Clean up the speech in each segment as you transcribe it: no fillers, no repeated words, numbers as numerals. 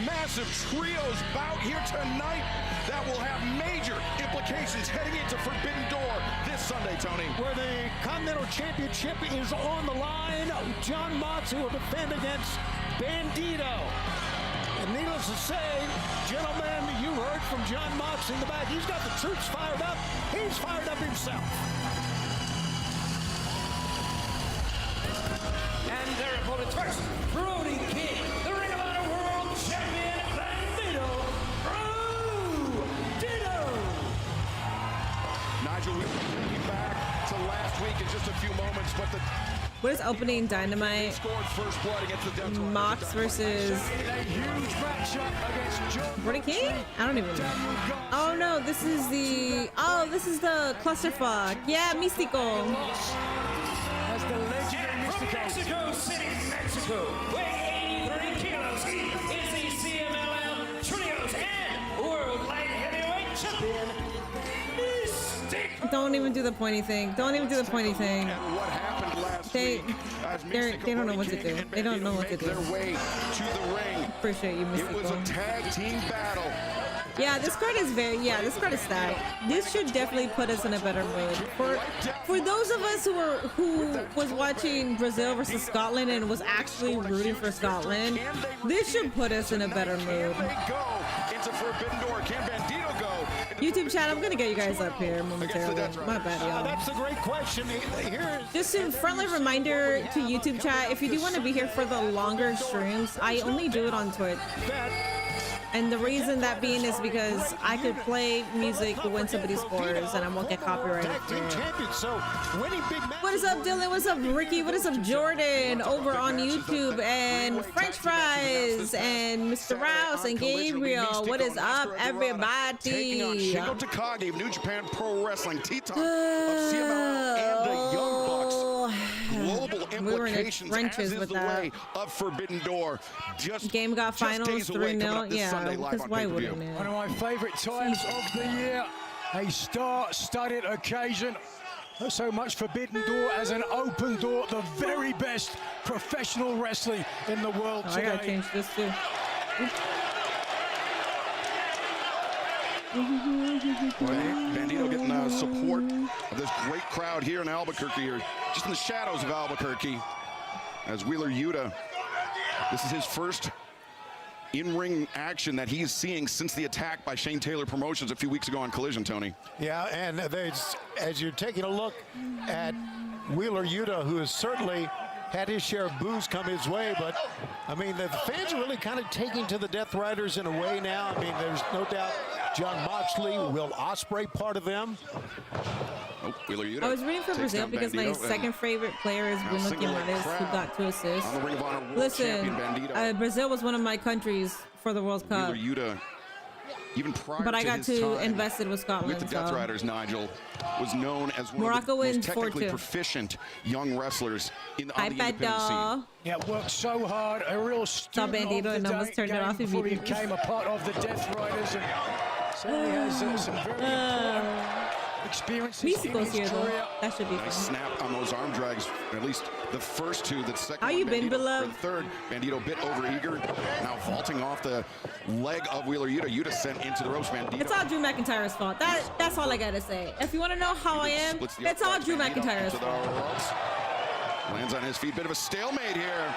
massive trios bout here tonight that will have major implications heading into Forbidden Door this Sunday, Tony. Where the Continental Championship is on the line, John Moxley will defend against Bandito. And needless to say, gentlemen, you heard from John Moxley in the back. He's got the troops fired up. He's fired up himself. And their opponents first, Brody King, the Ring of Honor World Champion, Bandito. Nigel, we'll be back to last week in just a few moments, but the what is opening Dynamite? Mox versus Brody King? I don't even know. Oh no, this is the clusterfuck. Yeah, Místico. As the legendary Místico. From Mexico City, Mexico, weighing 83 kilos, is the CMLL Trios and World Light Heavyweight Champion, Místico. Don't even do the pointy thing. Don't even do the pointy thing. What happened last week? They don't know what to do. They don't know what to do. Their way to the ring. Appreciate you, Místico. It was a tag team battle. Yeah, this card is this card is stacked. This should definitely put us in a better mood. For those of us who was watching Brazil versus Scotland and was actually rooting for Scotland, this should put us in a better mood. YouTube chat, I'm gonna get you guys up here momentarily. My bad, y'all. That's a great question. Just a friendly reminder to YouTube chat, if you do want to be here for the longer streams, I only do it on Twitch. And the reason that being is because I could play music when somebody scores and I won't get copyrighted. What is up, Dylan? What's up, Ricky? What is up, Jordan? Over on YouTube, and French Fries, and Mr. Rouse, and Gabriel. What is up, everybody? Taking on Shingo Takagi of New Japan Pro Wrestling, Teton of CMLL, and the Young Bucks. Global implications, as is the way of Forbidden Door. Game got finals 3-0. Yeah, because why wouldn't it? One of my favorite times of the year. A star-studded occasion. Not so much Forbidden Door as an open door. The very best professional wrestling in the world today. I gotta change this too. Bandito getting support of this great crowd here in Albuquerque, or just in the shadows of Albuquerque, as Wheeler Yuta, this is his first in-ring action that he's seeing since the attack by Shane Taylor Promotions a few weeks ago on Collision, Tony. Yeah, and as you're taking a look at Wheeler Yuta, who has certainly had his share of boos come his way, but I mean, the fans are really kind of taking to the Death Riders in a way now. I mean, there's no doubt John Moxley, Will Ospreay part of them. Oh, Wheeler Yuta. I was rooting for Brazil because my second favorite player is Bruno Guimaraes, who got 2 assists. Listen, Brazil was one of my countries for the World Cup. Wheeler Yuta, even prior but I got to his time invested with Scotland. With the Death Riders, Nigel was known as one Morocco of the most wins technically 4-2. proficient young wrestlers on the independent scene. Yeah, worked so hard, a real student of the game before he became a part of the Death Riders, and certainly has some very important experiences in his career. That should be fun. Nice snap on those arm drags, at least the first two. The second How you been, beloved? The third, Bandito bit overeager, now vaulting off the leg of Wheeler Yuta. Yuta sent into the ropes, Bandito. It's all Drew McIntyre's fault. That's all I gotta say. If you want to know how I am, it's all Drew McIntyre's fault. Lands on his feet, bit of a stalemate here.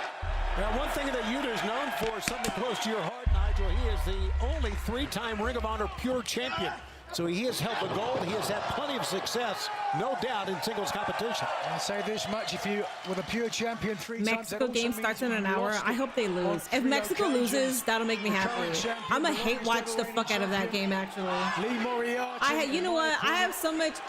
Now, one thing that Yuta is known for is something close to your heart, Nigel. He is the only 3-time Ring of Honor Pure Champion. So he has held the gold. He has had plenty of success, no doubt, in singles competition. I'll say this much: if you were a pure champion 3 times, Mexico game starts in an hour. I hope they lose. If Mexico loses, that'll make me happy. I'm gonna hate watch the fuck out of that game. Actually, you know what? I have so much,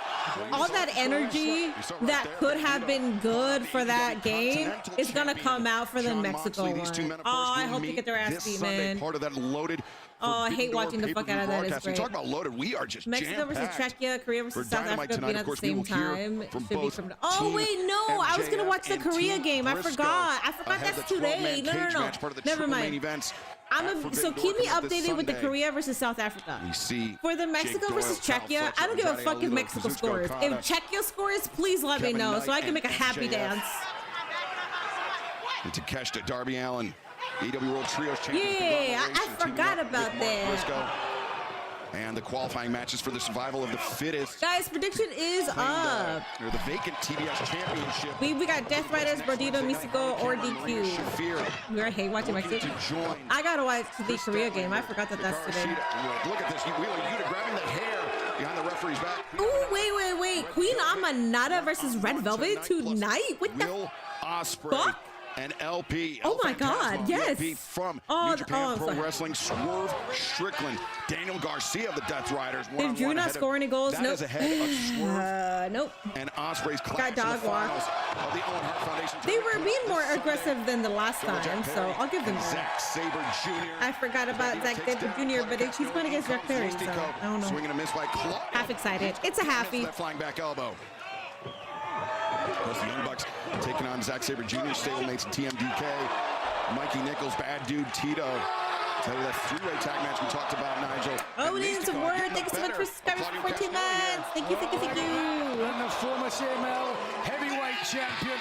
all that energy that could have been good for that game is gonna come out for the Mexico one. Oh, I hope they get their ass beat, man. Part of that loaded. Oh, I hate watching the fuck out of that. It's great. Talk about loaded. We are just Mexico versus Czechia, Korea versus South Africa being at the same time. Should be from. Oh wait, no! I was gonna watch the Korea game. I forgot. That's today. No. Never mind. So keep me updated with the Korea versus South Africa. For the Mexico versus Czechia, I don't give a fuck if Mexico scores. If Czechia scores, please let me know so I can make a happy dance. And Takeshita, Darby Allin AEW World Trios Champions. Yeah, I forgot about that. Briscoe. And the qualifying matches for the survival of the fittest. Guys, prediction is up. Or the vacant TBS championship. We got Death Riders, Bandito, Mystico, or DQ. Shafir. We hate watching Mexico. I gotta watch the Korea game. I forgot that that's today. Look at this. Wheeler Yuta grabbing the hair behind the referee's back. Oh, wait. Queen Aminata versus Red Velvet tonight? What the Ospreay. fuck? And LP. Oh my God, yes. From New Japan Pro Wrestling, Swerve Strickland, Daniel Garcia of the Death Riders. Did Drew not score any goals? That Nope. is ahead of Swerve. Nope. And Ospreay's clash Got dog in the finals of the Owen Hart Foundation. They were being more aggressive than the last time, so I'll give them that. Saber Jr. I forgot about Zack Saber Jr., but he's going against Jack Perry, so I don't know. Swinging a miss by Claw. Half excited. It's a halfie. That flying back elbow. Of course, the Young Bucks taking on Zack Saber Jr. Stablemates TMDK. Mikey Nichols, Bad Dude, Tito. Tell you that three-way tag match we talked about, Nigel. Oh, it is a word. Thank you so much for subscribing for 14 months. Thank you. And the former CML heavyweight champion.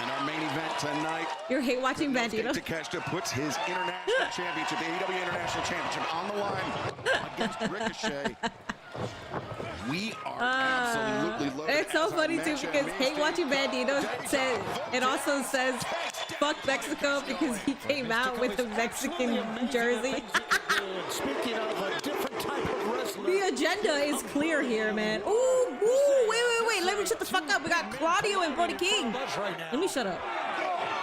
And our main event tonight. You hate watching Bandito. Takeshita puts his international championship, the AEW International Championship, on the line against Ricochet. We are absolutely loaded. It's so funny too because hate watching Bandito says it also says fuck Mexico because he came out with a Mexican jersey. Speaking of a different type of wrestler. The agenda is clear here, man. Ooh, wait. Let me shut the fuck up. We got Claudio and Brody King. Let me shut up.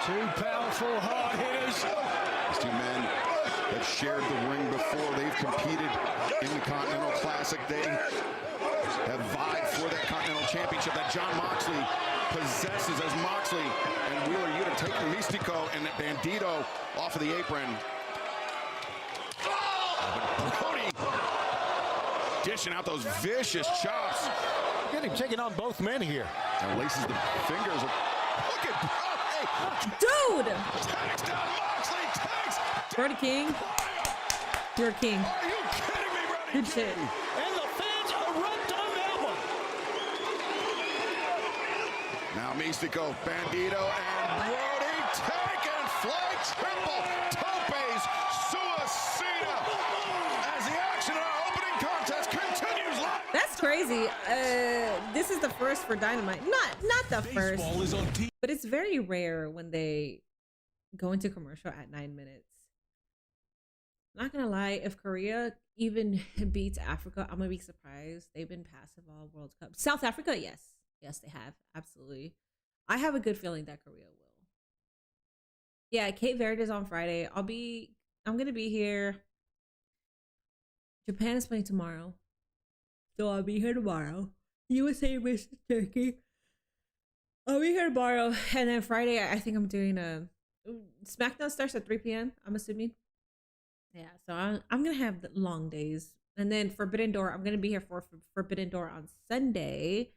Two powerful hard hitters. These two men have shared the ring before. They've competed in the Continental Classic. They have vied for that Continental Championship that John Moxley possesses as Moxley and Wheeler Yuta taking Mystico and Bandito off of the apron. But Brody dishing out those vicious chops. Get him taking on both men here. And laces the fingers. Look at Brody. Dude! Tags down Moxley. Tags. Brody King. You're a king. Are you kidding me, Brody? Good shit. And the fans erupt on that one. Now Mystico, Bandito, and Brody taking flight. Triple topes suicida as the action in our opening contest continues live. That's crazy. This is the first for Dynamite. Not the first, but it's very rare when they go into commercial at 9 minutes. Not gonna lie, if Korea even beats Africa, I'm gonna be surprised. They've been passive all World Cup. South Africa, yes, they have, absolutely. I have a good feeling that Korea will. Yeah, Cape Verde is on Friday. I'm gonna be here. Japan is playing tomorrow. So I'll be here tomorrow. USA versus Turkey. I'll be here tomorrow. And then Friday, I think I'm doing a... SmackDown starts at 3 p.m., I'm assuming. Yeah, so I'm going to have long days. And then Forbidden Door, I'm going to be here for Forbidden Door on Sunday.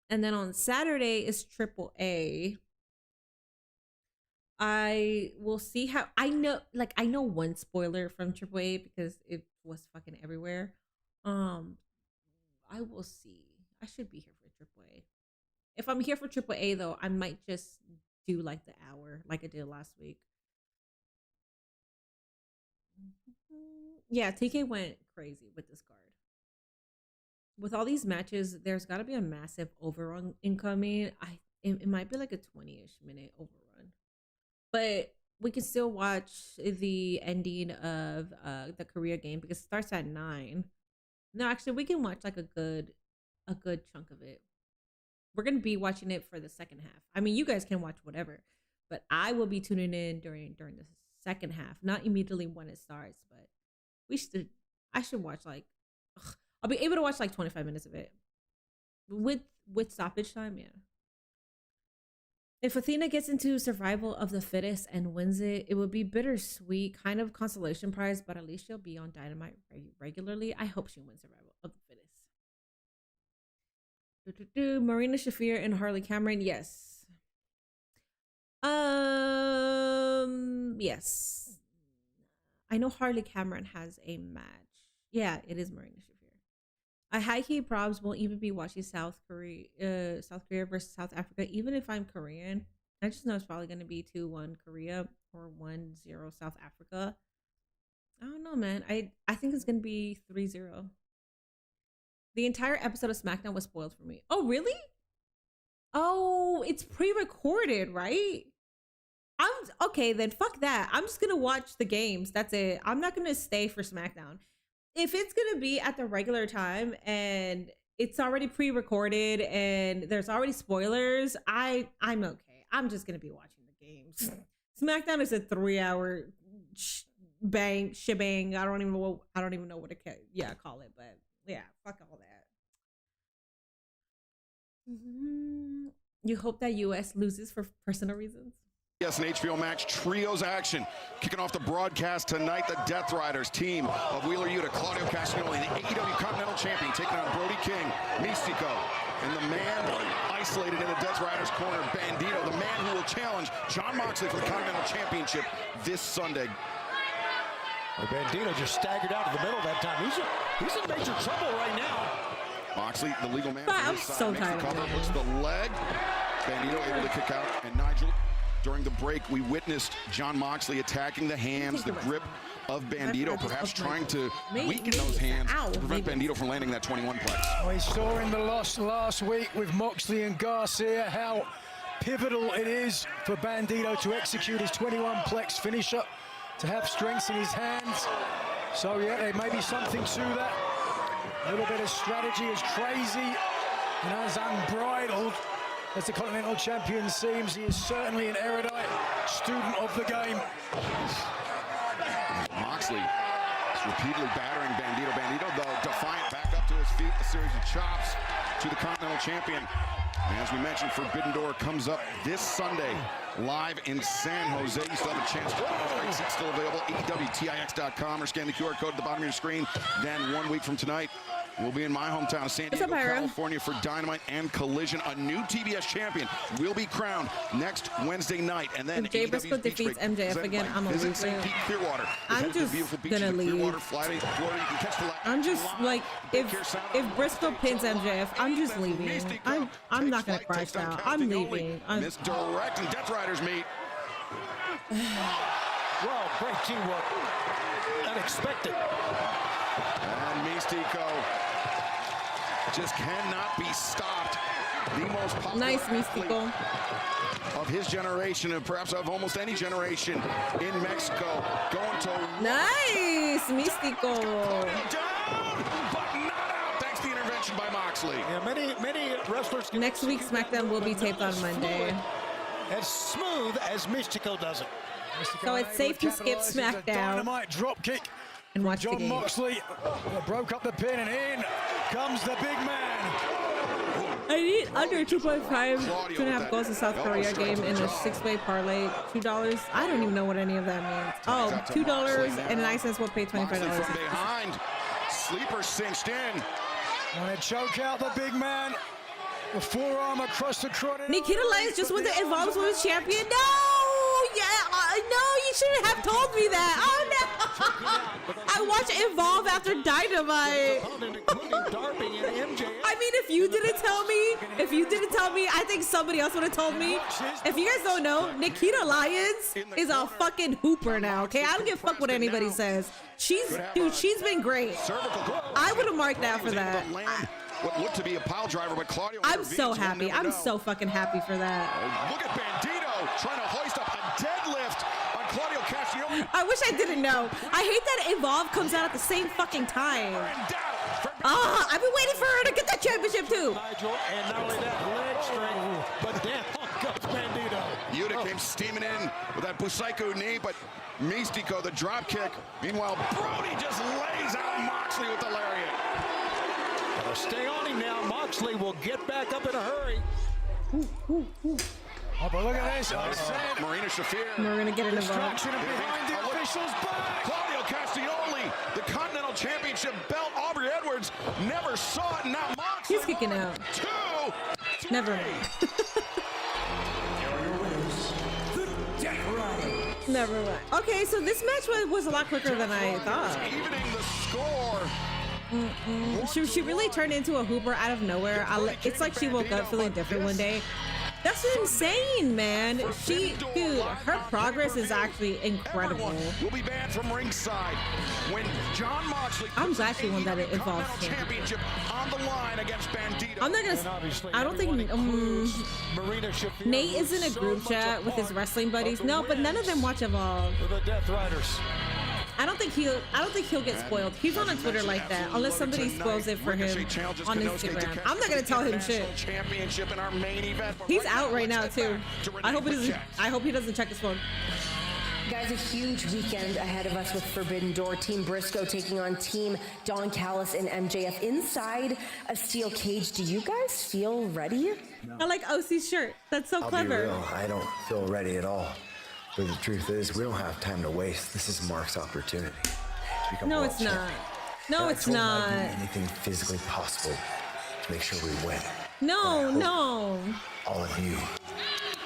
And then on Saturday is AAA. I will see how... I know one spoiler from AAA because it was fucking everywhere. I will see. I should be here for AAA. If I'm here for AAA though, I might just do like the hour like I did last week. Yeah, TK went crazy with this card. With all these matches, there's got to be a massive overrun incoming. It might be like a 20-ish minute overrun. But we can still watch the ending of the Korea game because it starts at 9. No, actually, we can watch like a good chunk of it. We're gonna be watching it for the second half. I mean, you guys can watch whatever, but I will be tuning in during the second half, not immediately when it starts. But I should watch like, I'll be able to watch like 25 minutes of it with stoppage time. Yeah. If Athena gets into survival of the fittest and wins it, it would be bittersweet, kind of consolation prize, but at least she'll be on Dynamite regularly. I hope she wins survival of the fittest. Marina Shafir and Harley Cameron, yes. Yes. I know Harley Cameron has a match. Yeah, it is Marina Shafir. I high-key probs won't even be watching South Korea versus South Africa, even if I'm Korean. I just know it's probably going to be 2-1 Korea. or 1-0 South Africa. I don't know, man. I think it's gonna be 3-0. The entire episode of SmackDown was spoiled for me. Oh, really? Oh, it's pre-recorded, right? Okay, then fuck that. I'm just gonna watch the games. That's it. I'm not gonna stay for SmackDown. If it's gonna be at the regular time and it's already pre-recorded and there's already spoilers, I'm okay. I'm just gonna be watching the games. SmackDown is a 3-hour shebang. I don't even know what to call it, but yeah, fuck all that. You hope that US loses for personal reasons? Yes, an HBO Max Trios action. Kicking off the broadcast tonight, the Death Riders team of Wheeler Yuta, Claudio Castagnoli, the AEW Continental Champion, taking on Brody King, Mystico, and the man isolated in the Death Riders corner, Bandito, the man who will challenge Jon Moxley for the Continental Championship this Sunday. Well, Bandito just staggered out of the middle that time. He's in major trouble right now. Moxley, the legal man, I'm so tired of cover, puts the leg. Bandito able to kick out, and Nigel. During the break, we witnessed Jon Moxley attacking the hands, the grip of Bandito, perhaps trying to weaken those hands to prevent Bandito from landing that 21 plex. We saw in the loss last week with Moxley and Garcia how pivotal it is for Bandito to execute his 21 plex finisher, to have strength in his hands. So yeah, there may be something to that. A little bit of strategy is crazy and as unbridled as the Continental Champion seems. He is certainly an erudite student of the game. Moxley is repeatedly battering Bandito. Bandito, though, defiant, back up to his feet, a series of chops to the Continental Champion. And as we mentioned, Forbidden Door comes up this Sunday, live in San Jose. You still have a chance to get those seats still available. EWTIX.com or scan the QR code at the bottom of your screen. Then 1 week from tonight, we'll be in my hometown of San Diego, California for Dynamite and Collision. A new TBS champion will be crowned next Wednesday night. And then if Jay Briscoe defeats MJF again, I'm gonna leave. I'm just gonna leave. I'm just like, if Briscoe pins MJF, I'm just leaving. I'm not gonna crash out. I'm leaving. Misdirect and Death Riders meet. Well, great teamwork. Unexpected. And Mystico just cannot be stopped. The most popular nice Mystico of his generation, and perhaps of almost any generation in Mexico, going to nice Mystico. Down, but not out, thanks to the intervention by Moxley. Yeah, many wrestlers. Next week's SmackDown will be taped on Monday. As smooth as Mystico does it. So it's safe to skip SmackDown. Dynamite drop kick and watch Jon the game. Moxley broke up the pin, and in comes the big man. I need under 2.5 goals to South Korea game in a 6-way parlay. $2. I don't even know what any of that means. Oh, $2.09 will pay $25. From behind, sleeper cinched in. Want to choke out the big man. The forearm across the carotid. Nikita Lyons just won the Evolve Women's Champion. No! Yeah, no, you shouldn't have told me that. Oh no! I watched Evolve after Dynamite. I mean, if you didn't tell me, I think somebody else would have told me. If you guys don't know, Nikita Lyons is a fucking hooper now. Okay, I don't give a fuck what anybody says. She's been great. I would have marked that for that. What looked to be a pile driver, but Claudio. I'm so happy. I'm so fucking happy for that. Look at Bandito trying to hoist up a deadlift on Claudio Castagnoli. I wish I didn't know. I hate that Evolve comes out at the same fucking time. I've been waiting for her to get that championship too. And not only that, leg strength, but down goes Bandito. Yuta came steaming in with that Busaiku knee, but Mystico, the drop kick. Meanwhile, Brody just lays out Moxley with the lariat. Stay on him now. Moxley will get back up in a hurry. Oh, but look at this. Marina Shafir. We're going to get an Evolve. Distraction behind the official's back. Claudio Castagnoli, the Continental Championship belt. Aubrey Edwards never saw it. Now Moxley. He's kicking out. Never mind. Never mind. Okay, so this match was a lot quicker than I thought. Evening the score. She really turned into a hooper out of nowhere. It's like she woke up feeling different one day. That's insane, man. Dude, her progress is actually incredible. Will be banned from ringside when Jon Moxley. I'm actually one that involves him. Championship on the line against Bandito. I'm not gonna. I don't think Nate is in a group chat with his wrestling buddies. No, but none of them watch Evolve. The Death Riders. I don't think he'll get spoiled. He's on Twitter like that, unless somebody spoils it for him on Instagram. I'm not gonna tell him shit. He's out right now too. I hope he doesn't check his phone. Guys, a huge weekend ahead of us with Forbidden Door. Team Briscoe taking on Team Don Callis and MJF inside a steel cage. Do you guys feel ready? No. I like OC's shirt. That's so clever. I'll be real, I don't feel ready at all. But the truth is, we don't have time to waste. This is Mark's opportunity. No, it's not. No, it's not. I'd do anything physically possible to make sure we win. No. All of you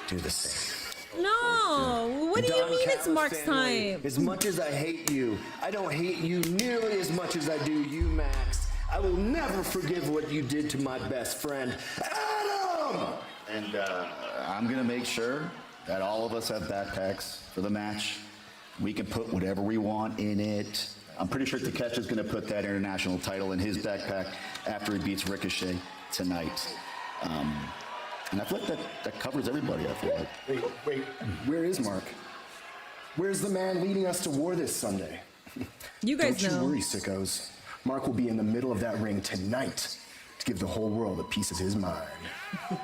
do the same. No. What do you mean it's Mark's time? As much as I hate you, I don't hate you nearly as much as I do you, Max. I will never forgive what you did to my best friend, Adam! And I'm gonna make sure that all of us have backpacks for the match. We can put whatever we want in it. I'm pretty sure Takeshita's gonna put that international title in his backpack after he beats Ricochet tonight. And I feel like that covers everybody, I feel like. Wait, where is Mark? Where's the man leading us to war this Sunday? You guys know. Don't you worry, sickos. Mark will be in the middle of that ring tonight to give the whole world a piece of his mind.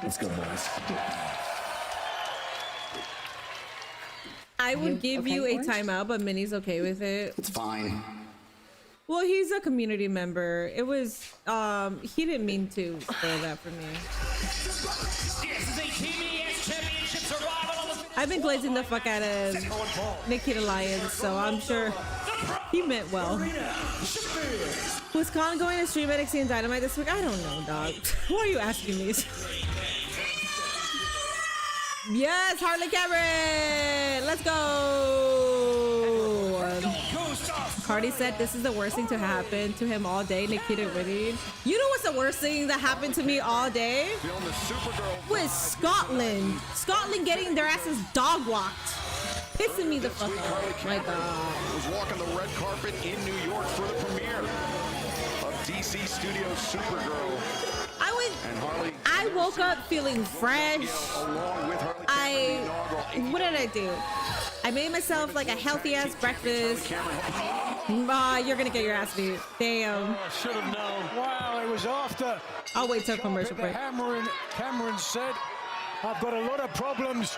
Let's go, boys. I would give you a timeout, but Minnie's okay with it. It's fine. Well, he's a community member. It was, he didn't mean to spoil that for me. I've been glazing the fuck out of Nikita Lyons, so I'm sure he meant well. Was Khan going to stream NXT and Dynamite this week? I don't know, dog. Why are you asking these? Yes, Harley Cameron! Let's go! Cardi said this is the worst thing to happen to him all day, Nikita winning. You know what's the worst thing that happened to me all day? Was Scotland. Scotland getting their asses dog walked. Pissing me the fuck off. My God. Was walking the red carpet in New York for the premiere of DC Studios Supergirl. I woke up feeling fresh. What did I do? I made myself like a healthy ass breakfast. You're gonna get your ass beat. Damn. Should have known. Wow, it was after. I'll wait till commercial break. Cameron said, I've got a lot of problems,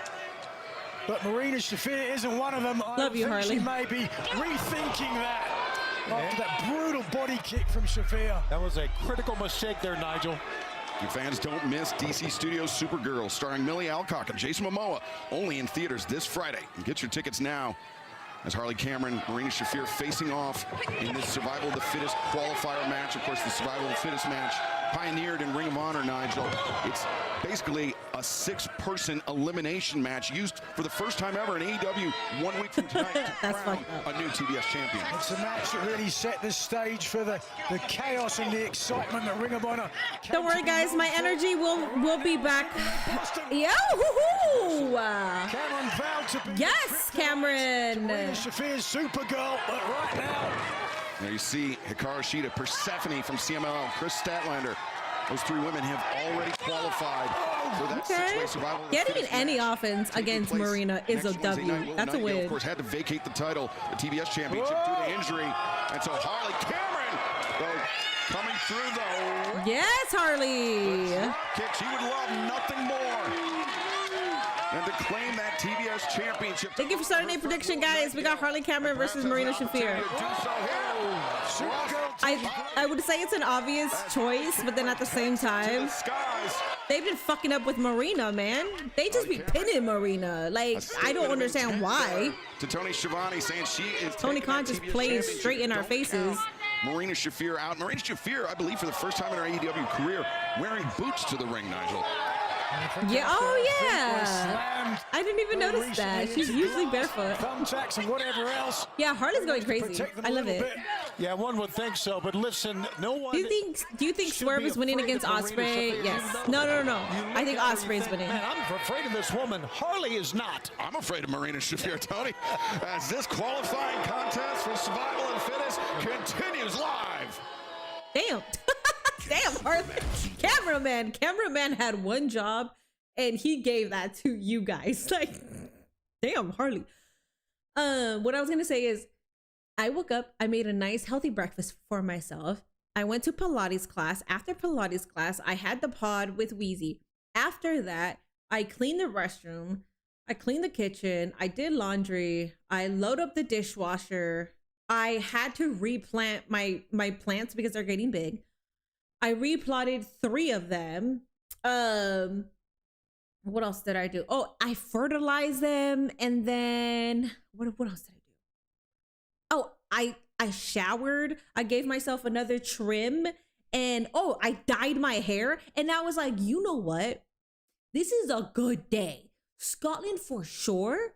but Marina Shafir isn't one of them. Love you, Harley. She may be rethinking that after that brutal body kick from Shafir. That was a critical mistake there, Nigel. You fans don't miss DC Studios Supergirl, starring Millie Alcock and Jason Momoa, only in theaters this Friday. Get your tickets now. As Harley Cameron, Marina Shafir facing off in this Survival of the Fittest qualifier match. Of course, the Survival of the Fittest match pioneered in Ring of Honor, Nigel. It's basically a 6-person elimination match used for the first time ever in AEW 1 week from tonight to crown a new TBS champion. It's a match that really set the stage for the chaos and the excitement that Ring of Honor. Don't worry, guys. My energy will be back. Yo-hoo-hoo! Cameron vowed to be yes, Cameron. Shafir's Supergirl, but right now. There you see Hikaru Shida, Persephone from CMLL, Chris Statlander. Those 3 women have already qualified for that 6-way survival. Getting any offense against Marina is a W. That's a win. Of course, had to vacate the title, the TBS championship, due to injury. And so Harley Cameron, though, coming through, though. Yes, Harley. Kick. She would love nothing more than to claim that TBS championship. Thank you for starting a prediction, guys. We got Harley Cameron versus Marina Shafir. I would say it's an obvious choice, but then at the same time, they've been fucking up with Marina, man. They just be pinning Marina. Like, I don't understand why. To Tony Schiavone saying she is. Tony Khan just plays straight in our faces. Marina Shafir out. Marina Shafir, I believe, for the first time in her AEW career, wearing boots to the ring, Nigel. Yeah, oh yeah. I didn't even notice that. She's usually barefoot. Thumbtacks and whatever else. Yeah, Harley's going crazy. I love it. Yeah, one would think so, but listen, no one. Do you think Swerve is winning against Ospreay? Yes. No. I think Ospreay is winning. Man, I'm afraid of this woman. Harley is not. I'm afraid of Marina Shafir, Tony, as this qualifying contest for survival and fitness continues live. Damn. Damn, Harley. Cameraman had one job, and he gave that to you guys. Like, damn, Harley. What I was gonna say is, I woke up, I made a nice healthy breakfast for myself. I went to Pilates class. After Pilates class, I had the pod with Wheezy. After that, I cleaned the restroom. I cleaned the kitchen. I did laundry. I load up the dishwasher. I had to replant my plants because they're getting big. I repotted 3 of them. What else did I do? Oh, I fertilized them. And then what else did I do? Oh, I showered. I gave myself another trim. And oh, I dyed my hair. And I was like, you know what? This is a good day. Scotland for sure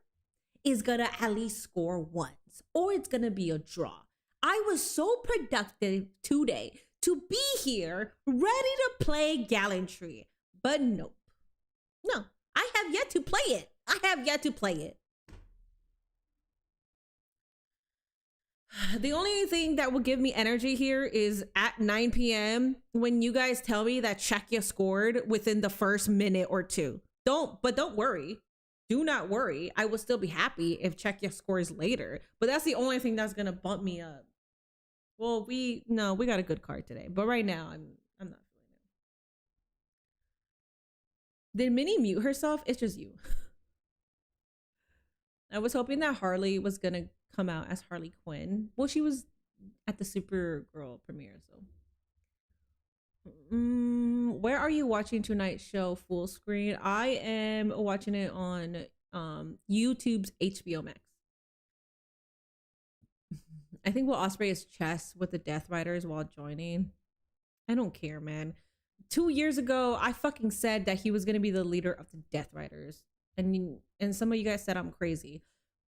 is gonna at least score once, or it's gonna be a draw. I was so productive today to be here ready to play gallantry, but nope. No, I have yet to play it. The only thing that will give me energy here is at 9 p.m. when you guys tell me that Czechia scored within the first minute or two. Don't worry. Do not worry. I will still be happy if Czechia scores later, but that's the only thing that's going to bump me up. Well, we got a good card today, but right now I'm not feeling it. Did Minnie mute herself? It's just you. I was hoping that Harley was going to come out as Harley Quinn. Well, she was at the Supergirl premiere, so. Where are you watching tonight's show full screen? I am watching it on YouTube's HBO Max. I think Will Ospreay is chess with the Death Riders while joining. I don't care, man. 2 years ago, I fucking said that he was going to be the leader of the Death Riders. And some of you guys said I'm crazy.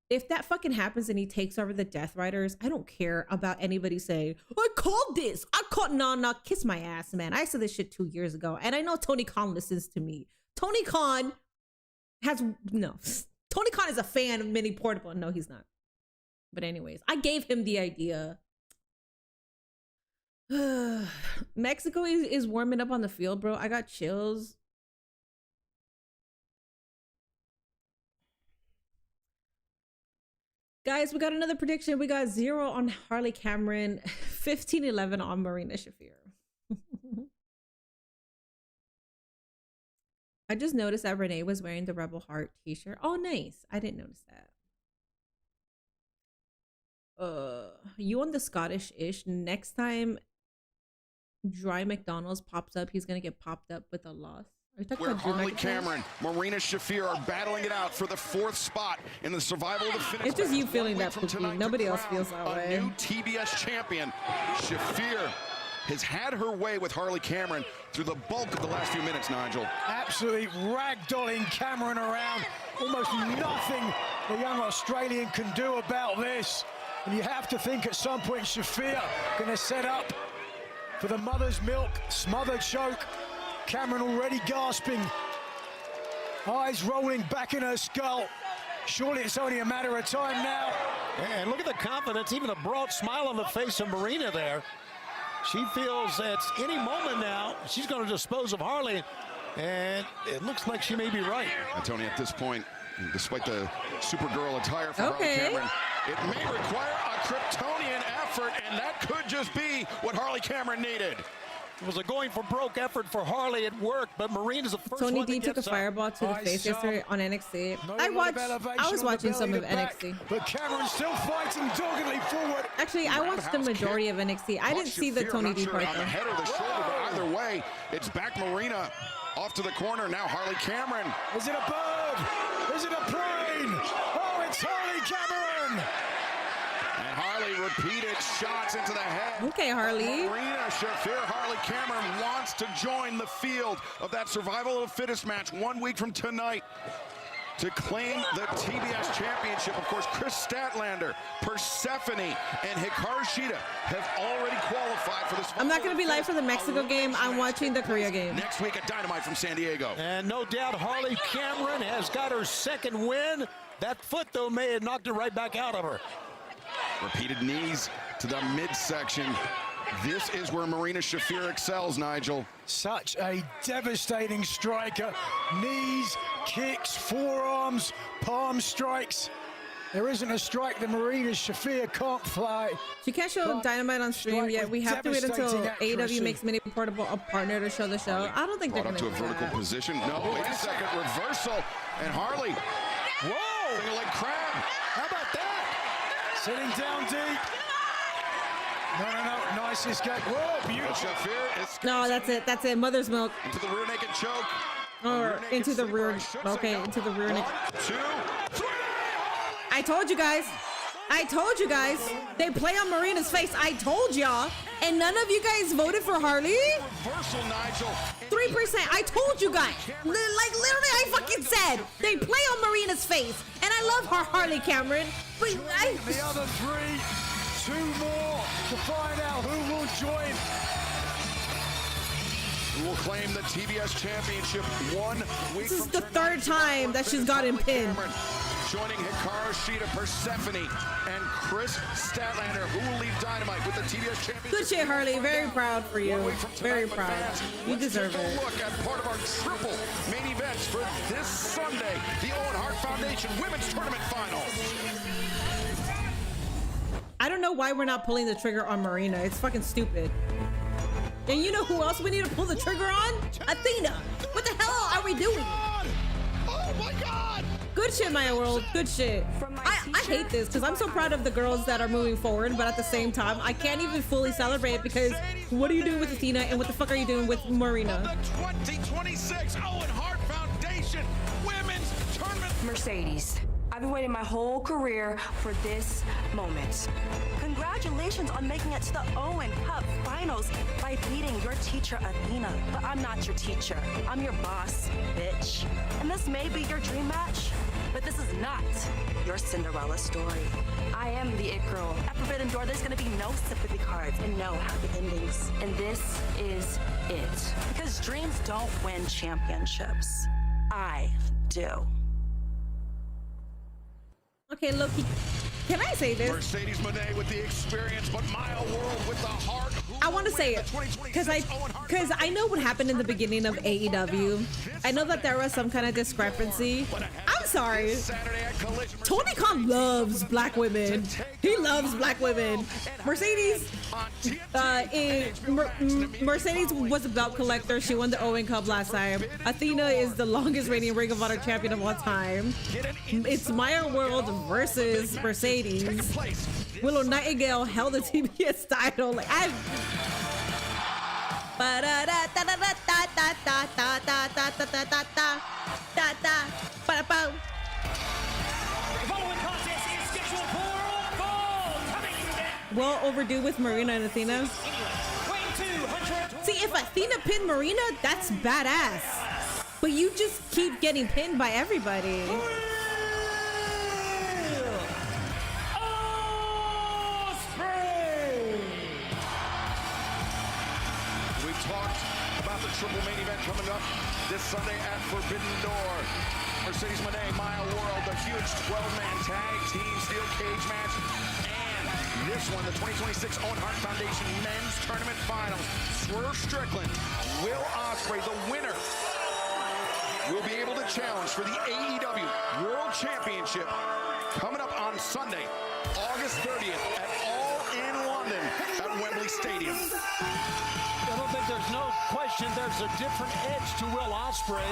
If that fucking happens and he takes over the Death Riders, I don't care about anybody saying, I called this. No, kiss my ass, man. I said this shit 2 years ago. And I know Tony Khan listens to me. Tony Khan is a fan of Mini Portable. No, he's not. But anyways, I gave him the idea. Mexico is warming up on the field, bro. I got chills. Guys, we got another prediction. We got 0 on Harley Cameron, 15-11 on Marina Shafir. I just noticed that Renee was wearing the Rebel Heart t-shirt. Oh, nice. I didn't notice that. You on the Scottish-ish. Next time Dry McDonald's pops up, he's going to get popped up with a loss. Where Harley Cameron, Marina Shafir are battling it out for the 4th spot in the survival of the finish. It's just you feeling that, Pookie. Nobody else feels that way. A new TBS champion, Shafir has had her way with Harley Cameron through the bulk of the last few minutes, Nigel. Absolutely ragdolling Cameron around. Almost nothing the young Australian can do about this. And you have to think at some point Shafir going to set up for the mother's milk, smothered choke. Cameron already gasping. Eyes rolling back in her skull. Surely it's only a matter of time now. And look at the confidence, even a broad smile on the face of Marina there. She feels that any moment now, she's going to dispose of Harley. And it looks like she may be right. And Tony, at this point, despite the Supergirl attire for Harley Cameron, it may require a Kryptonian effort, and that could just be what Harley Cameron needed. It was a going for broke effort for Harley. It worked, but Marina's the first Tony one D took a fireball to the face yesterday on NXT. I was watching some of NXT. But Cameron's still fighting doggedly forward. Actually, I watched the majority of NXT. I didn't see the Tony D part. On the head or the shoulder, but either way, it's back Marina off to the corner. Now Harley Cameron. Is it a bird? Is it a plane? Oh, it's Harley Cameron. And Harley Harley, repeated shots into the head. Okay, Harley. Marina Shafir, Harley Cameron wants to join the field of that survival of the fittest match 1 week from tonight to claim the TBS championship. Of course, Chris Statlander, Persephone, and Hikaru Shida have already qualified for this. I'm not going to be live for the Mexico game. I'm watching the Korea game. Next week at Dynamite from San Diego. And no doubt Harley Cameron has got her second win. That foot, though, may have knocked it right back out of her. Repeated knees to the midsection. This is where Marina Shafir excels, Nigel. Such a devastating striker. Knees, kicks, forearms, palm strikes. There isn't a strike that Marina Shafir can't fly. She can't show Dynamite on stream yet. We have to wait until AEW makes Mini Portable a partner to show the show. I don't think they're going to do that. Brought up to a vertical position. No, wait a second. Reversal. And Harley. Whoa! Finger leg crab. How about that? Sitting down deep. No. Nice escape. Whoa, beautiful. Shafir is... No, that's it. That's it. Mother's milk. Into the rear naked choke. Or into the rear. Okay, into the rear naked. 1, 2, 3. I told you guys. I told you guys. They play on Marina's face. I told y'all. And none of you guys voted for Harley? Reversal, Nigel. 3%. I told you guys. Like, literally, I fucking said. They play on Marina's face. And I love her Harley Cameron. But the other three, 2 more to find out who will join. Who will claim the TBS championship 1 week. This is the 3rd time that she's gotten pinned. Joining Hikaru Shida, Persephone, and Chris Statlander, who will leave Dynamite with the TBS championship. Good shit, Harley. Very proud for you. Very proud. You deserve it. Look at part of our triple main events for this Sunday, the Owen Hart Foundation Women's Tournament Finals. I don't know why we're not pulling the trigger on Marina. It's fucking stupid. And you know who else we need to pull the trigger on? Athena. What the hell are we doing? Oh my God! Good shit, Maya World. Good shit. I hate this because I'm so proud of the girls that are moving forward, but at the same time, I can't even fully celebrate because what are you doing with Athena and what the fuck are you doing with Marina? The 2026 Owen Hart Foundation Women's Tournament. Mercedes, I've been waiting my whole career for this moment. Congratulations on making it to the Owen Cup Finals by beating your teacher, Athena. But I'm not your teacher. I'm your boss, bitch. And this may be your dream match, but this is not your Cinderella story. I am the it girl. At Forbidden Door, there's gonna be no sympathy cards and no happy endings. And this is it. Because dreams don't win championships. I do. Okay, Loki, can I say this? Mercedes Moné with the experience, but Maya World with the heart. I want to say it because I know what happened in the beginning of AEW. I know that there was some kind of discrepancy. I'm sorry. Tony Khan loves black women. He loves black women. Mercedes was a belt collector. She won the Owen Cup last time. Athena is the longest reigning Ring of Honor champion of all time. It's Maya World versus Mercedes. Willow Nightingale held the TBS title. Like I. Well overdue with Marina and Athena. See, if Athena pinned Marina, that's badass. But you just keep getting pinned by everybody. About the triple main event coming up this Sunday at Forbidden Door. Mercedes Moné, Maya World, the huge 12-man tag team steel cage match. And this one, the 2026 Owen Hart Foundation Men's Tournament Finals. Swerve Strickland, Will Ospreay, the winner, will be able to challenge for the AEW World Championship coming up on Sunday, August 30th at All in London at Wembley Stadium. I don't think there's no question there's a different edge to Will Ospreay.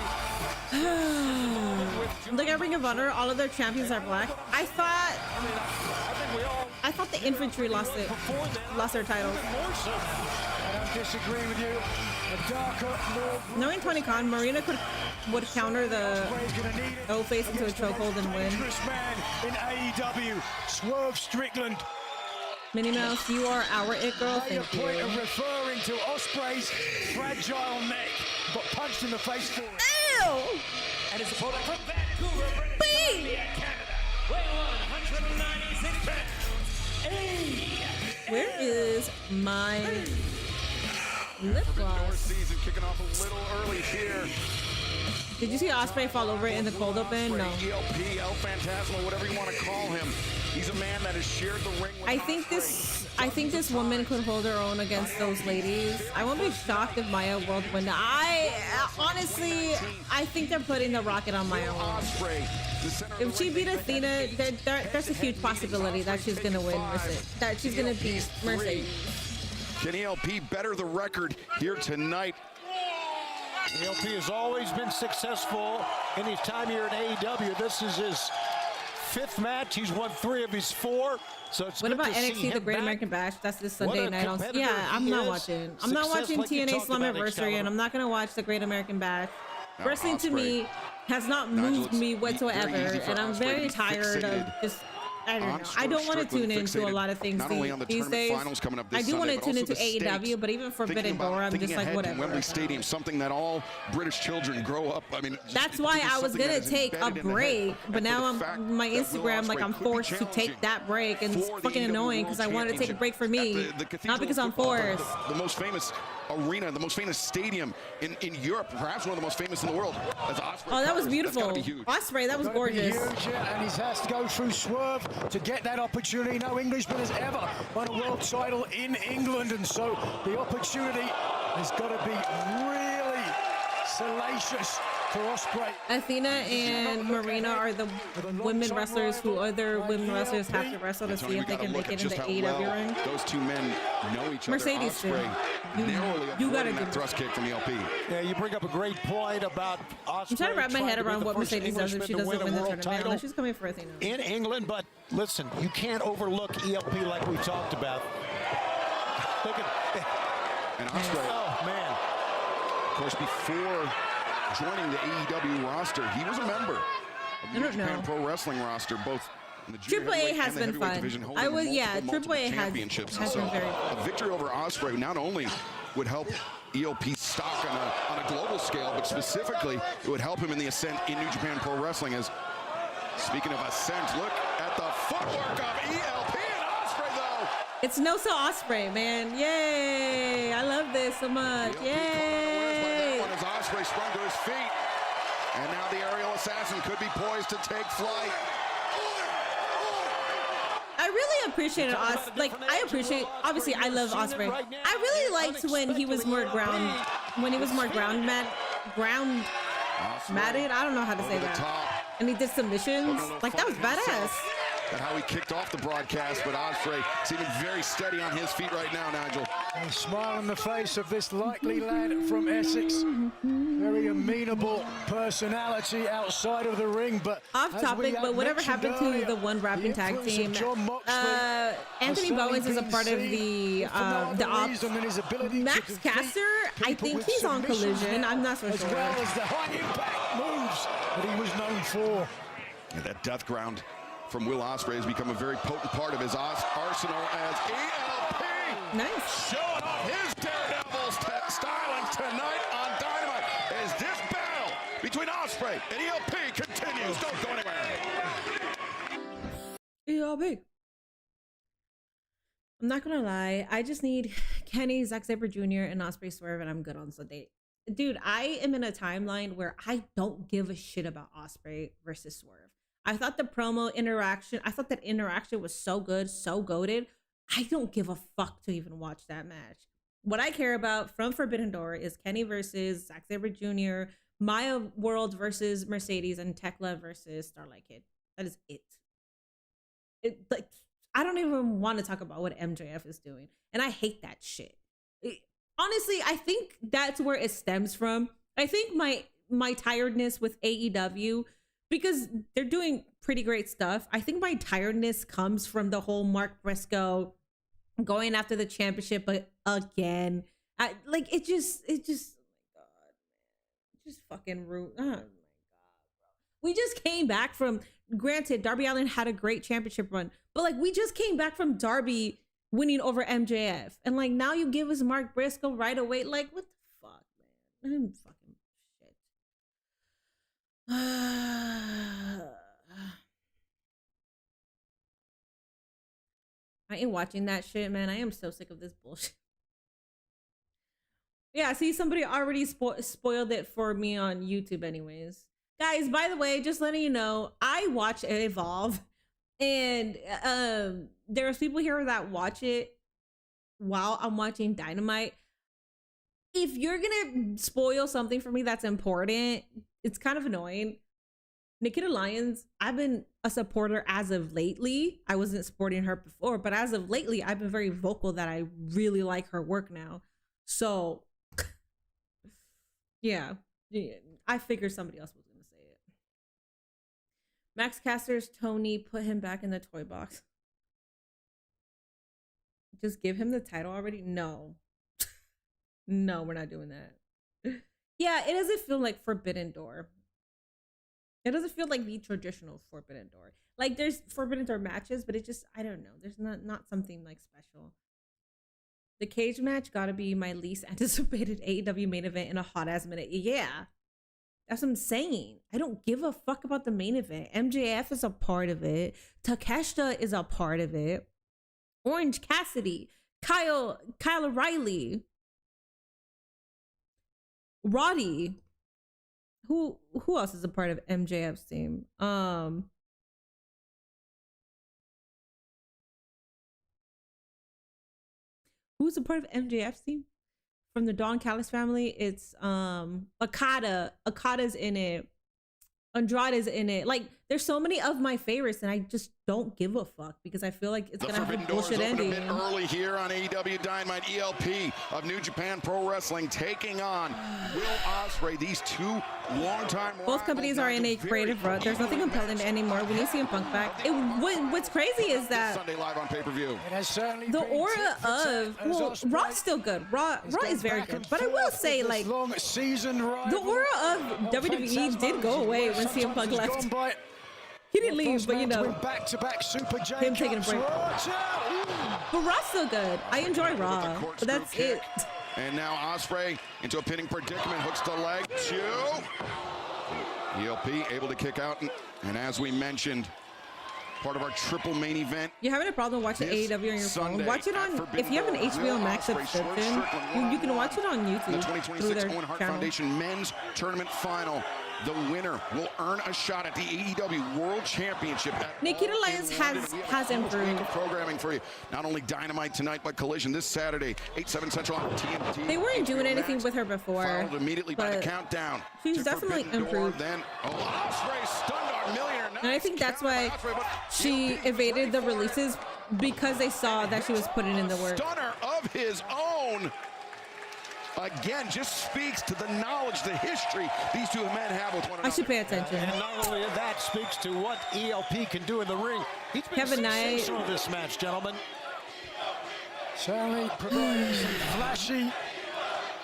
Look at Ring of Honor, all of their champions are black. I thought the infantry lost their title. I don't disagree with you. Knowing Tony Khan, Marina would counter the O-face into a chokehold and win. Man in AEW, Swerve Strickland. Minnie Mouse, you are our it girl. Made a Thank point you. of referring to Ospreay's fragile neck. Got punched in the face for it. Ew! And his opponent from Vancouver, British Columbia, Canada, weighing 196 pounds. Where is my lip gloss? Season kicking off a little early here. Did you see Ospreay fall over in the cold open? No. ELP, El Phantasmo, whatever you want to call him. He's a man that has shared the ring with I think this woman could hold her own against those ladies. I won't be shocked if Maya World win. Honestly, I think they're putting the rocket on Maya World. If she beat Athena, there's a huge possibility that she's gonna win Mercedes. That she's gonna beat Mercedes. Can ELP better the record here tonight? ELP has always been successful in his time here at AEW. This is his 5th match. He's won 3 of his 4. So it's what good about to see NXT him The Great back. American Bash? That's this Sunday night. competitor Yeah, I'm he not is. watching. I'm not Success watching like you TNA talked Slam about, Anniversary, Excalibur. and I'm not gonna watch The Great American Bash. Now, Wrestling to me has not moved me whatsoever, and I'm very tired of just. I don't know. I don't want to tune into a lot of things these days. I do want to tune into AEW, but even Forbidden Door, I'm just like, whatever. Wembley Stadium, something that all British children grow up. I mean, that's why I was gonna take a break, but now I'm my Instagram like I'm forced to take that break, and it's fucking annoying because I wanted to take a break for me, not because I'm forced. The most famous arena, the most famous stadium in Europe, perhaps one of the most famous in the world. Oh, that was beautiful. Ospreay, that was gorgeous. Huge, yeah, and he has to go through Swerve to get that opportunity. No Englishman has ever won a world title in England, and so the opportunity has got to be really salacious for Ospreay. Athena and Marina are the women wrestlers who other women wrestlers have to wrestle to see if they can make it in the AEW ring. Those two men know each other. Mercedes too. You gotta that thrust kick from ELP. Yeah, you bring up a great point about Ospreay. I'm trying to wrap my head around what Mercedes does if she doesn't win the tournament. Unless she's coming for Athena. In England, but listen, you can't overlook ELP like we talked about. Look at and Ospreay. Oh man! Of course, before joining the AEW roster, he was a member of the New Japan Pro Wrestling roster, both in the junior AAA has and the been heavyweight fun. division, I was multiple AAA championships. has been very a victory over Ospreay not only would help ELP's stock on a global scale, but specifically it would help him in the ascent in New Japan Pro Wrestling. As speaking of ascent, look at the footwork of ELP and Ospreay, though. It's no so Ospreay, man. Yay! I love this so much. Yay! As Ospreay sprung to his feet, and now the aerial assassin could be poised to take flight. I really appreciated obviously I love Ospreay. I really liked when he was more ground matted. I don't know how to say that. And he did submissions. Like, that was badass. At how he kicked off the broadcast, but Ospreay seeming very steady on his feet right now, Nigel. A smile on the face of this likely lad from Essex. Very amenable personality outside of the ring, but off topic, but whatever happened to the one rapping tag team? Anthony Bowens is a part of the Ops. Max Caster, I think he's on Collision. I'm not so sure. As well as the high impact moves that he was known for. Yeah, that death ground from Will Ospreay has become a very potent part of his arsenal as ELP. Nice. Showing off his Daredevil's stylings tonight on Dynamite as this battle between Ospreay and ELP continues. Don't go anywhere. ELP. I'm not gonna lie. I just need Kenny, Zack Saber Jr., and Ospreay Swerve, and I'm good on Sunday. Dude, I am in a timeline where I don't give a shit about Ospreay versus Swerve. I thought the promo interaction, I thought that interaction was so good, so goated. I don't give a fuck to even watch that match. What I care about from Forbidden Door is Kenny versus Zack Saber Jr., Maya World versus Mercedes, and Tekla versus Starlight Kid. That is it. Like, I don't even want to talk about what MJF is doing. And I hate that shit. Honestly, I think that's where it stems from. I think my tiredness with AEW, because they're doing pretty great stuff, I think my tiredness comes from the whole Mark Briscoe going after the championship again. It just oh my god, just fucking rude. Oh my god, bro. We just came back from, granted, Darby Allin had a great championship run, but like, we just came back from Darby winning over MJF. And like now you give us Mark Briscoe right away. Like, what the fuck, man? I'm fucking shit. I ain't watching that shit, man. I am so sick of this bullshit. Yeah, see, somebody already spoiled it for me on YouTube anyways. Guys, by the way, just letting you know, I watch Evolve, and there's people here that watch it while I'm watching Dynamite. If you're gonna spoil something for me that's important, it's kind of annoying. Nikita Lyons, I've been a supporter as of lately. I wasn't supporting her before, but as of lately, I've been very vocal that I really like her work now. So, yeah, I figured somebody else was going to say it. Max Caster's Tony, put him back in the toy box. Just give him the title already? No. No, we're not doing that. Yeah, it doesn't feel like Forbidden Door. It doesn't feel like the traditional Forbidden Door. Like there's Forbidden Door matches, but it just, I don't know. There's not something like special. The cage match gotta be my least anticipated AEW main event in a hot ass minute. Yeah, that's what I'm saying. I don't give a fuck about the main event. MJF is a part of it. Takeshita is a part of it. Orange Cassidy, Kyle O'Reilly, Roddy. Who else is a part of MJF's team? Who's a part of MJF's team? From the Don Callis family, it's Okada. Okada's in it. Andrade's in it. Like, there's so many of my favorites, and I just don't give a fuck because I feel like it's gonna have a bullshit ending. A bit early here on AEW Dynamite. ELP of New Japan Pro Wrestling taking on Will Ospreay. These two longtime both companies are in a creative rut. There's nothing compelling anymore. We need CM Punk back. What's crazy is that Sunday live on pay-per-view. The aura of Raw's still good. Raw is very good, but I will say like the aura of WWE did go away when CM Punk left. He didn't leave, but you know, him taking a break. But Raw's still good. I enjoy Raw, but that's it. And now Ospreay into a pinning predicament, hooks the leg, two. ELP able to kick out, and as we mentioned, part of our triple main event. You're having a problem watching AEW on your phone? Watch it on, if you have an HBO Max subscription, you can watch it on YouTube. The 2026 Owen Hart Foundation Men's Tournament Final. The winner will earn a shot at the AEW World Championship. Nikita Lyons has improved. Programming for you. Not only Dynamite tonight, but Collision this Saturday, 8/7 Central on TMDK. They weren't doing anything with her before. Followed immediately by the countdown. She's definitely improved. Then Ospreay stunned our millionaire. And I think that's why she evaded the releases, because they saw that she was putting in the work. Stunner of his own. Again, just speaks to the knowledge, the history these two men have with one another. I should pay attention. And not only that, speaks to what ELP can do in the ring. He's been sensational this match, gentlemen. Certainly providing some flashy,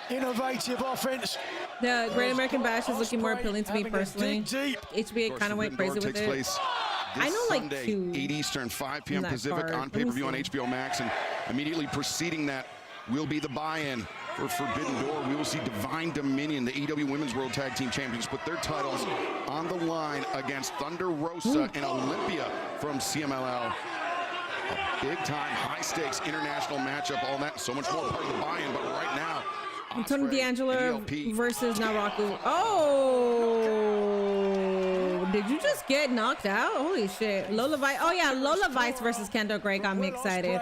innovative offense. The Great American Bash is looking more appealing to me personally. HBA kind of went crazy with it. I know like Sunday, 2 8 Eastern, 5 p.m. Pacific on pay-per-view on HBO Max, and immediately preceding that will be the buy-in for Forbidden Door. We will see Divine Dominion, the AEW Women's World Tag Team Champions, put their titles on the line against Thunder Rosa and Olympia from CMLL. A big-time, high-stakes international matchup, all that, so much more part of the buy-in, but right now, Tony D'Angelo versus Naraku. Oh, did you just get knocked out? Holy shit. Lola Vice. Oh yeah, Lola Vice versus Kendall Gray got me excited.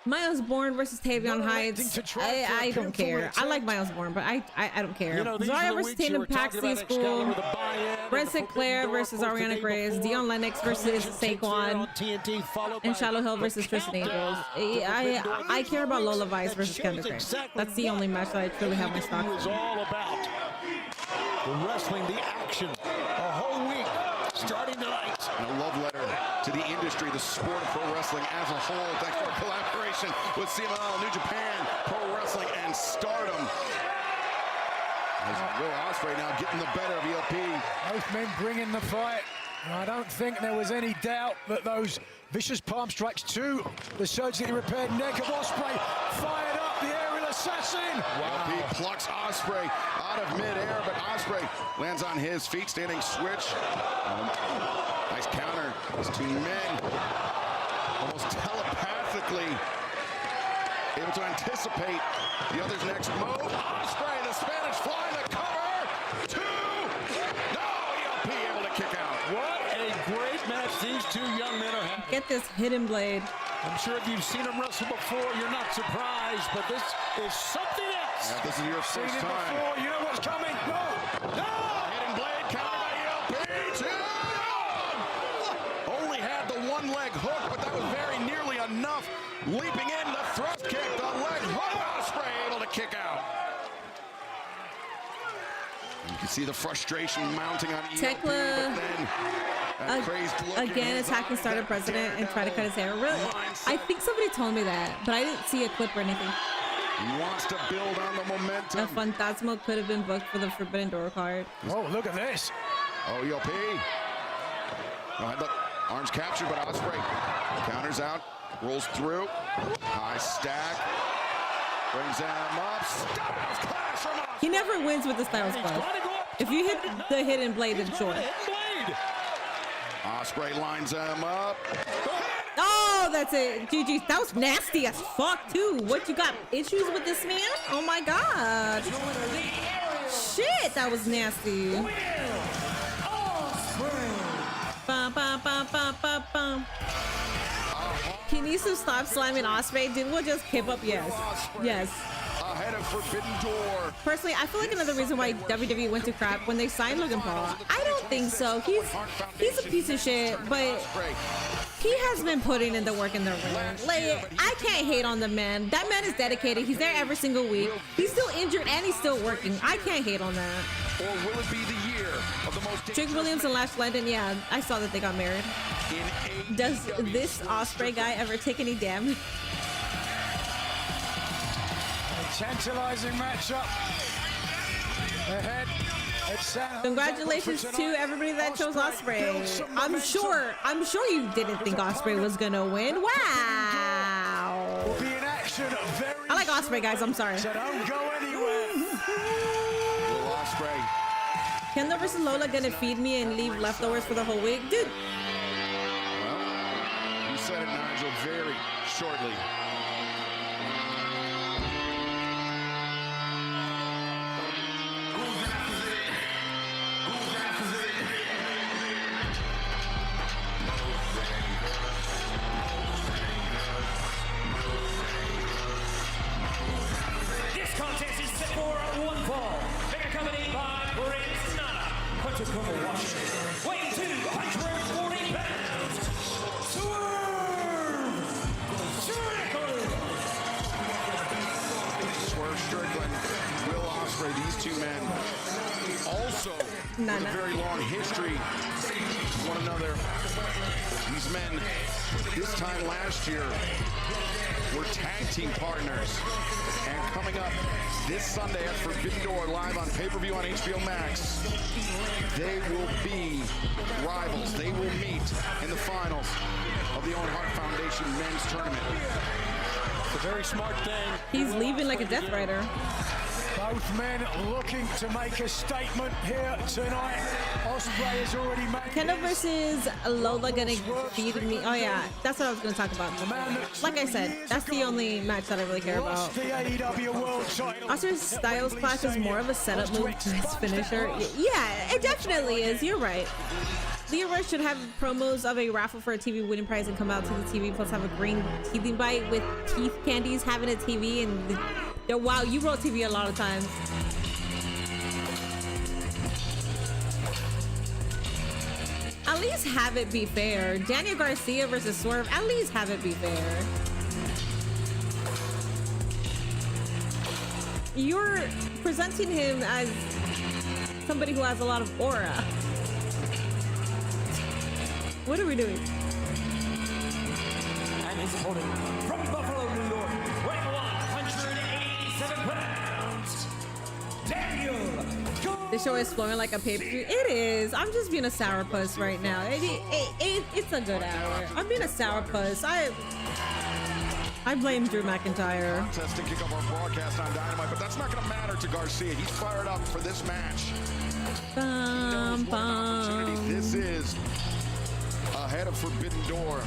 Miles Bourne versus Tavion Heights. I don't care. I like Miles Bourne, but I don't care. You know, Zara versus Tatum Paxton School. Brett Sinclair versus Ariana Grace. Dion Lennox versus Saquon. And Shallow Hill versus Tristan Angels. I care about Lola Vice versus Kendall Gray. That's the only match that I truly have my stock. It was all about the wrestling, the action, a whole week starting tonight. And a love letter to the industry, the sport of pro wrestling as a whole. Thanks for our collaboration with CMLL, New Japan, Pro Wrestling, and Stardom. As Will Ospreay now getting the better of ELP. Both men bringing the fight. And I don't think there was any doubt that those Vicious palm strikes to the surgically repaired neck of Ospreay. Fired up, the aerial assassin. Wow. He plucks Ospreay out of midair, but Ospreay lands on his feet, standing switch. Nice counter. These two men almost telepathically able to anticipate the other's next move. Ospreay, the Spanish fly, the cover. No, ELP able to kick out. What a great match these two young men are having. Get this hidden blade. I'm sure if you've seen them wrestle before, you're not surprised, but this is something else. Yeah, this is your first time. Before, you know what's coming. No! Hidden blade counter by ELP. Only had the one leg hook, but that was very nearly enough. Leaping in, the thrust kick, the leg hook. Ospreay able to kick out. You can see the frustration mounting on ELP. Tekla again attacking starter president and try to cut his hair. Really, I think somebody told me that, but I didn't see a clip or anything. He wants to build on the momentum. A Fantasmo could have been booked for the Forbidden Door card. Oh, look at this. Oh, ELP. Oh, look, arms captured, but Ospreay counters out, rolls through. High stack. Brings him up. Styles clash from Ospreay. He never wins with the Styles Clash. If you hit the hidden blade, it's short. Ospreay lines him up. Oh, that's it. GG. That was nasty as fuck, too. What, you got issues with this man? Oh, my God. Shit, that was nasty. Bum, bum, bum, bum, bum, bum. He needs to stop slamming Ospreay. Dude, we'll just keep up. Yes. Yes. Ahead of Forbidden Door. Personally, I feel like another reason why WWE went to crap when they signed Logan Paul. I don't think so. He's a piece of shit, but he has been putting in the work in the ring. Like, I can't hate on the man. That man is dedicated. He's there every single week. He's still injured and he's still working. I can't hate on that. Or will it be the year of the most... Jake Williams and Lash London, yeah, I saw that they got married. Does this Ospreay guy ever take any damage? Tantalizing matchup ahead. Congratulations to everybody that chose Ospreay. I'm sure you didn't think Ospreay was gonna win. Wow. I like Ospreay, guys. I'm sorry. So don't go anywhere. Will Ospreay. Kendall versus Lola gonna feed me and leave leftovers for the whole week, dude. Well, you said it, Nigel, very shortly. Weighing 240 pounds, Swerve Strickland, Will Ospreay, these two men also with a very long history with one another. These men, this time last year, were tag team partners. And coming up this Sunday at Forbidden Door, live on pay-per-view on HBO Max, they will be rivals. They will meet in the finals of the Owen Hart Foundation Men's Tournament. It's a very smart thing. He's leaving like a Death Rider. Both men looking to make a statement here tonight. Ospreay has already made. Kendall versus Lola gonna feed me. Oh yeah, that's what I was gonna talk about. Like I said, that's the only match that I really care about. Ospreay's Styles Clash is more of a setup move to his finisher. Yeah, it definitely is. You're right. Leo Rush should have promos of a raffle for a TV winning prize and come out to the TV, plus have a green teething bite with teeth candies, having a TV, and wow, you wrote TV a lot of times. At least have it be fair. Daniel Garcia versus Swerve, at least have it be fair. You're presenting him as somebody who has a lot of aura. What are we doing? And his opponent from Buffalo, New York, weighing 187 pounds, Daniel Garcia. The show is flowing like a pay-per-view. It is. I'm just being a sourpuss right now. It's a good hour. I'm being a sourpuss. I blame Drew McIntyre. Contest to kick off our broadcast on Dynamite, but that's not going to matter to Garcia. He's fired up for this match. Bum, bum. This is ahead of Forbidden Door.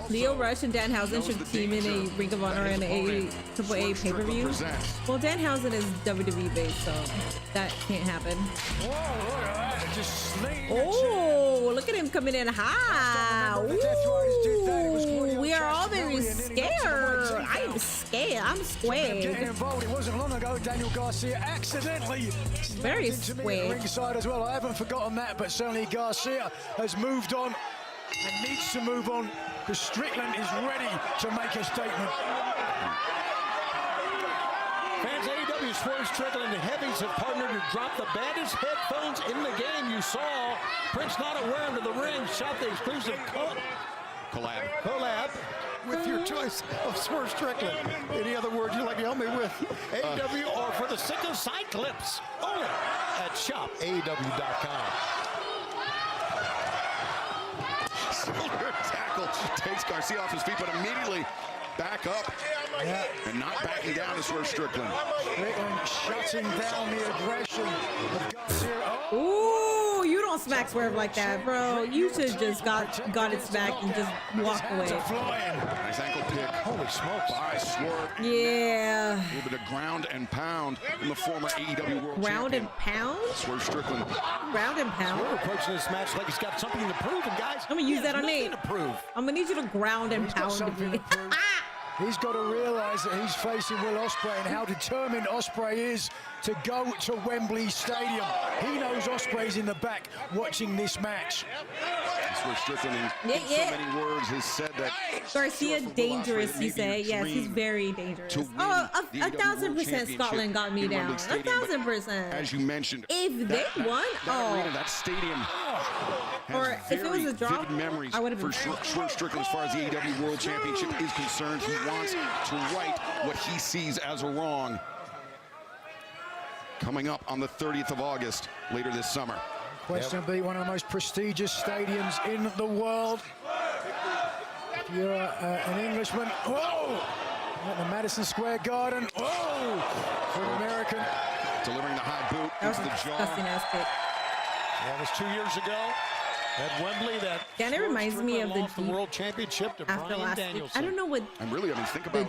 Leo Rush and Danhausen should team in a Ring of Honor and a AAA pay-per-view. Well, Danhausen is WWE based, so that can't happen. Whoa, look at that. Just slinging. Oh, look at him coming in high. Ooh, we are all very scared. I'm scared. I'm scared. Getting involved. It wasn't long ago Daniel Garcia accidentally very into me at ringside as well. I haven't forgotten that, but certainly Garcia has moved on and needs to move on because Strickland is ready to make a statement. Fans, AEW Swerve Strickland and Heavies have partnered to drop the baddest headphones in the game. You saw Prince Nana wear them to the ring, shot the exclusive collab with your choice of Swerve Strickland. Any other words you'd like to help me with? AEW or for the sick of side clips, only at shopaew.com. Shoulder tackle takes Garcia off his feet, but immediately back up and not backing down to Swerve Strickland. Strickland shutting down the aggression of Garcia. Ooh, you don't smack Swerve like that, bro. You should just got it smacked and just walked away. Nice ankle pick. Holy smokes. By Swerve. Yeah. A little bit of ground and pound from the former AEW World Ground Champion. and pound? Swerve Strickland. Ground and pound? We're approaching this match like he's got something to prove, and guys, I'm gonna use that on Nate. to prove. I'm gonna need you to ground and pound me. He's got to realize that he's facing Will Ospreay and how determined Ospreay is to go to Wembley Stadium. He knows Ospreay's in the back watching this match. Swerve Strickland in so many words has said that Garcia dangerous, you say? Yes, he's very dangerous. Oh, 1,000% Scotland got me down. 1,000%. As you mentioned, if they won, that stadium. Or if it was a draw, I would have been. For Swerve Strickland, as far as the AEW World Championship is concerned, he wants to right what he sees as a wrong. Coming up on the 30th of August, later this summer. Question to be one of the most prestigious stadiums in the world. If you're an Englishman, whoa! At the Madison Square Garden, whoa! For an American. Delivering the high boot into the jaw. That was 2 years ago at Wembley. That reminds me of the World Championship to after Bryan last Danielson. week. I don't know what. Think about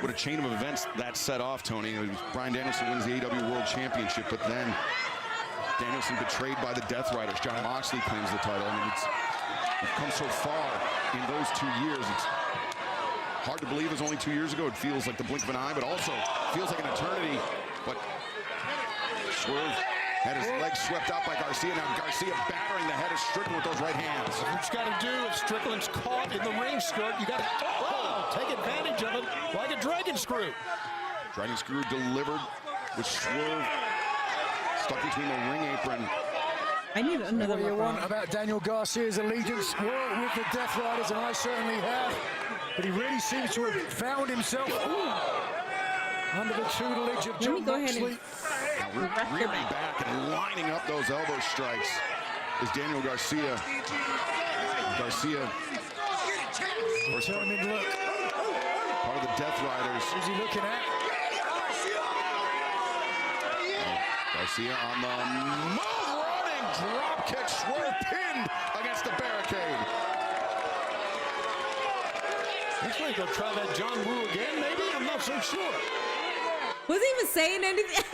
what a chain of events that set off, Tony. Bryan Danielson wins the AEW World Championship, but then Danielson betrayed by the Death Riders. Jon Moxley claims the title. I mean, we've come so far in those 2 years. It's hard to believe it was only 2 years ago. It feels like the blink of an eye, but also feels like an eternity. But Swerve had his legs swept out by Garcia. Now Garcia battering the head of Strickland with those right hands. What you got to do if Strickland's caught in the ring skirt, you got to take advantage of it like a dragon screw. Dragon screw delivered with Swerve stuck between the ring apron. I need another one. What you want about Daniel Garcia's allegiance with the Death Riders, and I certainly have. But he really seems to have found himself under the tutelage of Jon Moxley. Rearing back and lining up those elbow strikes is Daniel Garcia. Determined look. Part of the Death Riders. Who's he looking at? Garcia on the move, running drop kick. Swerve pinned against the barricade. He's going to go try that John Woo again, maybe? I'm not so sure. Was he even saying anything?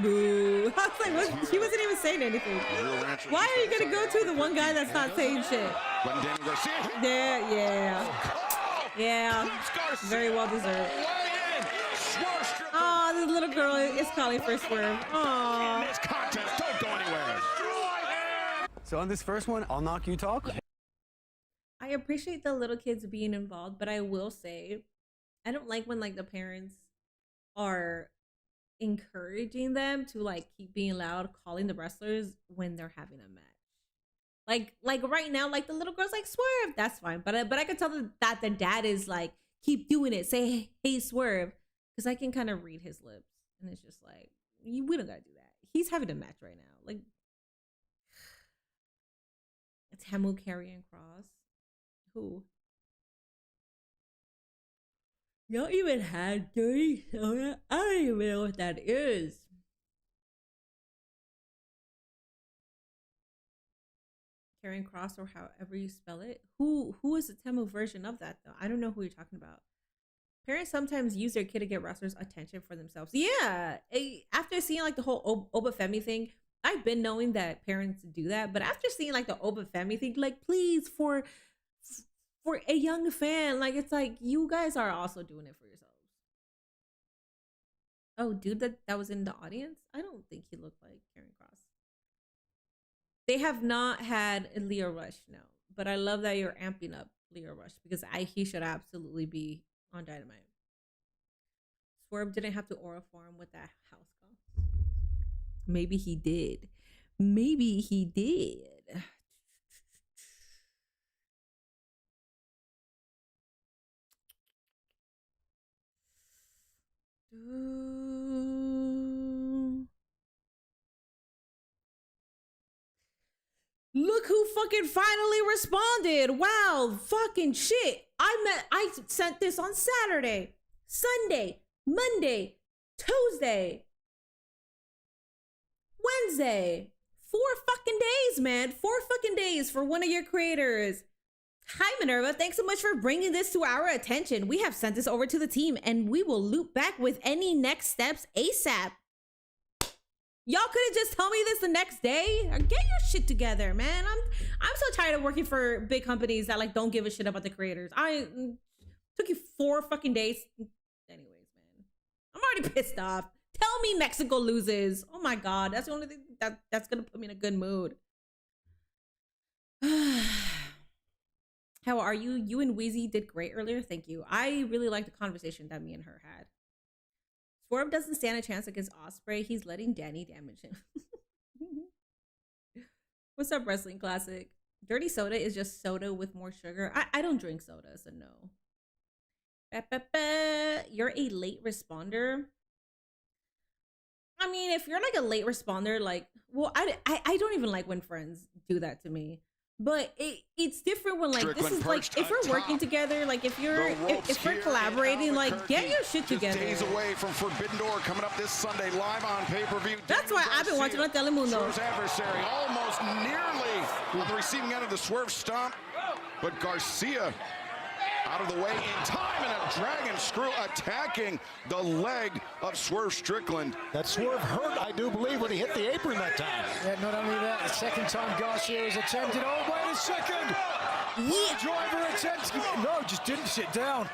Boo. I was like, he wasn't even saying anything. Why are you going to go to the one guy that's not saying shit? Yeah. Very well deserved. Oh, this little girl is calling for Swerve. Oh. This contest, don't go anywhere. So on this first one, I'll knock you talk. I appreciate the little kids being involved, but I will say, I don't like when like the parents are encouraging them to like keep being loud, calling the wrestlers when they're having a match. Like right now, like the little girl's like Swerve, that's fine. But I could tell that the dad is like, keep doing it. Say, hey, Swerve, because I can kind of read his lips, and it's just like we don't gotta do that. he's having a match right now. Like, Temu carrying Cross. Who? Y'all even had dirty soda? I don't even know what that is. Carrying Cross, or however you spell it. Who is the Temu version of that though? I don't know who you're talking about. Parents sometimes use their kid to get wrestlers' attention for themselves. Yeah, after seeing like the whole Oba Femi thing, I've been knowing that parents do that. But after seeing like the Oba Femi thing, like please for a young fan, like it's like you guys are also doing it for yourselves. Oh, dude, that was in the audience. I don't think he looked like Karrion Kross. They have not had a Leo Rush, no. But I love that you're amping up Leo Rush because he should absolutely be on Dynamite. Swerve didn't have to aura farm with that house call. Maybe he did. Maybe he did. Look who fucking finally responded. Wow, fucking shit. I sent this on Saturday, Sunday, Monday, Tuesday, Wednesday. 4 fucking days, man. 4 fucking days for one of your creators. Hi, Minerva. Thanks so much for bringing this to our attention. We have sent this over to the team and we will loop back with any next steps ASAP. Y'all could have just told me this the next day. Get your shit together, man. I'm so tired of working for big companies that like don't give a shit about the creators. I took you 4 fucking days. Anyways, man, I'm already pissed off. Tell me Mexico loses. Oh my God, that's the only thing that's gonna put me in a good mood. How are you? You and Wheezy did great earlier. Thank you. I really liked the conversation that me and her had. Swerve doesn't stand a chance against Ospreay. He's letting Danny damage him. What's up, Wrestling Classic? Dirty soda is just soda with more sugar. I don't drink soda, so no. You're a late responder. I mean, if you're like a late responder, like, well, I don't even like when friends do that to me. But it's different when like Strickland this is like if we're working together, like if we're collaborating, like get your shit together. Days away from Forbidden Door coming up this Sunday live on pay-per-view. That's why I've been watching on Telemundo. Swerve's adversary almost nearly on the receiving end of the Swerve stomp, but Garcia out of the way in time, and a dragon screw attacking the leg of Swerve Strickland. That Swerve hurt, I do believe, when he hit the apron that time. Yeah, not only that, the second time Garcia has attempted. Oh, wait a second! Yeah. Driver attempts. No, just didn't sit down.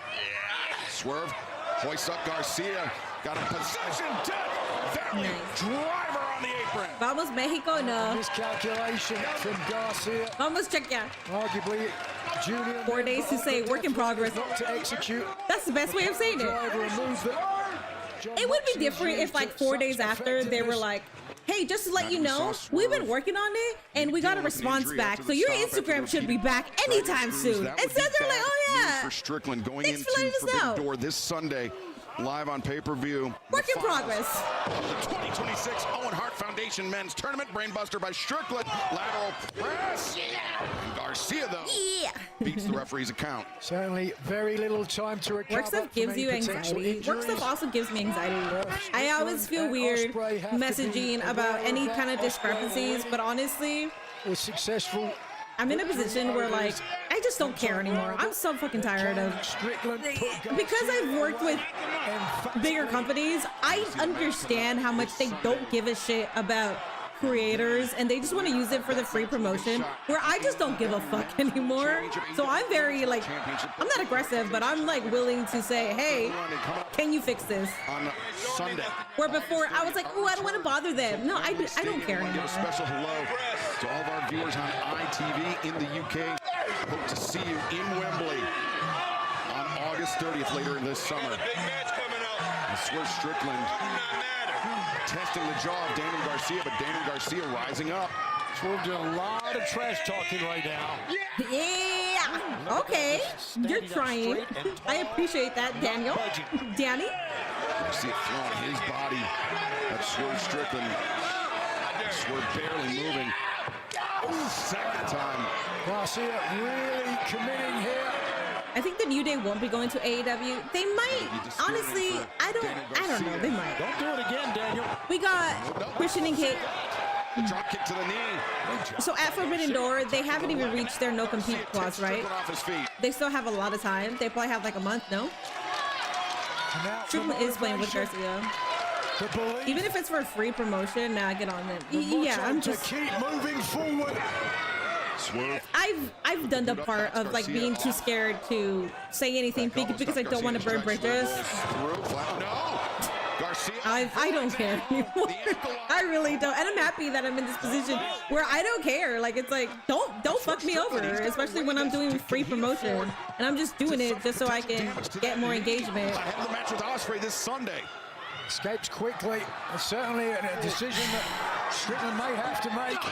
Swerve hoists up Garcia. Got a possession death. Valley driver on the apron. Vamos Mexico, no. Miscalculation from Garcia. Vamos Czechia. Arguably, Junior. 4 days to say work in progress. Not to execute. That's the best way of saying it. It would be different if like 4 days after they were like, hey, just to let you know, we've been working on it and we got a response back. So your Instagram should be back anytime soon. Instead they're like, oh yeah. For Strickland going Thanks into for letting us know. Forbidden Door this Sunday. Live on pay-per-view. Work in progress. The 2026 Owen Hart Foundation Men's Tournament. Brainbuster by Strickland. Lateral press. And Garcia, though, beats the referee's account. Certainly very little time to recover. Work stuff gives you anxiety. Work stuff also gives me anxiety. I always feel weird messaging about any kind of discrepancies, but honestly, was successful. I'm in a position where like I just don't care anymore. I'm so fucking tired of because I've worked with bigger companies. I understand how much they don't give a shit about creators and they just want to use it for the free promotion, where I just don't give a fuck anymore. So I'm very like, I'm not aggressive, but I'm like willing to say, hey, can you fix this? On Sunday. Where before I was like, oh, I don't want to bother them. No, I don't care anymore. Give a special hello to all of our viewers on ITV in the UK. Hope to see you in Wembley on August 30th later in this summer. Swerve Strickland testing the jaw of Damon Garcia, but Damon Garcia rising up. Swerve doing a lot of trash talking right now. Yeah. Okay. You're trying. I appreciate that, Daniel. Danny. Garcia throwing his body at Swerve Strickland. Swerve barely moving. Second time. Garcia really committing here. I think the New Day won't be going to AEW. They might. Honestly, I don't know. They might. Don't do it again, Daniel. We got Christian and Kate. The drop kick to the knee. So at Forbidden Door, they haven't even reached their no compete clause, right? Off his feet. They still have a lot of time. They probably have like a month, no? Strickland is playing with Garcia. Even if it's for free promotion, nah, get on it. Yeah, I'm just keep moving forward. Swerve. I've done the part of like being too scared to say anything because I don't want to burn bridges. No. Garcia. I don't care anymore. I really don't, and I'm happy that I'm in this position where I don't care. Like it's like don't fuck me over, especially when I'm doing free promotion, and I'm just doing it just so I can get more engagement. I have the match with Ospreay this Sunday. Escapes quickly. It's certainly a decision that Strickland may have to make,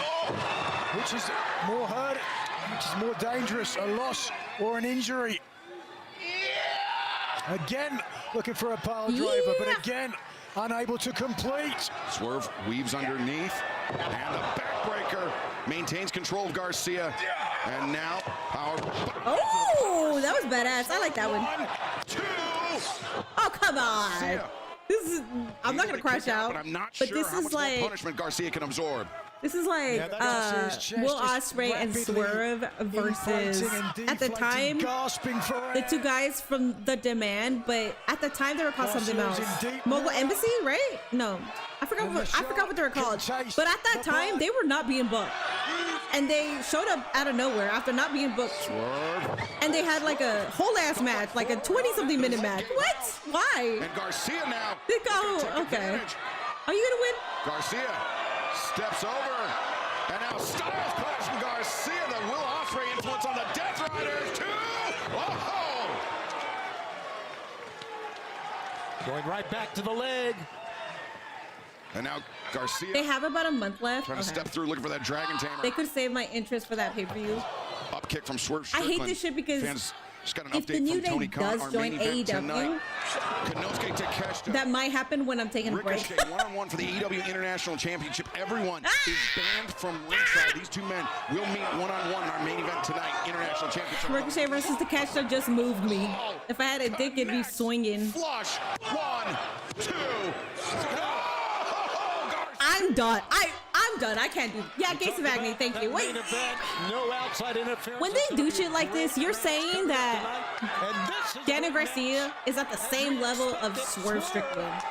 which is more hurt, which is more dangerous, a loss or an injury. Again, looking for a pile driver, but again, unable to complete. Swerve weaves underneath, and the backbreaker maintains control of Garcia. And now, power. Oh, that was badass. I like that one. 1, 2. Oh, come on. This is, I'm not gonna crash out, but I'm not but sure this how is much like more punishment Garcia can absorb. This is like Will Ospreay and Swerve versus at the time the two guys from The Demand, but at the time they were called something else. Mobile Embassy, right? No, I forgot what they were called. But at that time they were not being booked, and they showed up out of nowhere after not being booked. And they had like a whole ass match, like a 20-something minute match. What? Why? And Garcia now. They go, okay. Are you gonna win? Garcia steps over, and now Styles clash from Garcia. The Will Ospreay influence on the Death Riders. 2. Oh! Going right back to the leg. And now Garcia. They have about a month left. Trying to step through, looking for that Dragon Tamer. They could save my interest for that pay-per-view. Up kick from Swerve I Strickland. hate this shit because just got an if the update New from Day Tony Khan, does join AEW, Takeshita. that might happen when I'm taking a break. Ricochet one-on-one for the AEW International Championship. Everyone is banned from ringside. These two men will meet one-on-one in our main event tonight. International Championship. Ricochet versus Takeshita just moved me. If I had a dick, it'd be swinging. Flush. 1, 2. I'm done. I'm done. I can't do. Yeah, Gates of Agony. Thank you. Wait. No outside interference. When they do shit like this, you're saying that Daniel Garcia is at the same level of Swerve Strickland,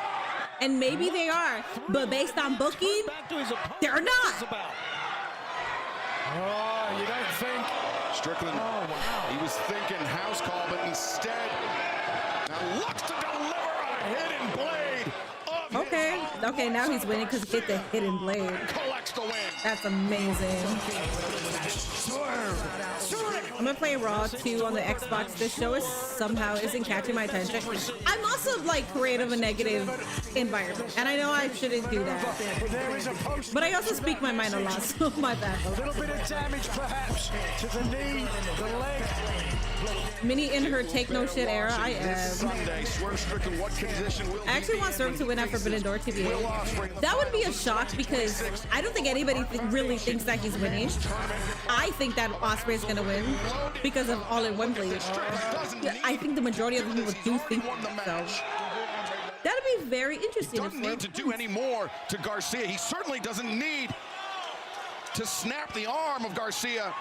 and maybe they are, but based on booking, they're not. Oh, you don't think? Strickland. Oh, wow. He was thinking house call, but instead now looks to deliver a hidden blade. Okay, now he's winning because he hit the hidden blade. Collects the win. That's amazing. I'm gonna play Raw 2 on the Xbox. This show somehow isn't catching my attention. I'm also like creative a negative environment, and I know I shouldn't do that. But I also speak my mind a lot, so my bad. A little bit of damage perhaps to the knee, the leg. Minnie in her take no shit era. I am. I actually want Swerve to win at Forbidden Door TVA. That would be a shock because I don't think anybody really thinks that he's winning. I think that Ospreay is gonna win because of All in One Blade. I think the majority of the people do think so. That'd be very interesting. He doesn't need to do any more to Garcia. He certainly doesn't need to snap the arm of Garcia.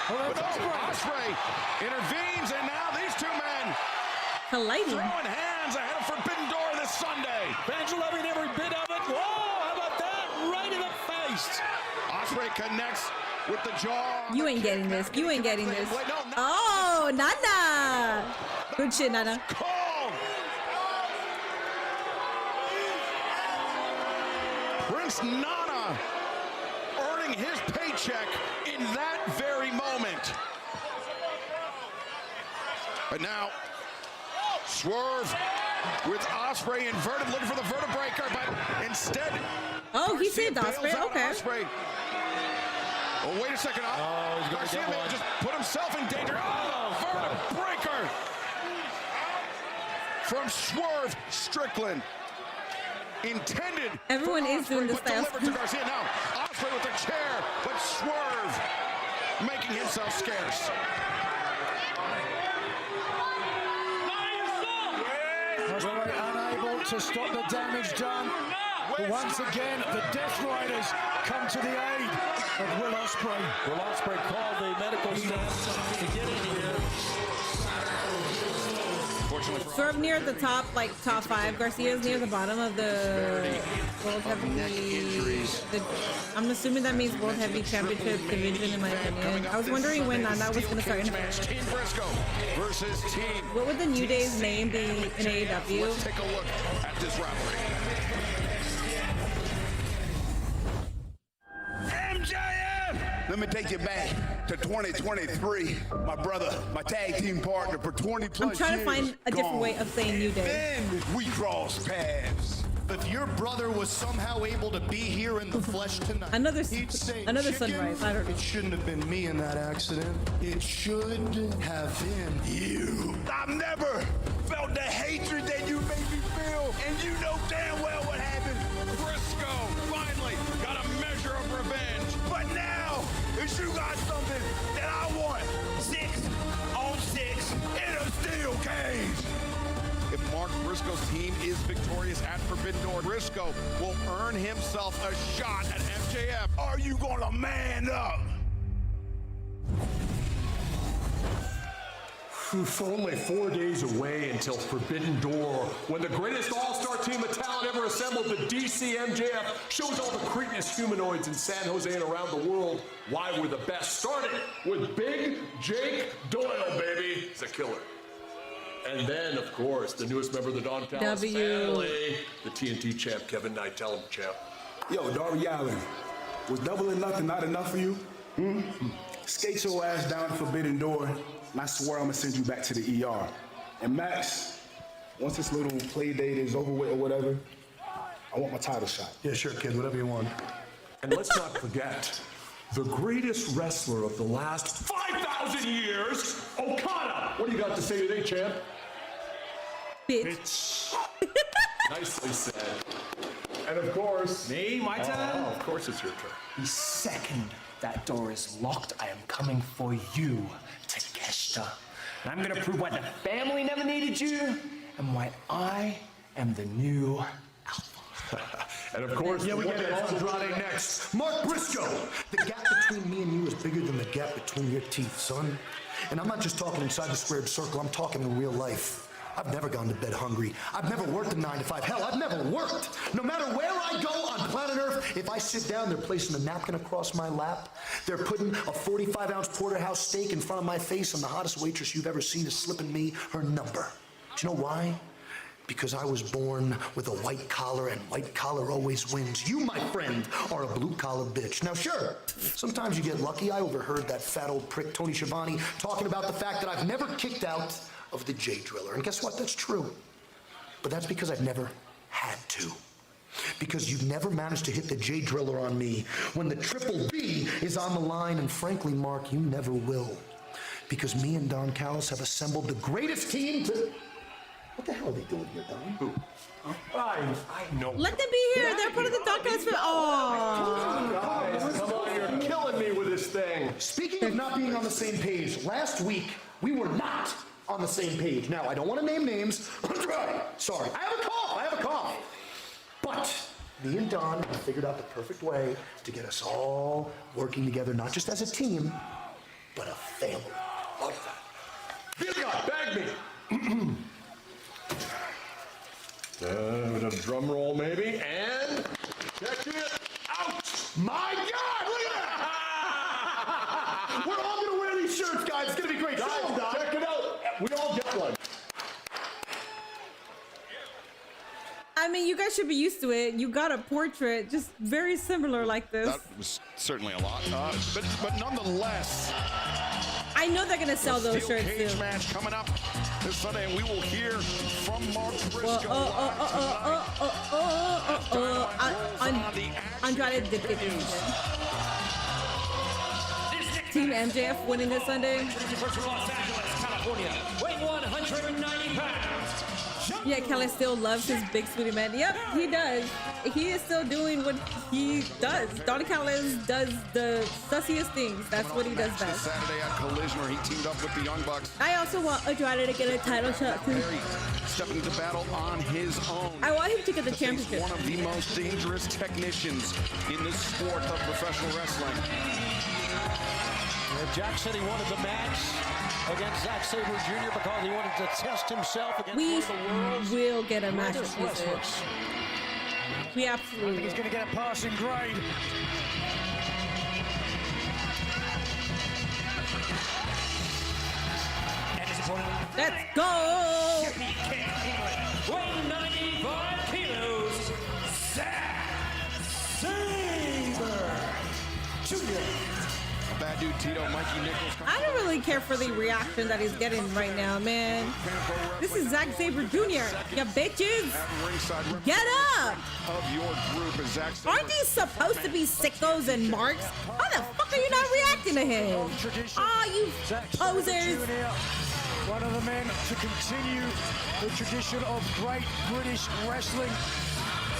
But Ospreay intervenes, and now these two men colliding. Throwing hands ahead of Forbidden Door this Sunday. Fans loving every bit of it. Whoa, how about that? Right in the face. Ospreay connects with the jaw. You ain't getting this. You ain't getting this. Oh, Nana. Good shit, Nana. Called. Prince Nana earning his paycheck in that very moment. But now, Swerve with Ospreay inverted, looking for the vertebreaker, but instead. Oh, he saved Ospreay. Okay. Ospreay. Oh, wait a second. Garcia may just put himself in danger. Oh, vertebreaker from Swerve Strickland. intended. Everyone is doing this stuff. stuff. Delivered to Garcia now. Ospreay with the chair, but Swerve making himself scarce. Ospreay unable to stop the damage done. But once again, the Death Riders come to the aid of Will Ospreay. Will Ospreay called the medical staff to get in here. Swerve near the top, like top 5. Garcia's near the bottom of the World Heavy. I'm assuming that means World Heavy Championship division, in my opinion. I was wondering when that was going to start interfering. Team Briscoe versus Team. What would the New Day's name be in AEW? Let's take a look at this rivalry. MJF! Let me take you back to 2023. My brother, my tag team partner for 20 plus years. I'm trying to find a different way of saying New Day. Then we crossed paths. If your brother was somehow able to be here in the flesh tonight, another chicken, sunrise. I don't know. It shouldn't have been me in that accident. It should have been you. I've never felt the hatred that you made me feel, and you know damn well what happened. Briscoe finally got a measure of revenge. But now, if you got something that I want, 6 on 6 in a steel cage. If Mark Briscoe's team is victorious at Forbidden Door, Briscoe will earn himself a shot at MJF. Are you gonna man up? We're only 4 days away until Forbidden Door, when the greatest all-star team of talent ever assembled, the DC MJF, shows all the cretinous humanoids in San Jose and around the world why we're the best. Starting with Big Jake Doyle, baby. He's a killer. And then, of course, the newest member of the Don Callis family, the TNT champ, Kevin Knight. Tell him, champ. Yo, Darby Allin, was double or nothing not enough for you? Skate your ass down to Forbidden Door, and I swear I'm gonna send you back to the ER. And Max, once this little play date is over with or whatever, I want my title shot. Yeah, sure, kid, whatever you want. And let's not forget, the greatest wrestler of the last 5,000 years, Okada. What do you got to say today, champ? Bitch. Nicely said. And of course... Me, my turn? Of course it's your turn. The second that door is locked, I am coming for you, Takeshita. And I'm gonna prove why the family never needed you, and why I am the new alpha. And of course, yeah, we get it. Andrade next. Mark Briscoe. The gap between me and you is bigger than the gap between your teeth, son. And I'm not just talking inside the squared circle. I'm talking in real life. I've never gone to bed hungry. I've never worked a 9 to 5. Hell, I've never worked. No matter where I go on planet Earth, if I sit down, they're placing a napkin across my lap. They're putting a 45-ounce porterhouse steak in front of my face, and the hottest waitress you've ever seen is slipping me her number. Do you know why? Because I was born with a white collar, and white collar always wins. You, my friend, are a blue-collar bitch. Now, sure, sometimes you get lucky. I overheard that fat old prick, Tony Schiavone, talking about the fact that I've never kicked out of the J Driller. And guess what? That's true. But that's because I've never had to. Because you've never managed to hit the J Driller on me when the Triple B is on the line, and frankly, Mark, you never will. Because me and Don Callis have assembled the greatest team to... What the hell are they doing here, Don? Who? I know. Let them be here. They're part of the Don Callis family. Oh. Guys, come on, you're killing me with this thing. Speaking of not being on the same page, last week, we were not on the same page. Now, I don't want to name names. Sorry. I have a cough. But me and Don have figured out the perfect way to get us all working together, not just as a team, but a family. Love that. Feel God, bag me. A drum roll, maybe, and check it out. My God, look at that! We're all gonna wear these shirts, guys. It's gonna be great. Guys, check it out. We all get one. I mean, you guys should be used to it. You got a portrait just very similar like this. That was certainly a lot, but nonetheless. I know they're gonna sell those shirts Cage too. match coming up this Sunday, and we will hear from Mark Briscoe. Andrade did get this. Team MJF winning this Sunday. From Los Angeles, California, weighing 190 pounds, John Yeah, Kelly still loves his big sweetie man. Yep, he does. He is still doing what he does. Don Callis does the sussiest things. That's what he does best. Saturday at Collision, where he teamed up with the Young Bucks. I also want Andrade to get a title shot too. Perry stepping into battle on his own. I want him to get the championship. One of the most dangerous technicians in the sport of professional wrestling. Jack said he wanted the match against Zack Saber Jr. because he wanted to test himself against one of the world's will get a match greatest with it. wrestlers. We absolutely I think he's going to get a passing grade. Let's go! Weighing 95 kilos, Zack Saber Jr. Bad dude Tito, Mikey Nichols. I don't really care for the reaction that he's getting right now, man. This is Zack Saber Jr. You bitches. Get up! Of your group is Zack Saber. Aren't these supposed to be sickos and marks? How the fuck are you not reacting to him? Ah, you posers. One of the men to continue the tradition of great British wrestling,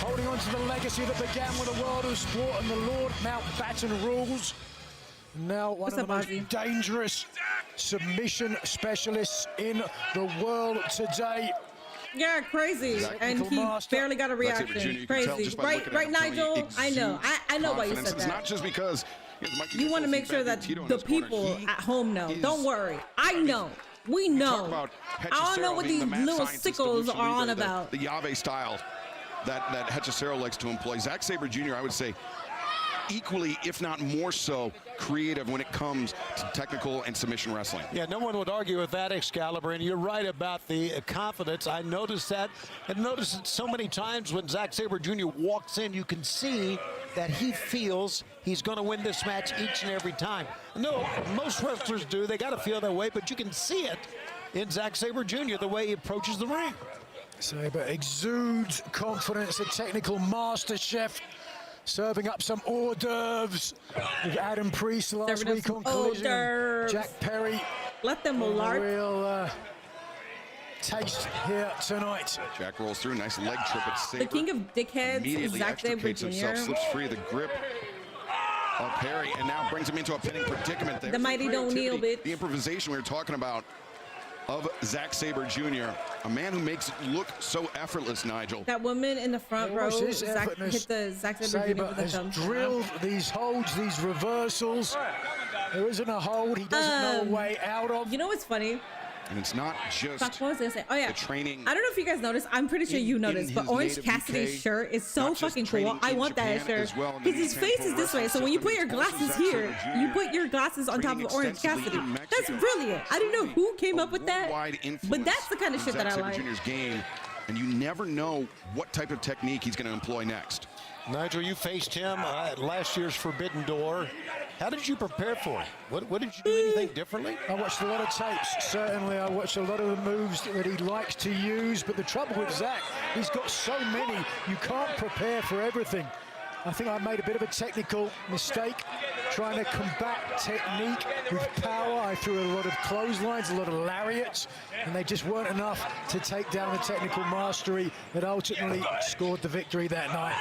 holding on to the legacy that began with the World of Sport and the Lord Mountbatten rules. Now one of the most dangerous submission specialists in the world today. Yeah, crazy. And he barely got a reaction. Crazy. Right, Nigel? I know why you said that. It's not just because you want to make sure that the people at home know. Don't worry. I know. We know. I don't know what these little sickos are on about. The Yave style that Hechicero likes to employ. Zack Saber Jr., I would say, equally, if not more so, creative when it comes to technical and submission wrestling. Yeah, no one would argue with that, Excalibur, and you're right about the confidence. I noticed that, and noticed it so many times when Zack Saber Jr. walks in, you can see that he feels he's going to win this match each and every time. No, most wrestlers do. They got to feel that way, but you can see it in Zack Saber Jr., the way he approaches the ring. Saber exudes confidence, a technical master chef, serving up some hors d'oeuvres with Adam Priest last week on Collision. Jack Perry. Let them lark. Real taste here tonight. Jack rolls through, nice leg trip at Saber. The king of dickheads, immediately Zack Saber extricates Jr. himself, slips free of the grip of Perry, and now brings him into a pinning predicament there. The mighty don't kneel, bitch. The improvisation we were talking about of Zack Saber Jr., a man who makes it look so effortless, Nigel. That woman in the front row, Zack hit the Zack Saber Jr. with a thumb. Drilled these holds, these reversals. There isn't a hold he doesn't know a way out of. You know what's funny? And it's not just what was I gonna say? Oh yeah, the training. I don't know if you guys noticed. I'm pretty sure you noticed, but Orange Cassidy's shirt is so fucking cool. I want that shirt because his face is this way. So when you put your glasses here, you put your glasses on top of Orange Cassidy. That's brilliant. I don't know who came up with that, but that's the kind of shit that I like. Jr.'s game, and you never know what type of technique he's going to employ next. Nigel, you faced him at last year's Forbidden Door. How did you prepare for it? What did you do anything differently? I watched a lot of tapes, certainly. I watched a lot of the moves that he likes to use, but the trouble with Zack, he's got so many, you can't prepare for everything. I think I made a bit of a technical mistake trying to combat technique with power. I threw a lot of clotheslines, a lot of lariats, and they just weren't enough to take down the technical mastery that ultimately scored the victory that night.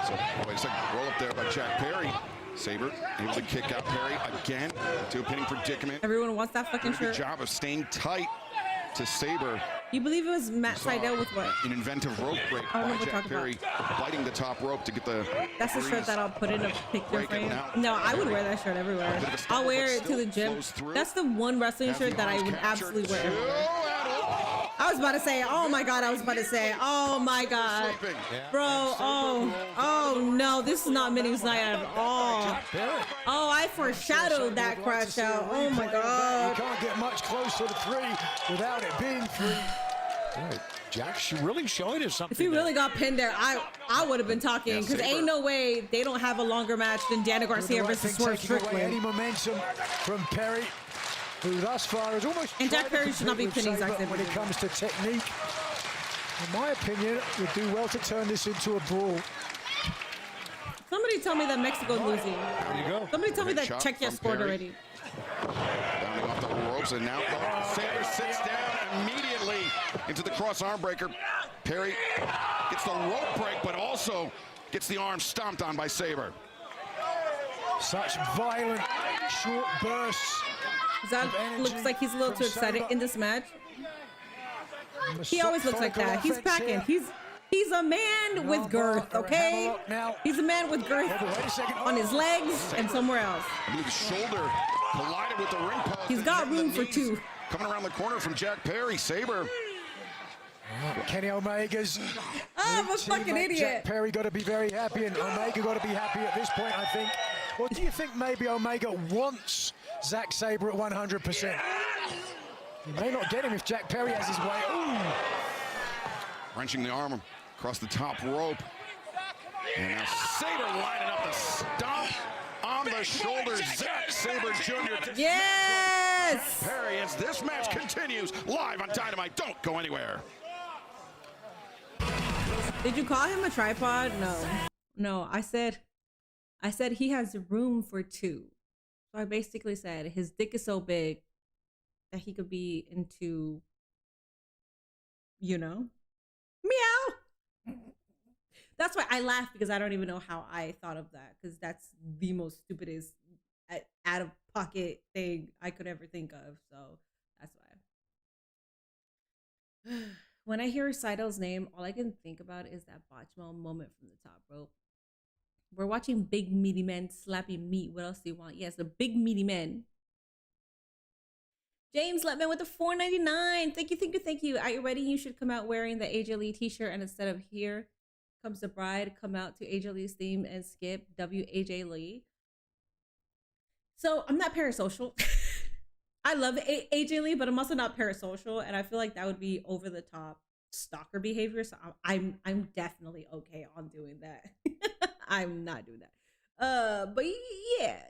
So, wait a second, roll up there by Jack Perry. Saber able to kick out Perry again to a pinning predicament. Everyone wants that fucking shirt. Good job of staying tight to Saber. You believe it was Matt Sydal with what? An inventive rope break by Jack Perry, biting the top rope to get the. That's the shirt that I'll put in a picture frame. No, I would wear that shirt everywhere. I'll wear it to the gym. That's the one wrestling shirt that I would absolutely wear everywhere. I was about to say, oh my God, oh my God. Bro, oh no, this is not Minnie's night at all. Oh, I foreshadowed that crash out. Oh my God. You can't get much closer to 3 without it being 3. Right. Jack's really showing us something. If he really got pinned there, I would have been talking, because ain't no way they don't have a longer match than Daniel Garcia versus Swerve Strickland. Any momentum from Perry, who thus far has almost. And Jack Perry should not be pinning Zack Saber when it comes to technique. In my opinion, would do well to turn this into a brawl. Somebody tell me that Mexico's losing. There you go. Somebody tell me that Czechia scored already. Bounding off the ropes, and now Saber sits down immediately into the cross arm breaker. Perry gets the rope break, but also gets the arm stomped on by Saber. Such violent, short bursts. Zach looks like he's a little too excited in this match. He always looks like that. He's packing. He's a man with girth, okay? He's a man with girth on his legs and somewhere else. I believe the shoulder collided with the ring post. He's got room for two. Coming around the corner from Jack Perry, Saber. Kenny Omega's I'm a fucking idiot. Jack Perry got to be very happy, and Omega got to be happy at this point, I think. Or do you think maybe Omega wants Zack Sabre at 100%? He may not get him if Jack Perry has his way. Ooh. Wrenching the arm across the top rope. And now Saber lining up the stomp on the shoulders. Zack Saber Jr. Yes! Perry, as this match continues live on Dynamite. Don't go anywhere. Did you call him a tripod? No, I said he has room for two. So I basically said his dick is so big that he could be into, you know, meow. That's why I laugh, because I don't even know how I thought of that, because that's the most stupidest out of pocket thing I could ever think of. So that's why. When I hear Seidel's name, all I can think about is that botchmo moment from the top rope. We're watching big meaty men slapping meat. What else do you want? Yes, the big meaty men. James Letman with the $4.99. Thank you. At your wedding, you should come out wearing the AJ Lee t-shirt, and instead of "Here Comes the Bride," come out to AJ Lee's theme and skip WAJ Lee. So I'm not parasocial. I love AJ Lee, but I'm also not parasocial, and I feel like that would be over the top stalker behavior. So I'm definitely okay on doing that. I'm not doing that. But yeah.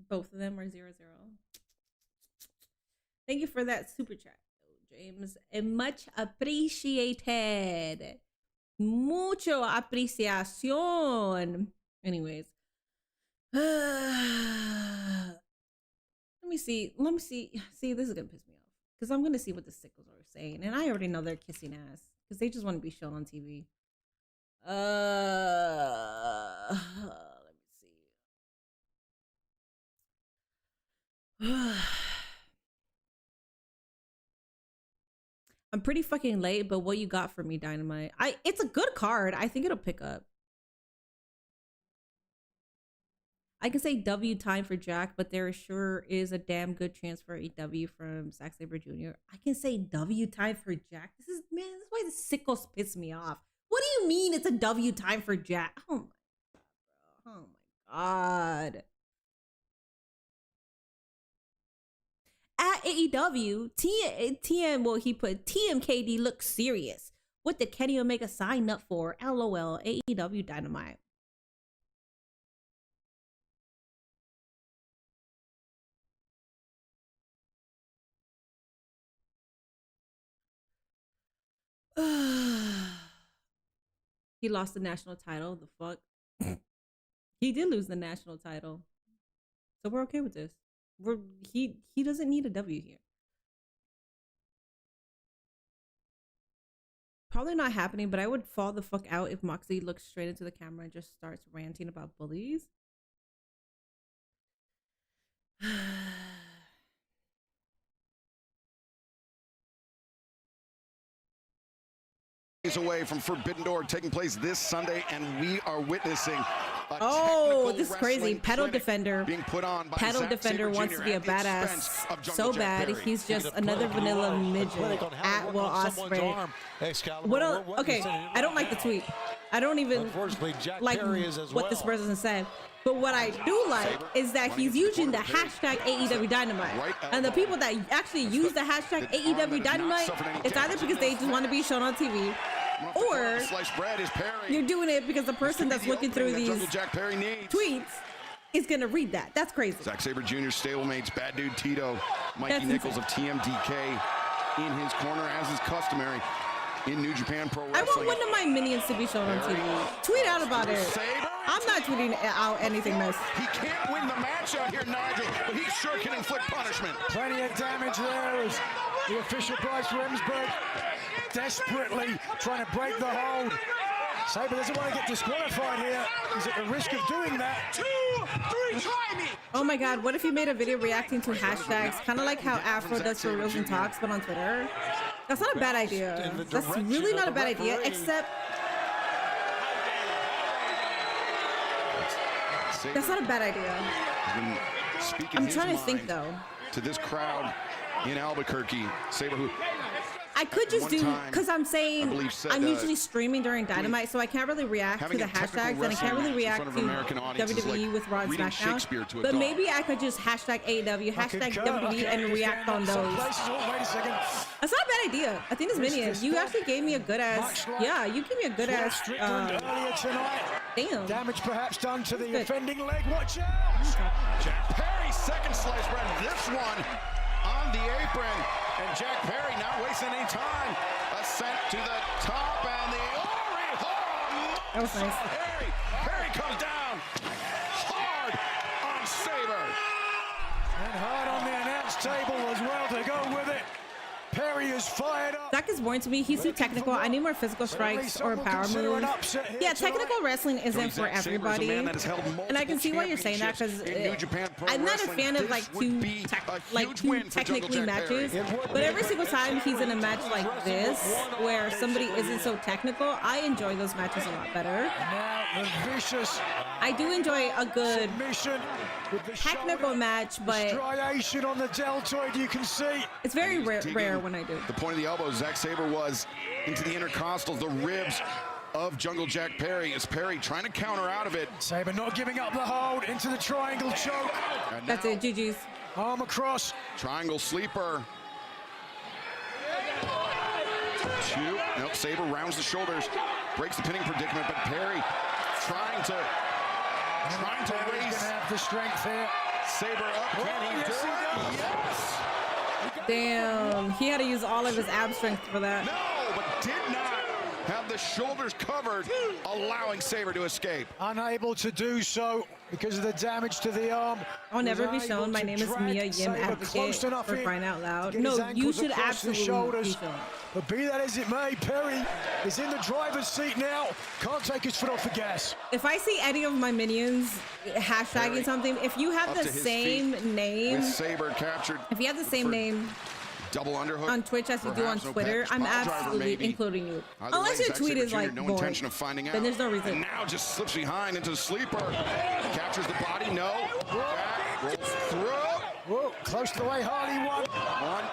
Both of them are 0-0. Thank you for that super chat, James. And much appreciated. Mucho apreciación. Anyways. Let me see. See, this is going to piss me off, because I'm going to see what the sickles are saying. And I already know they're kissing ass, because they just want to be shown on TV. Let me see. I'm pretty fucking late, but what you got for me, Dynamite? It's a good card. I think it'll pick up. I can say W time for Jack, but there sure is a damn good chance for a W from Zack Sabre Jr. I can say W time for Jack. This is why the sickles piss me off. What do you mean it's a W time for Jack? Oh my god, bro. Oh my god. At AEW, he put TMKD looks serious. What did Kenny Omega sign up for? LOL, AEW Dynamite. He lost the national title. The fuck? He did lose the national title. So we're okay with this. He doesn't need a W here. Probably not happening, but I would fall the fuck out if Moxley looks straight into the camera and just starts ranting about bullies. Away from Forbidden Door, taking place this Sunday, and we are witnessing this is crazy. Pedal Defender being put on by Pedal Defender wants to be a badass so bad. He's just another vanilla midget at Will Ospreay. Okay, I don't like the tweet. I don't even like what this person said. But what I do like is that he's using the hashtag AEW Dynamite. And the people that actually use the hashtag AEW Dynamite, it's either because they just want to be shown on TV, or you're doing it because the person that's looking through these tweets is going to read that. That's crazy. Zack Sabre Jr. stablemates Bad Dude Tito, Mikey Nichols of TMDK in his corner, as is customary in New Japan Pro Wrestling. I want one of my minions to be shown on TV. Tweet out about it. Sabre I'm not tweeting out anything nice. He can't win the match out here, Nigel, but he sure can inflict punishment. Plenty of damage there as the official Bryce Remsburg desperately trying to break the hold. Saber doesn't want to get disqualified here. He's at the risk of doing that. 2, 3, try me. Oh my God, what if you made a video reacting to hashtags, kind of like how Afro does for Reels and Talks, but on Twitter? That's not a bad idea. That's really not a bad idea, except that's not a bad idea. I'm trying to think though. To this crowd in Albuquerque, Saber who I could just do, because I'm saying I'm usually streaming during Dynamite, so I can't really react to the hashtags, and I can't really react to WWE with Raw and SmackDown. But maybe I could just hashtag AEW, hashtag WWE, and react on those. That's not a bad idea. I think it's Minion. You actually gave me a good ass. Yeah, you gave me a good ass. Damn. Damage perhaps done to the offending leg. Watch out. Jack Perry, second slice bread. This one on the apron. And Jack Perry not wasting any time. Ascent to the top and the that was nice. Perry comes down hard on Saber. And hard on the announce table as well to go with it. Perry is fired up. Zach is boring to me. He's too technical. I need more physical strikes or power moves. Yeah, technical wrestling isn't for everybody. And I can see why you're saying that, because I'm not a fan of like too technically matches. But every single time he's in a match like this, where somebody isn't so technical, I enjoy those matches a lot better. I do enjoy a good technical match, but striation on the deltoid, you can see. It's very rare when I do. The point of the elbow, Zack Sabre was into the intercostals, the ribs of Jungle Jack Perry. Is Perry trying to counter out of it? Sabre not giving up the hold, into the triangle choke. That's it, GG's. Arm across. Triangle sleeper. 2. Nope, Sabre rounds the shoulders, breaks the pinning predicament, but Perry trying to raise. Gonna have the strength here. Sabre up, can he do it? Yes! Damn, he had to use all of his ab strength for that. No, but did not have the shoulders covered, allowing Sabre to escape. Unable to do so because of the damage to the arm. I'll never be shown. My name is Mia Yim Advocate, for crying out loud. No, you should absolutely be shown. But be that as it may, Perry is in the driver's seat now. Can't take his foot off the gas. If I see any of my minions hashtagging something, if you have the same name, Sabre captured. If you have the same name, double underhook on Twitch as you do on Twitter, I'm absolutely including you. Unless your tweet is like no boring, intention of finding out. then there's no reason. And now just slips behind into the sleeper. Captures the body, no. Back, rolls through. Whoa, close to the way Hardy won. 1,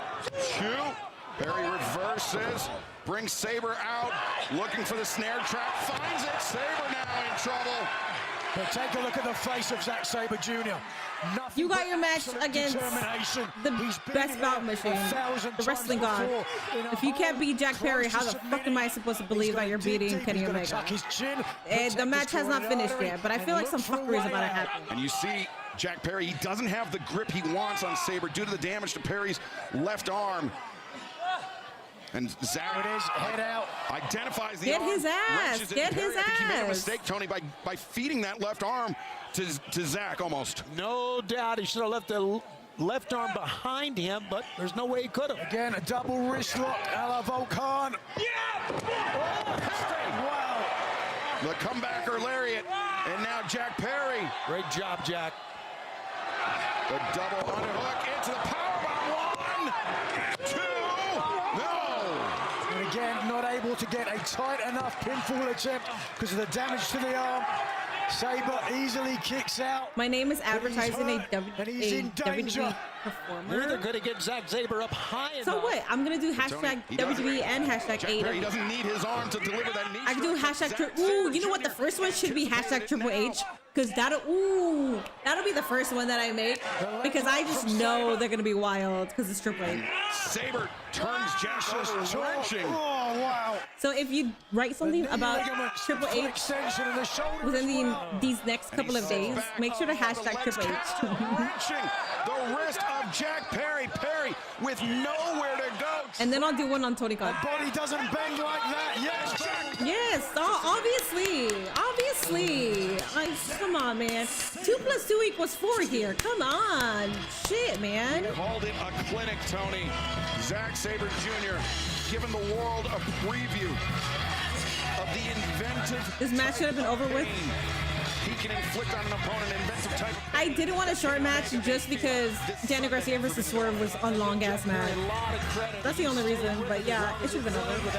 2. Perry reverses, brings Sabre out, looking for the snare trap, finds it. Sabre now in trouble. But take a look at the face of Zack Sabre Jr. You got your match against the best bout machine, the wrestling god. If you can't beat Jack Perry, how the fuck am I supposed to believe that you're beating Kenny Omega? The match has not finished yet, but I feel like some fuckery is about to happen. And you see Jack Perry, he doesn't have the grip he wants on Sabre due to the damage to Perry's left arm. And Zack head out. Identifies the Get arm, his ass. Get his I think he made a ass. mistake, Tony, by feeding that left arm to Zack almost. No doubt he should have left the left arm behind him, but there's no way he could have. Again, a double wrist lock a la Volkan. Wow. The comebacker lariat. And now Jack Perry. Great job, Jack. The double underhook into the powerbomb. 1, 2. And again, not able to get a tight enough pinfall attempt because of the damage to the arm. Sabre easily kicks out. My name is advertising a WWE performer. They're going to get Zack Sabre up high enough. So what? I'm going to do hashtag WWE and hashtag AEW. He doesn't need his arm to deliver that knee. I can do hashtag ooh, you know what? The first one should be hashtag Triple H. Because that'll be the first one that I make. Because I just know they're going to be wild because it's Triple H. Sabre turns Jack over, wrenching. Oh, wow. So if you write something about Triple H within these next couple of days, make sure to hashtag Triple H. Wrenching the wrist of Jack Perry. Perry with nowhere to go. And then I'll do one on Tony Khan. Body doesn't bend like that. Yes, yes, obviously. Come on, man. 2 + 2 = 4 here. Come on. Shit, man. Called it a clinic, Tony. Zack Saber Jr. giving the world a preview of the inventive. This match should have been over with. He can inflict on an opponent inventive type. I didn't want a short match just because Daniel Garcia versus Swerve was a long ass match. That's the only reason, but yeah, it should have been over.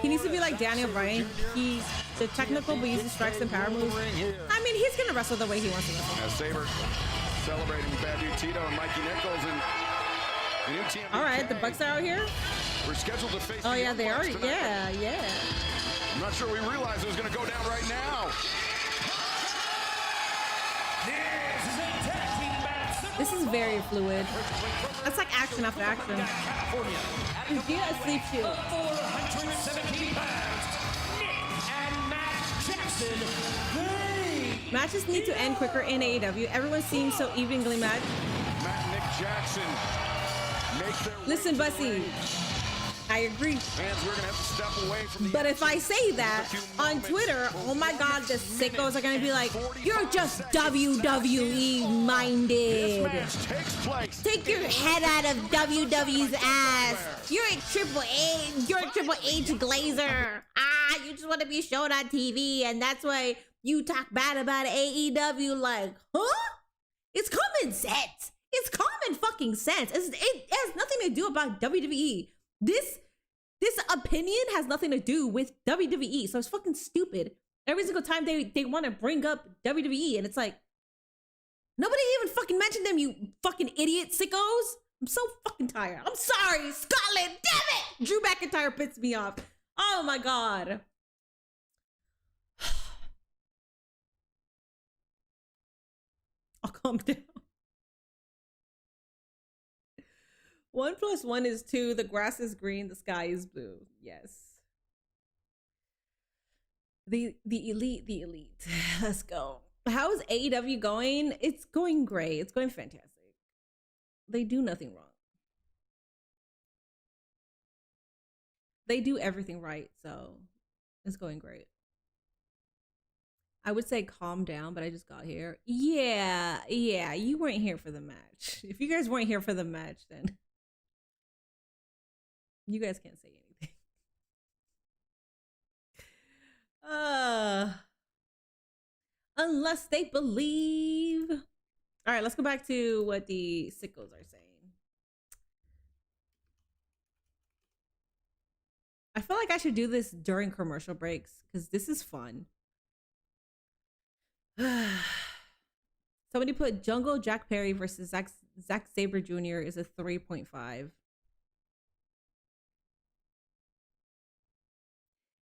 He needs to be like Daniel Bryan. He's the technical, but uses strikes and power moves. I mean, he's gonna wrestle the way he wants to wrestle. Saber celebrating Bad Dude Tito and Mikey Nichols and the new TMDK. All right, the Bucks are out here. We're scheduled to face. Oh yeah, they are. Yeah. I'm not sure we realized it was going to go down right now. This is very fluid. That's like action after action. Via a sleep shield. 417 pounds, Nick and Matt Jackson. Matches need to end quicker in AEW. Everyone seems so evenly matched. Matt and Nick Jackson make their Listen, Bussy. I agree. Fans, we're gonna have to step away from but if I say that on Twitter, oh my God, the sickos are gonna be like, you're just WWE minded. This match takes place. Take your head out of WWE's ass. You're a Triple H glazer. You just want to be shown on TV, and that's why you talk bad about AEW. Like, huh? It's common sense. It's common fucking sense. It has nothing to do about WWE. This opinion has nothing to do with WWE, so it's fucking stupid. Every single time they want to bring up WWE, and it's like, nobody even fucking mentioned them, you fucking idiot sickos. I'm so fucking tired. I'm sorry, Scotland, damn it! Drew McIntyre pissed me off. Oh my God. I'll calm down. 1 + 1 is 2. The grass is green. The sky is blue. Yes. The elite. Let's go. How is AEW going? It's going great. It's going fantastic. They do nothing wrong. They do everything right, so it's going great. I would say calm down, but I just got here. Yeah, you weren't here for the match. If you guys weren't here for the match, then you guys can't say anything. Unless they believe. All right, let's go back to what the sickos are saying. I feel like I should do this during commercial breaks because this is fun. Somebody put Jungle Jack Perry versus Zack Saber Jr. is a 3.5.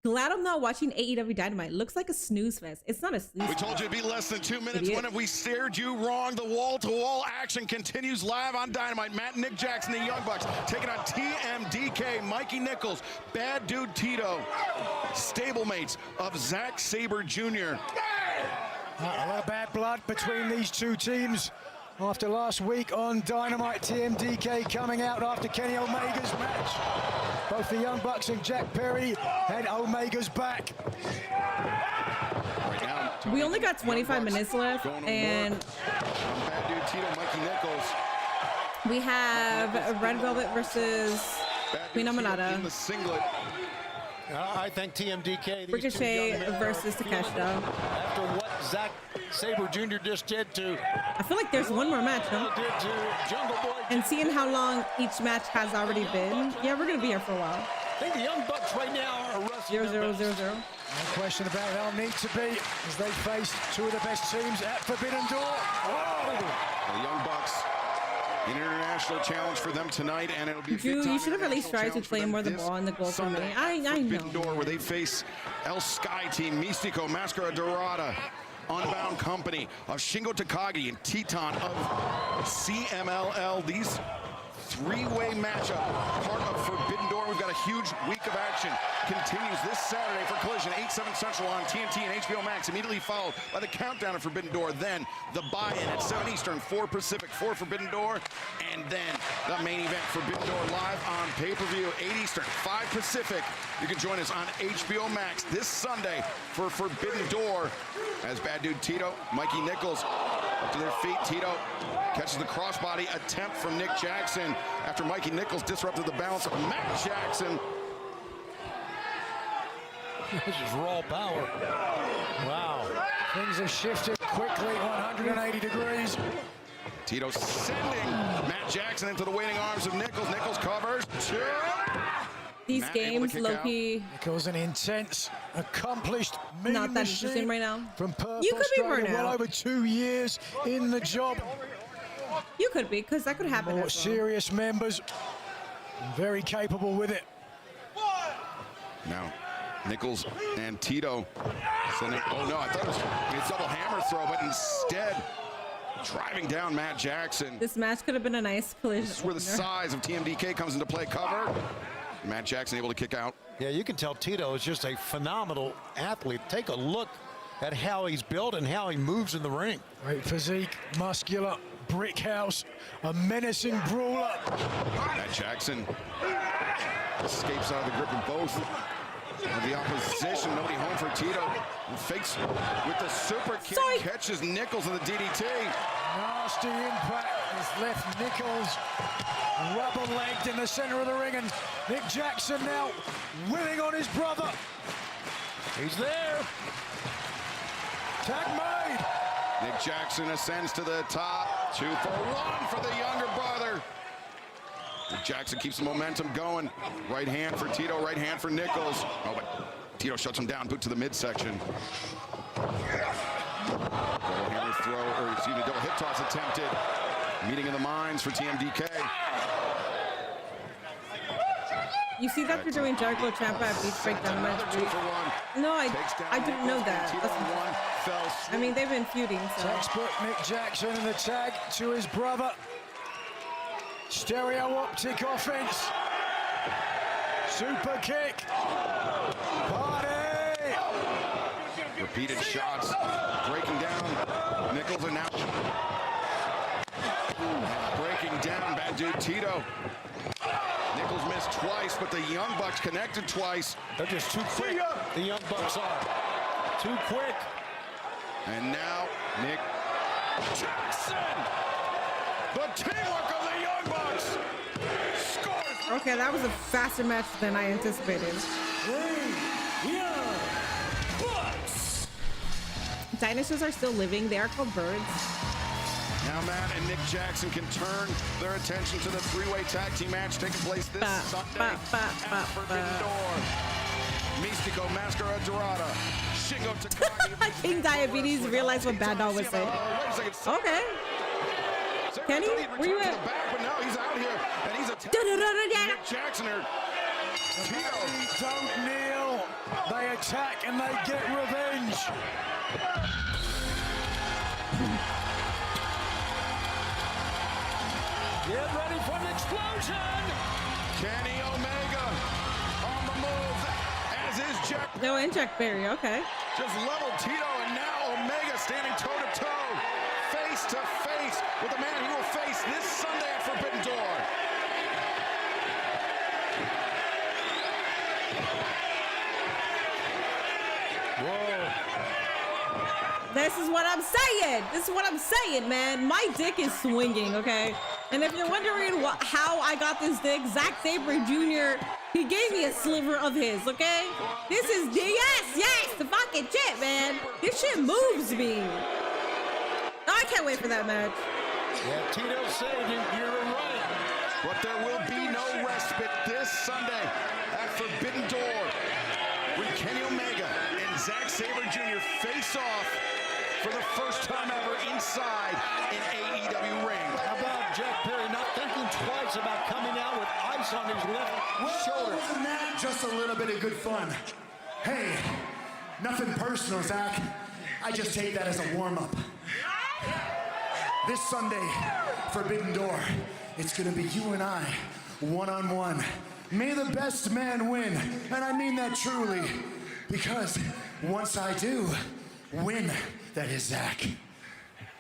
Glad I'm not watching AEW Dynamite. Looks like a snooze fest. It's not a snooze fest. We told you it'd be less than 2 minutes. Idiot. When have we steered you wrong? The wall-to-wall action continues live on Dynamite. Matt and Nick Jackson, the Young Bucks, taking on TMDK, Mikey Nichols, Bad Dude Tito, stablemates of Zack Saber Jr. A lot of bad blood between these two teams. After last week on Dynamite, TMDK coming out after Kenny Omega's match. Both the Young Bucks and Jack Perry had Omega's back. Right now, We only got 25 minutes left, and Bad Dude Tito, Mikey Nichols. we have Red Velvet versus Queen Aminata. In the singlet. I think TMDK. These Ricochet two young men versus feel Takeshita. After what Zack Saber Jr. just did to, I feel like there's one more match, no? did to Jungle Boy. And seeing how long each match has already been, yeah, we're gonna be here for a while. I think the Young Bucks right now are wrestling. 0-0-0-0. No question about it. They'll need to be as they face two of the best teams at Forbidden Door. The Young Bucks, an international challenge for them tonight, and it'll be a Drew, big-time you should have at least international tried to challenge play for more the them ball in the goal this for me. Sunday. I know. Forbidden Door, where they face El Sky Team, Místico, Máscara Dorada, Unbound Company of Shingo Takagi and Teton of CMLL. These three-way matchup, part of Forbidden Door. We've got a huge week of action. Continues this Saturday for Collision, 8/7 Central on TNT and HBO Max, immediately followed by the countdown of Forbidden Door, then the buy-in at 7 Eastern, 4 Pacific, 4 Forbidden Door, and then the main event, Forbidden Door live on pay-per-view, 8 Eastern, 5 Pacific. You can join us on HBO Max this Sunday for Forbidden Door as bad dude Tito, Mikey Nichols up to their feet. Tito catches the crossbody attempt from Nick Jackson after Mikey Nichols disrupted the balance of Matt Jackson. This is raw power. Wow. Things have shifted quickly, 180 degrees. Tito sending Matt Jackson into the waiting arms of Nichols. Nichols covers. These games, Loki. Nichols, an intense, accomplished not that interesting right now. From Perth, you could Australia, be burnt out. well over 2 years in the job. You could be, because that could happen. More serious members, very capable with it. Now, Nichols and Tito sending. Oh no, I thought it was a double hammer throw, but instead driving down Matt Jackson. This match could have been a nice collision. This is where the size of TMDK comes into play. Cover. Matt Jackson able to kick out. Yeah, you can tell Tito is just a phenomenal athlete. Take a look at how he's built and how he moves in the ring. Great physique, muscular, brick house, a menacing brawler. Matt Jackson escapes out of the grip of both of the opposition. Nobody home for Tito. And fakes with the super kick. Sorry. Catches Nichols in the DDT. Nasty impact has left Nichols rubber-legged in the center of the ring, and Nick Jackson now winning on his brother. He's there. Tag made. Nick Jackson ascends to the top. 2 for 1 for the younger brother. Nick Jackson keeps the momentum going. Right hand for Tito, right hand for Nichols. Oh, but Tito shuts him down, boot to the midsection. Double hammer throw, or excuse me, double hip toss attempted. Meeting in the minds for TMDK. You see that they're doing Jericho Ciampa at Beach Break Dynamite? 2 for 1. No, I didn't know that. I mean, they've been feuding, so. Textbook Nick Jackson in the tag to his brother. Stereo optic offense. Super kick. Party! Repeated shots. Breaking down. Nichols are now breaking down bad dude Tito. Nichols missed twice, but the Young Bucks connected twice. They're just too quick. The Young Bucks are too quick. And now Nick Jackson, the teamwork of the Young Bucks, scores. Okay, that was a faster match than I anticipated. Dinosaurs are still living. They are called birds. Now Matt and Nick Jackson can turn their attention to the three-way tag team match taking place this Sunday at Forbidden Door. Mystico, Mascara Dorada, Shingo Takagi. King Diabetes realized what Bad Dog was saying. Okay. Kenny, were you at? But no, he's out here, and he's attacking Nick Jackson. Don't kneel. They attack and they get revenge. Get ready for an explosion! Kenny Omega on the move, as is Jack. No, and Jack Barry, okay. Just leveled Tito, and now Omega standing toe-to-toe, face-to-face with the man he will face this Sunday at Forbidden Door. This is what I'm saying. This is what I'm saying, man. My dick is swinging, okay? And if you're wondering how I got this dick, Saber Jr., he gave me a sliver of his, okay? This is, yes, the fucking shit, man. This shit moves me. Oh, I can't wait for that match. Yeah, Tito said you're right. But there will be no respite this Sunday at Forbidden Door when Kenny Omega and Saber Jr. face off for the first time ever inside an AEW ring. How about Jack Perry not thinking twice about coming out with ice on his left shoulder? Wasn't that just a little bit of good fun? Hey, nothing personal, Zach. I just take that as a warm-up. This Sunday, Forbidden Door, it's gonna be you and I, one-on-one. May the best man win, and I mean that truly, because once I do win, that is Zach,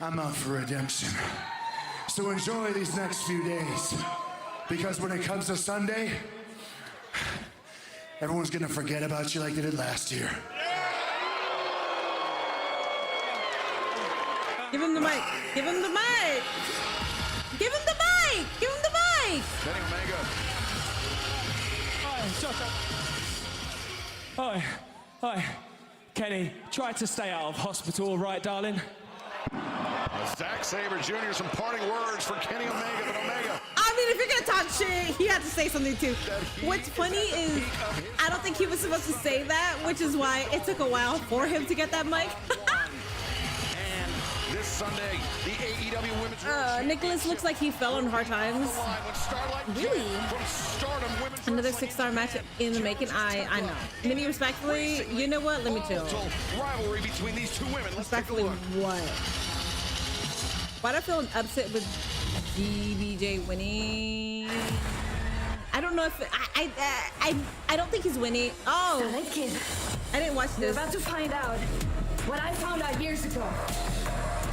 I'm out for redemption. So enjoy these next few days, because when it comes to Sunday, everyone's gonna forget about you like they did last year. Give him the mic. Give him the mic. Give him the mic. Give him the mic. Kenny Omega. Hi. Kenny, try to stay out of hospital, right, darling? Zack Saber Jr. Some parting words for Kenny Omega, but Omega. I mean, if you're gonna talk shit, he had to say something too. What's funny is I don't think he was supposed to say that, which is why it took a while for him to get that mic. And this Sunday, the AEW Women's Nicholas looks like he fell on hard times. Really? Another 6-star match in the making. I know. Mini, respectfully, you know what? Let me chill. Rivalry between these two women. Respectfully, what? Why do I feel an upset with DBJ winning? I don't know if I don't think he's winning. Oh, Kid, I didn't watch you're this. about to find out what I found out years ago.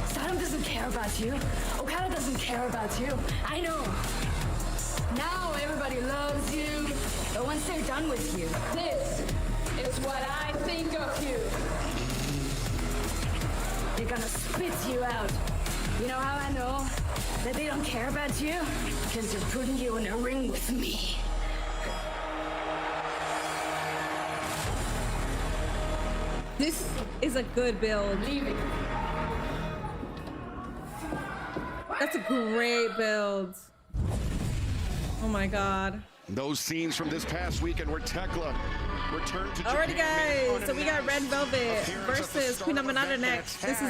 Stardom doesn't care about you. Okada doesn't care about you. I know. Now everybody loves you, but once they're done with you, this is what I think of you. They're gonna spit you out. You know how I know that they don't care about you? Because they're putting you in a ring with me. This is a good build. That's a great build. Oh my God. Those scenes from this past weekend where Tekla returned to Alrighty, Japan. guys. So we got Red Velvet versus Queen Aminata next. This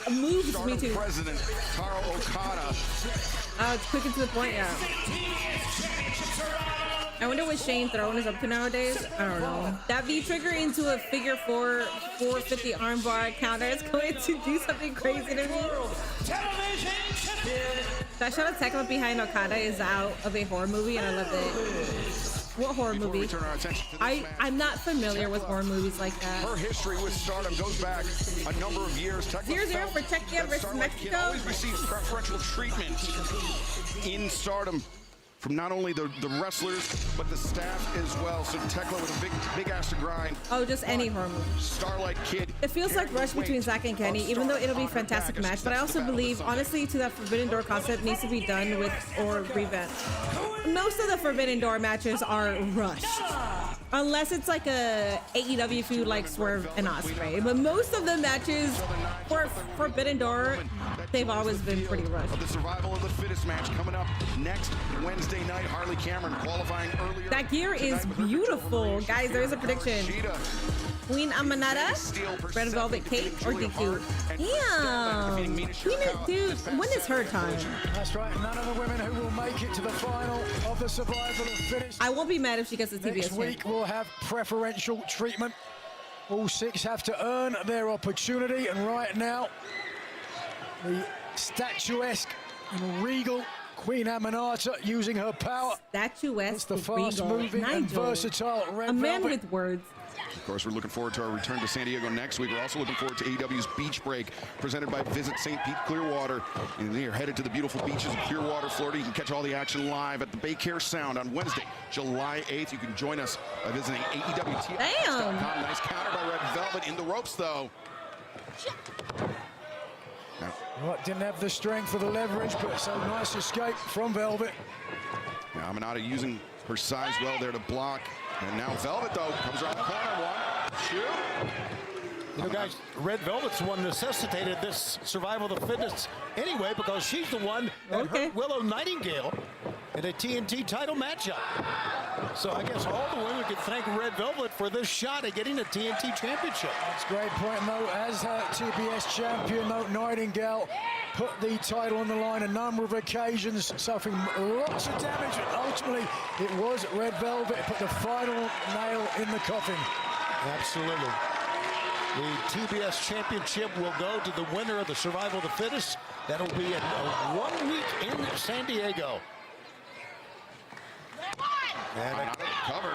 moves me to. President Taro Okada. It's quick and to the point, yeah. I wonder what Shane Throne is up to nowadays. I don't know. That V trigger into a figure 4 450 armbar counter is going to do something crazy to me. That shot of Tekla behind Okada is out of a horror movie, and I loved it. What horror movie? I'm not familiar with horror movies like that. Her history with Stardom goes back a number of years. 0-0 for Czechia versus Mexico. Always receives preferential treatment in Stardom from not only the wrestlers, but the staff as well. So Tekla with a big ass to grind. Oh, just any horror movie. Starlight Kid. It feels like rush between Zack and Kenny, even though it'll be a fantastic match. But I also believe, honestly, to that Forbidden Door concept needs to be done with or revamped. Most of the Forbidden Door matches are rushed. Unless it's like a AEW feud like Swerve and Ospreay. But most of the matches for Forbidden Door, they've always been pretty rushed. The survival of the fittest match coming up next Wednesday night. Harley Cameron qualifying earlier. That gear is beautiful. Guys, there is a prediction. Queen Aminata, Red Velvet Cape, or DQ. Damn. Dude, when is her time? That's right. None of the women who will make it to the final of the survival of finish. I won't be mad if she gets the TBS. Next week we'll have preferential treatment. All 6 have to earn their opportunity, and right now, the statuesque and regal Queen Aminata using her power. Statuesque, it's the fast-moving and versatile Red A man Velvet. with words. Of course, we're looking forward to our return to San Diego next week. We're also looking forward to AEW's Beach Break, presented by Visit St. Pete Clearwater. And you're headed to the beautiful beaches of Clearwater, Florida. You can catch all the action live at the Bay Care Sound on Wednesday, July 8th. You can join us by visiting AEWTX.com. Nice counter by Red Velvet. In the ropes, though. Well, didn't have the strength for the leverage, but so nice escape from Velvet. Now, Aminata using her size well there to block. And now Velvet, though, comes around the corner. One, two. You know, guys, Red Velvet's the one necessitated this survival of the fittest anyway, because she's the one that hurt Willow Nightingale in a TNT title matchup. So I guess all the women can thank Red Velvet for this shot at getting a TNT championship. That's a great point, though. As TBS champion, though, Nightingale put the title on the line a number of occasions, suffering lots of damage. Ultimately, it was Red Velvet put the final nail in the coffin. Absolutely. The TBS championship will go to the winner of the Survival of the Fittest. That'll be in 1 week in San Diego. And a cover.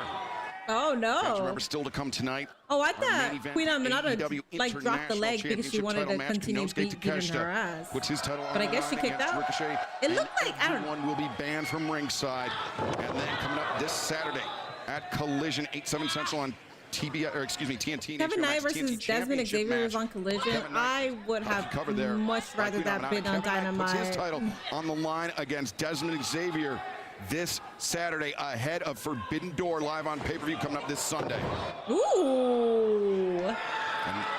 Oh no! Remember, still to come tonight. Oh, I thought Queen Aminata like dropped the leg because she wanted to continue beating her ass. Puts his title but I guess she kicked out. Ricochet. It looked like everyone will be banned from ringside. And then coming up this Saturday at Collision, 8/7 Central on TNT. Kevin Knight versus Desmond Xavier was on Collision. I would have much rather that been on Dynamite. Puts his title on the line against Desmond Xavier this Saturday ahead of Forbidden Door live on pay-per-view coming up this Sunday. Ooh. And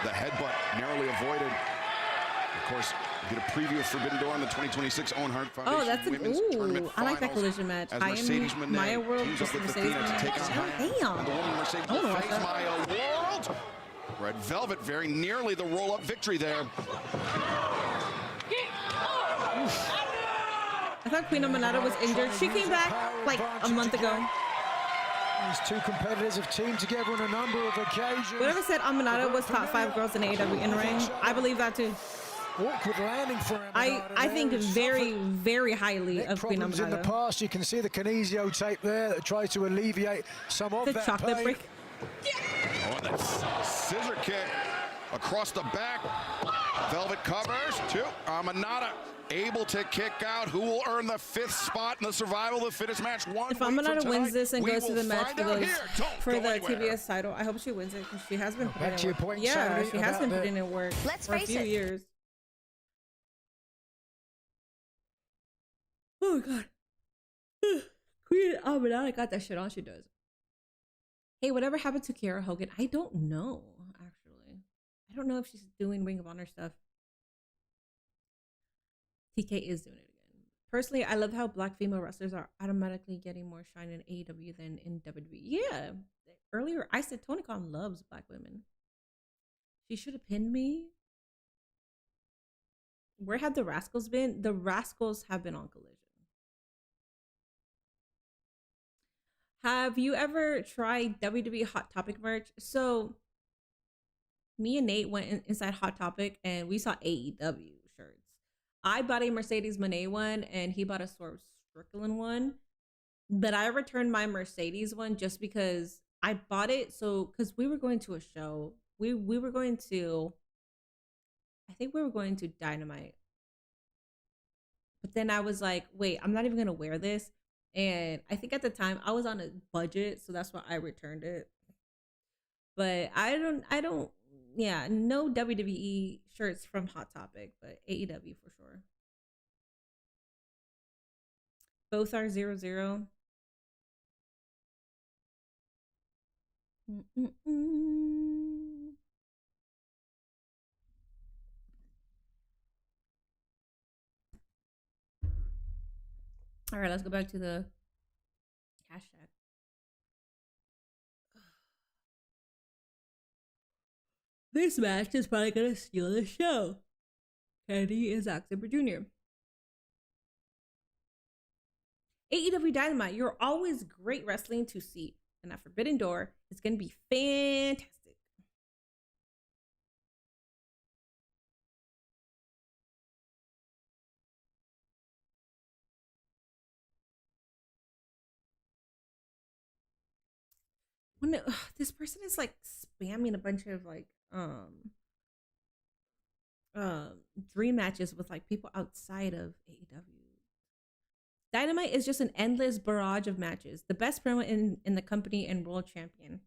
the headbutt narrowly avoided. Of course, we get a preview of Forbidden Door on the 2026 Owen Hart Foundation Women's Tournament Finals. I like that Collision match. As Mercedes Maya World teams up with Mercedes Athena to take on Damn. and the woman Mercedes will face Maya World. Red Velvet very nearly the roll-up victory there. I thought Queen Aminata was injured. She came back like a month ago. These two competitors have teamed together on a number of occasions. Whoever said Aminata was top 5 girls in AEW in ring, I believe that too. Awkward landing for Aminata. I think very, very highly of Queen Aminata. In the past, you can see the kinesio tape there that tries to alleviate some of the that chocolate pain. brick. Oh, and that scissor kick across the back. Velvet covers to Aminata. Able to kick out. Who will earn the 5th spot in the survival of the fittest match? If Aminata wins this and goes to the match for the TBS title, I hope she wins it because she has been putting in work. Yeah, she has been putting in work for a few years. Oh God, Queen Aminata got that shit on. She does. Hey, whatever happened to Kiera Hogan? I don't know. Actually, I don't know if she's doing Ring of Honor stuff. TK is doing it again. Personally, I love how black female wrestlers are automatically getting more shine in AEW than in WWE. Yeah. Earlier, I said Tony Khan loves black women. She should have pinned me. Where have the Rascals been? The Rascals have been on Collision. Have you ever tried WWE Hot Topic merch? So, me and Nate went inside Hot Topic and we saw AEW shirts. I bought a Mercedes Moné one and he bought a Swerve Strickland one. But I returned my Mercedes one just because I bought it. So, because we were going to a show. We were going to, I think we were going to Dynamite. But then I was like, wait, I'm not even going to wear this. And I think at the time I was on a budget. So that's why I returned it. But I don't. Yeah, no WWE shirts from Hot Topic, but AEW for sure. Both are 0-0. All right, let's go back to the hashtag. This match is probably going to steal the show. Teddy is Saber Jr. AEW Dynamite, you're always great wrestling to see. And at Forbidden Door, it's going to be fantastic. When this person is like spamming a bunch of like dream matches with like people outside of AEW. Dynamite is just an endless barrage of matches. The best promo in the company and world champion.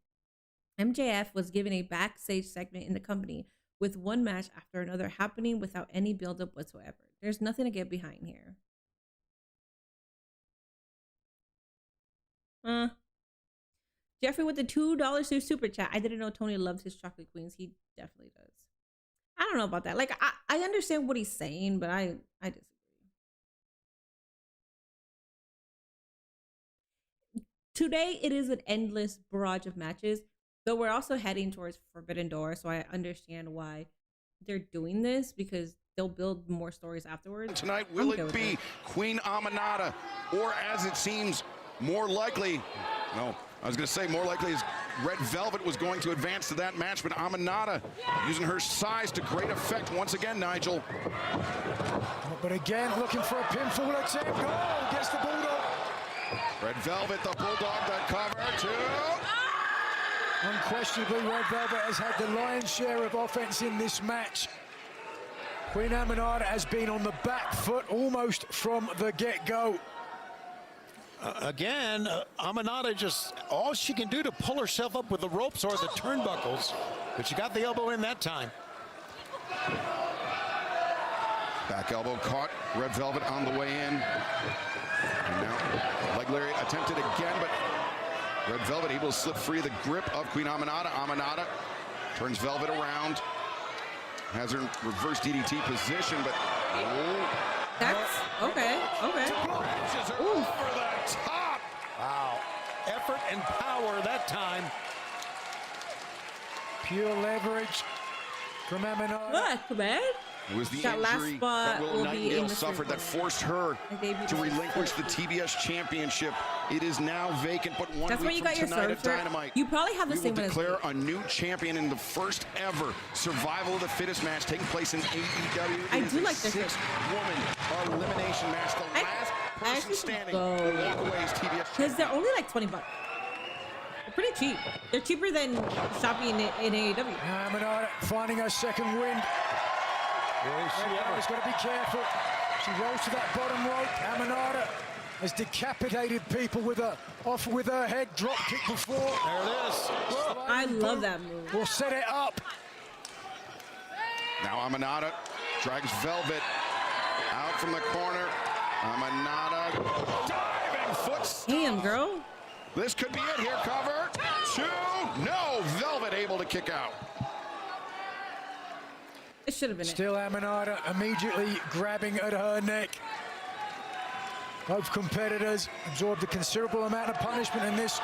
MJF was given a backstage segment in the company with one match after another happening without any buildup whatsoever. There's nothing to get behind here. Jeffrey with the $2 super chat. I didn't know Tony loves his chocolate queens. He definitely does. I don't know about that. Like, I understand what he's saying, but I disagree. Today, it is an endless barrage of matches, though we're also heading towards Forbidden Door, so I understand why they're doing this, because they'll build more stories afterwards. Tonight, will it be Queen Aminata, or as it seems more likely, no, I was going to say more likely is Red Velvet was going to advance to that match, but Aminata using her size to great effect once again, Nigel. But again, looking for a pinfall attempt. Oh, gets the buildup. Red Velvet, the Bulldog, the cover, 2. Unquestionably, Red Velvet has had the lion's share of offense in this match. Queen Aminata has been on the back foot almost from the get-go. Again, Aminata just, all she can do to pull herself up with the ropes or the turnbuckles, but she got the elbow in that time. Back elbow caught Red Velvet on the way in. And now leg lariat attempted again, but Red Velvet able to slip free of the grip of Queen Aminata. Aminata turns Velvet around. Has her in reverse DDT position, but that's okay. Ooh. Over the top. Wow. Effort and power that time. Pure leverage from Aminata. Look, man. It was the that injury that Will Nightingale suffered that forced her to relinquish the TBS championship. It is now vacant, but one week from tonight at Dynamite, you probably have the same one. Declare a new champion in the first ever Survival of the Fittest match taking place in AEW. I do like this. 6-woman elimination match. The last person standing will walk away as TBS because they're only like $20. They're pretty cheap. They're cheaper than shopping in AEW. Aminata finding her second wind. Aminata's got to be careful. She rolls to that bottom rope. Aminata has decapitated people with her head drop kick before. There it is. I love that move. We'll set it up. Now Aminata drags Velvet out from the corner. Aminata diving foot. Damn, girl. This could be it here. Cover. 2. No. Velvet able to kick out. It should have been Still Aminata immediately grabbing at her neck. Both competitors absorbed a considerable amount of punishment in this.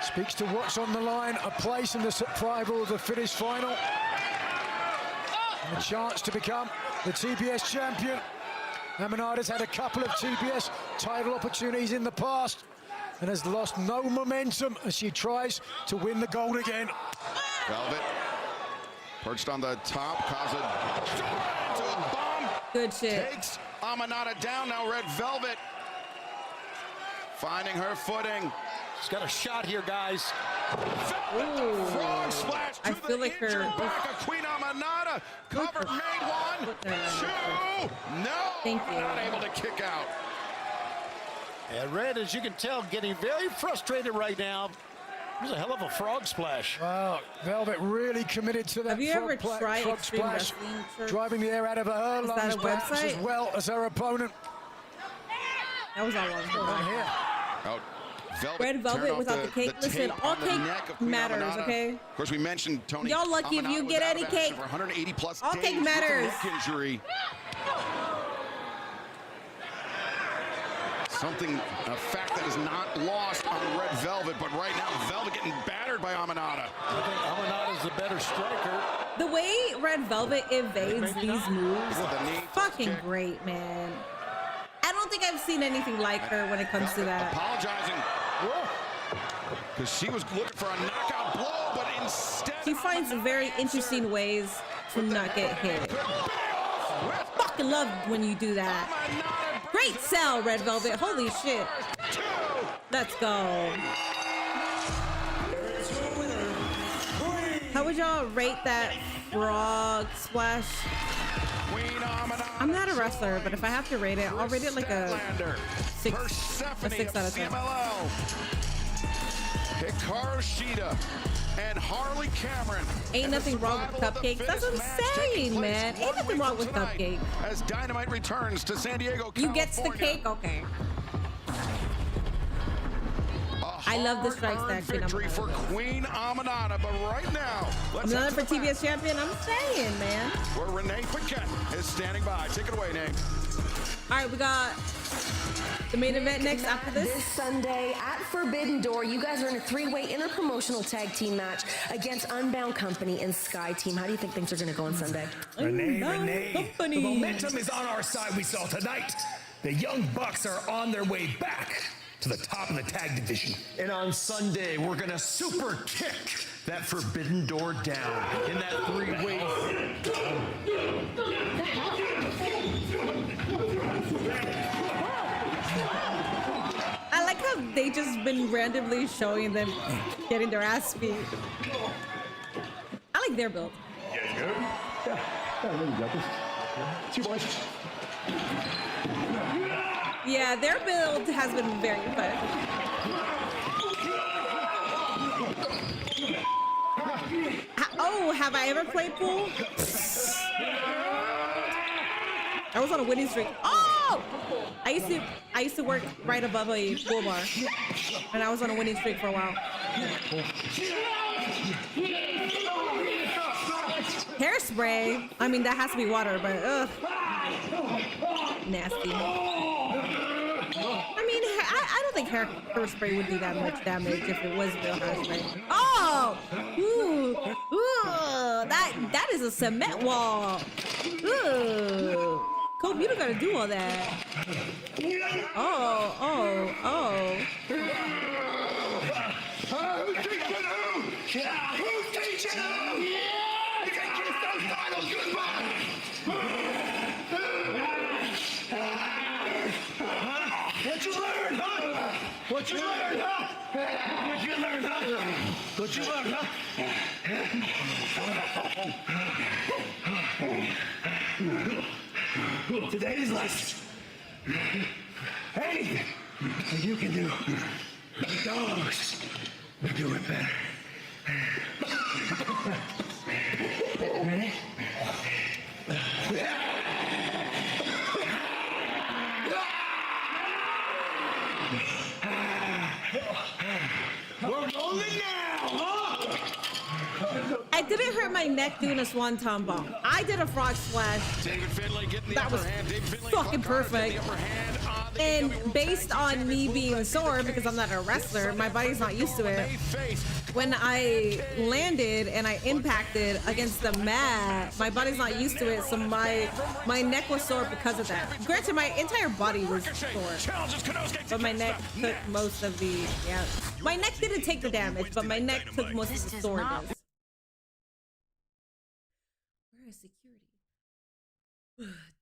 Speaks to what's on the line, a place in the survival of the fittest final. And a chance to become the TBS champion. Aminata's had a couple of TBS title opportunities in the past and has lost no momentum as she tries to win the gold again. Velvet perched on the top, cause a bomb. Good shit. Takes Aminata down. Now Red Velvet finding her footing. She's got a shot here, guys. Velvet, frog splash to I feel the like her back of Queen Aminata. Cover made 1, 2. No. Thank you. Not able to kick out. And Red, as you can tell, getting very frustrated right now. It was a hell of a frog splash. Wow, Velvet really committed to that. Have you ever tried frog Extreme splash, Wrestling? driving the air out of her lungs perhaps as well as her opponent. That was all on here. Out. Velvet, Red Velvet without the cake. Listen, all cake matters, okay? Of course, we mentioned Tony. Y'all lucky if you get any cake. For 180 plus all days cake matters. With a neck injury. Something, a fact that is not lost on Red Velvet, but right now Velvet getting battered by Aminata. I think Aminata's the better striker. The way Red Velvet evades these moves, fucking great, man. I don't think I've seen anything like her when it comes to that. Apologizing. Because she was looking for a knockout blow, but instead she finds very interesting ways to not get hit. Fucking love when you do that. Great sell, Red Velvet. Holy shit. Let's go. How would y'all rate that frog splash? I'm not a wrestler, but if I have to rate it, I'll rate it like a 6 out of 10. Hikaru Shida and Harley Cameron. Ain't nothing wrong with cupcakes. That's what I'm saying, man. Ain't nothing wrong with cupcakes. As Dynamite returns to San Diego, California. You gets the cake? Okay. I love the strikes that victory for Queen Aminata, but right now, let's Aminata for TBS champion. I'm saying, man. Where Renee Paquette is standing by. Take it away, Nate. All right, we got the main event next after this. This Sunday at Forbidden Door, you guys are in a 3-way interpromotional tag team match against Unbound Company and Sky Team. How do you think things are going to go on Sunday? Renee, the momentum is on our side. We saw tonight. The Young Bucks are on their way back to the top of the tag division. And on Sunday, we're gonna super kick that Forbidden Door down in that 3-way. I like how they just been randomly showing them getting their ass beat. I like their build. Yeah, their build has been very fun. Oh, have I ever played pool? I was on a winning streak. Oh! I used to work right above a pool bar, and I was on a winning streak for a while. Hairspray. I mean, that has to be water, but ugh, nasty. I mean, I don't think hairspray would do that much damage if it was real hairspray. Oh! Ooh! Ooh! That is a cement wall. Ooh! Cope, you don't gotta do all that. Oh! Oh! Oh! Who's teaching who? Who's teaching who? You can kiss those titles goodbye. What you learn, huh? What you learn, huh? What you learn, huh? What you learn, huh? Today's lesson. Anything that you can do, the dogs will do it better. Ready? We're rolling now, huh? I didn't hurt my neck doing a swanton bomb. I did a frog splash. David Finlay getting the that was fucking perfect. And based on me being sore, because I'm not a wrestler, my body's not used to it. When I landed and I impacted against the mat, my body's not used to it, so my neck was sore because of that. Granted, my entire body was sore, but my neck took most of the, yeah. My neck didn't take the damage, but my neck took most of the soreness. Where is security?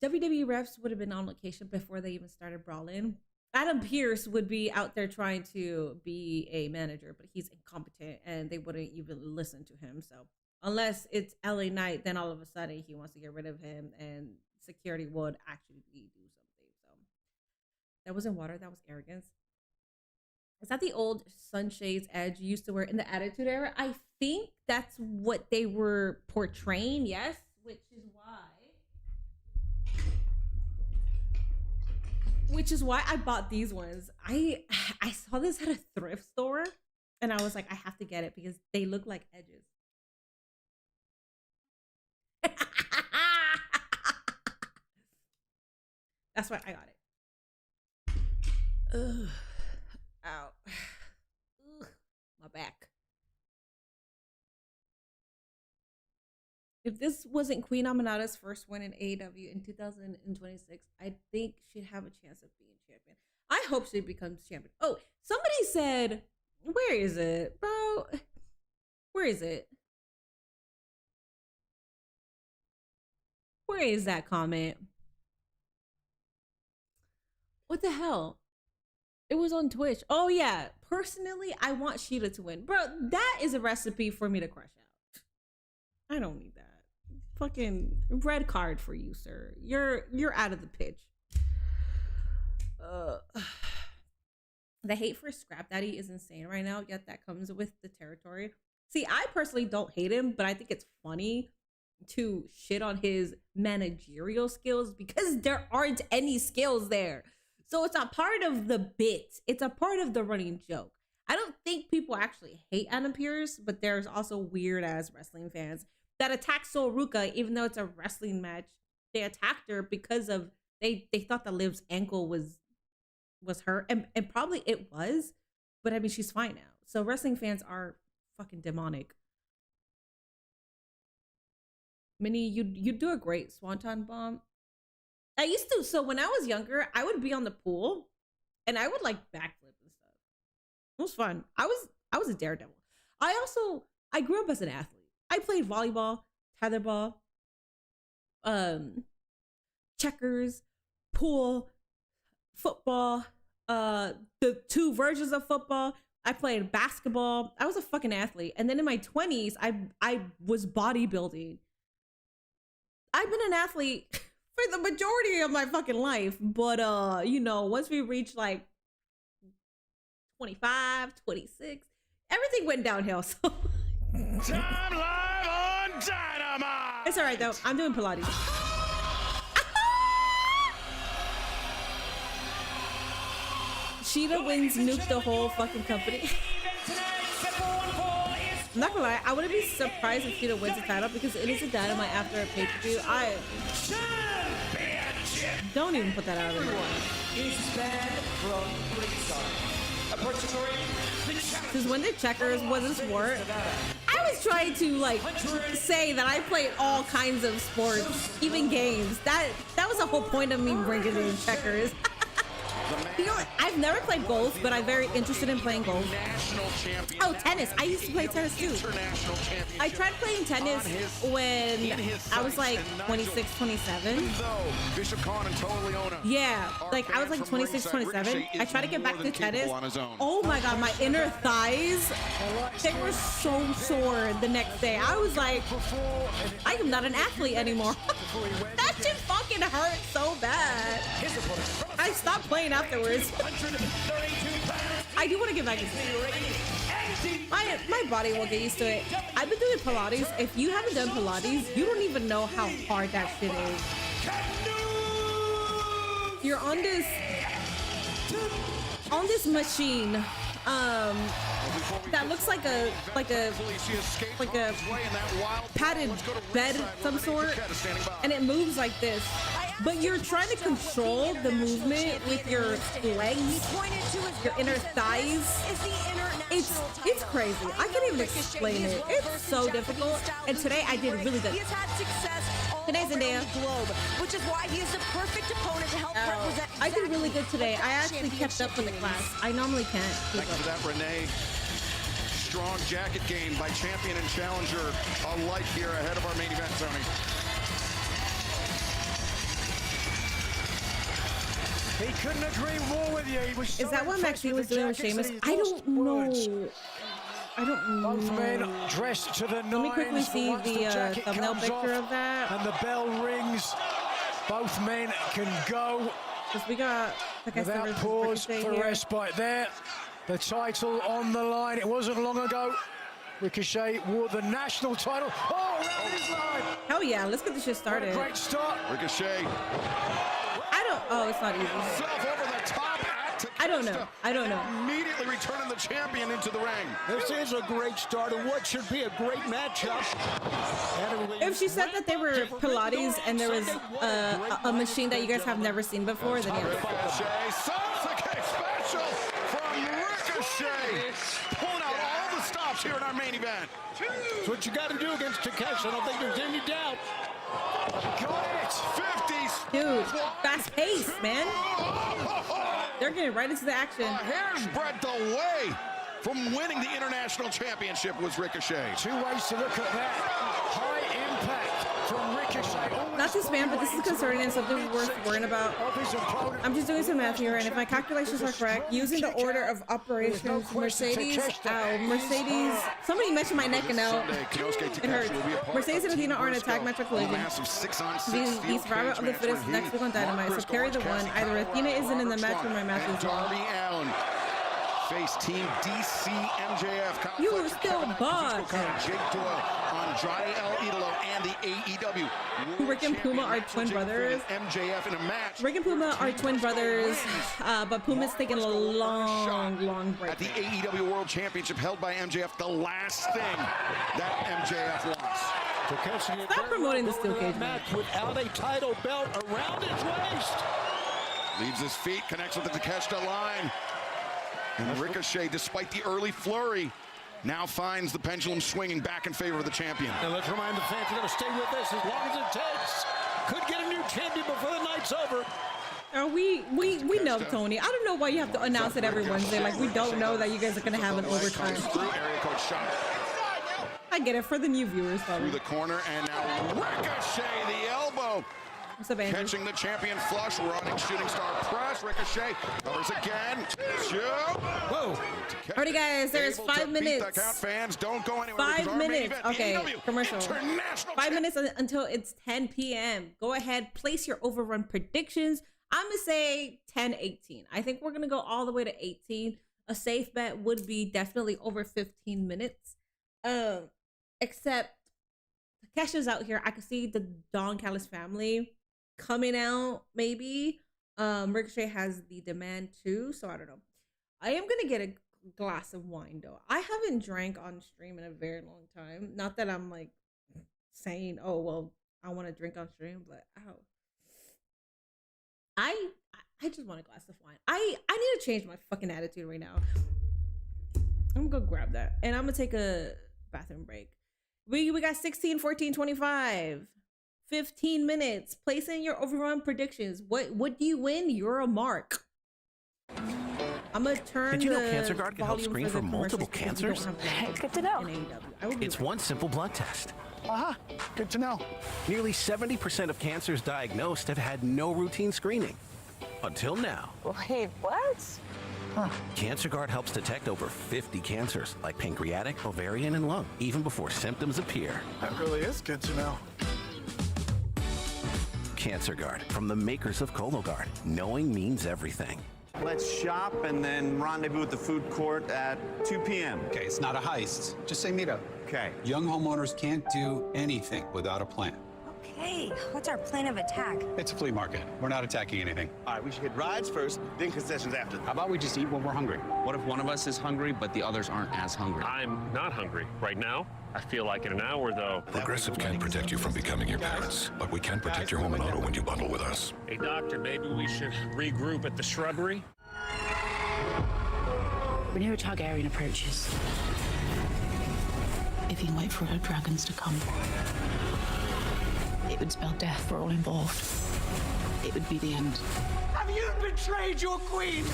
WWE refs would have been on location before they even started brawling. Adam Pearce would be out there trying to be a manager, but he's incompetent and they wouldn't even listen to him. So unless it's LA Knight, then all of a sudden he wants to get rid of him and security would actually do something. So that wasn't water, that was arrogance. Is that the old sunshades Edge used to wear in the Attitude Era? I think that's what they were portraying, yes, which is why I bought these ones. I saw this at a thrift store and I was like, I have to get it because they look like Edges. That's why I got it. Ugh. Ow. Ugh. My back. If this wasn't Queen Aminata's first win in AEW in 2026, I think she'd have a chance of being champion. I hope she becomes champion. Oh, somebody said, where is it, bro? Where is it? Where is that comment? What the hell? It was on Twitch. Oh yeah. Personally, I want Sheeta to win. Bro, that is a recipe for me to crush out. I don't need that. Fucking red card for you, sir. You're out of the pitch. The hate for Scrap Daddy is insane right now, yet that comes with the territory. See, I personally don't hate him, but I think it's funny to shit on his managerial skills because there aren't any skills there. So it's a part of the bit. It's a part of the running joke. I don't think people actually hate Adam Pearce, but there's also weird ass wrestling fans that attacked Sol Ruka, even though it's a wrestling match. They attacked her because of they thought that Liv's ankle was hurt, and probably it was, but I mean she's fine now. So wrestling fans are fucking demonic. Minnie, you do a great swanton bomb. I used to, so when I was younger, I would be on the pool and I would like backflip and stuff. It was fun. I was a daredevil. I grew up as an athlete. I played volleyball, tetherball, checkers, pool, football, the 2 versions of football. I played basketball. I was a fucking athlete. And then in my 20s, I was bodybuilding. I've been an athlete for the majority of my fucking life. But, you know, once we reached like 25, 26, everything went downhill. So Time live on Dynamite. it's all right, though. I'm doing Pilates. Sheeta wins, nuke the whole fucking company. I'm not gonna lie, I wouldn't be surprised if Sheeta wins the title because it is a Dynamite after a pay-per-view. I don't even put that out of there. Because when the checkers was a sport, I was trying to like say that I played all kinds of sports, even games. That was the whole point of me bringing in checkers. You know, I've never played golf, but I'm very interested in playing golf. Oh, tennis. I used to play tennis too. I tried playing tennis when I was like 26, 27. Yeah, like I was like 26, 27. I tried to get back to tennis. Oh my God, my inner thighs, they were so sore the next day. I was like, I am not an athlete anymore. That shit fucking hurt so bad. I stopped playing afterwards. I do want to get back into it. My body will get used to it. I've been doing Pilates. If you haven't done Pilates, you don't even know how hard that shit is. You're on this machine that looks like a padded bed of some sort, and it moves like this. But you're trying to control the movement with your legs, your inner thighs. It's crazy. I can't even explain it. It's so difficult. And today I did really good. Today's a day. Which is why he is the perfect opponent to help represent. I did really good today. I actually kept up with the class. I normally can't. Thanks for that, Renee. Strong jacket game by champion and challenger alike here ahead of our main event, Tony. He couldn't agree more with you. He was so Is that what Maxine was doing with Sheamus? I don't know. I don't know. Both men dressed to the nines. Let me quickly see the thumbnail picture of that. And the bell rings. Both men can go. Because we got without pause for respite there. The title on the line. It wasn't long ago. Ricochet wore the national title. Oh, around his line. Hell yeah, let's get this shit started. What a great start. Ricochet. Oh, it's not easy. Over the top I don't know. Immediately returning the champion into the ring. This is a great start of what should be a great matchup. If she said that they were Pilates and there was a machine that you guys have never seen before, then yeah. Special from Ricochet. Pulling out all the stops here in our main event. That's what you got to do against Takeshita. I don't think there's any doubt. Got it. 50s. Dude, fast pace, man. They're getting right into the action. A hair's breadth away from winning the international championship was Ricochet. 2 ways to look at that. High impact from Ricochet. Not to spam, but this is concerning and something worth worrying about. I'm just doing some math here, and if my calculations are correct, using the order of operations, Mercedes, somebody mentioned my neck and now it hurts. Mercedes and Athena are in a tag match or collision. The survivor of the fittest next week on Dynamite, so carry the one. Either Athena isn't in the match or my math is wrong. Darby Allin face Team DC MJF. You were still boss. Jake Doyle, Andrade El Idolo, and the AEW. Rick and Puma are twin brothers. MJF in a match. Rick and Puma are twin brothers, but Puma's taking a long break. At the AEW World Championship held by MJF, the last thing that MJF wants. Stop promoting the steel cage match without a title belt around his waist. Leaves his feet, connects with the Takeshita line. And Ricochet, despite the early flurry, now finds the pendulum swinging back in favor of the champion. And let's remind the fans they're going to stay with this as long as it takes. Could get a new champion before the night's over. We know, Tony. I don't know why you have to announce it every Wednesday. Like, we don't know that you guys are going to have an overtime. I get it for the new viewers, probably. Through the corner, and now Ricochet, the elbow. What's up, Andrew? Catching the champion flush, running shooting star press. Ricochet covers again. Shoot. Whoa. Alrighty, guys, there's 5 minutes. The count, fans. Don't go anywhere. 5 minutes. Okay, AEW commercial. 5 minutes until it's 10 p.m. Go ahead, place your overrun predictions. I'm going to say 10-18. I think we're going to go all the way to 18. A safe bet would be definitely over 15 minutes. Except Takesha's out here. I could see the Don Callis family coming out, maybe. Ricochet has the demand too, so I don't know. I am going to get a glass of wine, though. I haven't drank on stream in a very long time. Not that I'm, like, saying, oh, well, I want to drink on stream, but I just want a glass of wine. I need to change my fucking attitude right now. I'm gonna go grab that. And I'm gonna take a bathroom break. We got 16, 14, 25. 15 minutes. Place in your overrun predictions. What do you win? You're a mark. I'm gonna turn Did you know the Cancer Guard can help volume screen for multiple cancers? It's good to know. It's one simple blood test. Good to know. Nearly 70% of cancers diagnosed have had no routine screening. Until now. Wait, what? Cancer Guard helps detect over 50 cancers, like pancreatic, ovarian, and lung, even before symptoms appear. That really is good to know. Cancer Guard, from the makers of Cologuard. Knowing means everything. Let's shop and then rendezvous at the food court at 2 p.m. Okay, it's not a heist. Just say meet up. Okay. Young homeowners can't do anything without a plan. Okay, what's our plan of attack? It's a flea market. We're not attacking anything. All right, we should get rides first, then concessions after. How about we just eat when we're hungry? What if one of us is hungry, but the others aren't as hungry? I'm not hungry right now. I feel like in an hour, though. Progressive can't protect you from becoming your parents, but we can protect your home and auto when you bundle with us. Hey, doctor, maybe we should regroup at the shrubbery? Whenever Targaryen approaches, if you wait for the dragons to come, it would spell death for all involved. It would be the end. Have you betrayed your queen?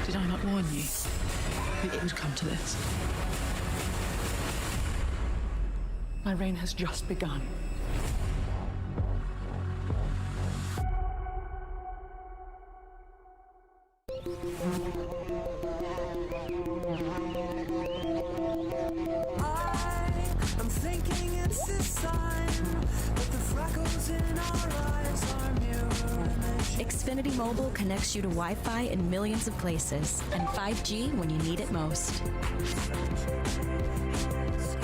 Did I not warn you that it would come to this? My reign has just begun. I'm thinking it's the sign, but the freckles in our eyes are mirror images. Xfinity Mobile connects you to Wi-Fi in millions of places and 5G when you need it most.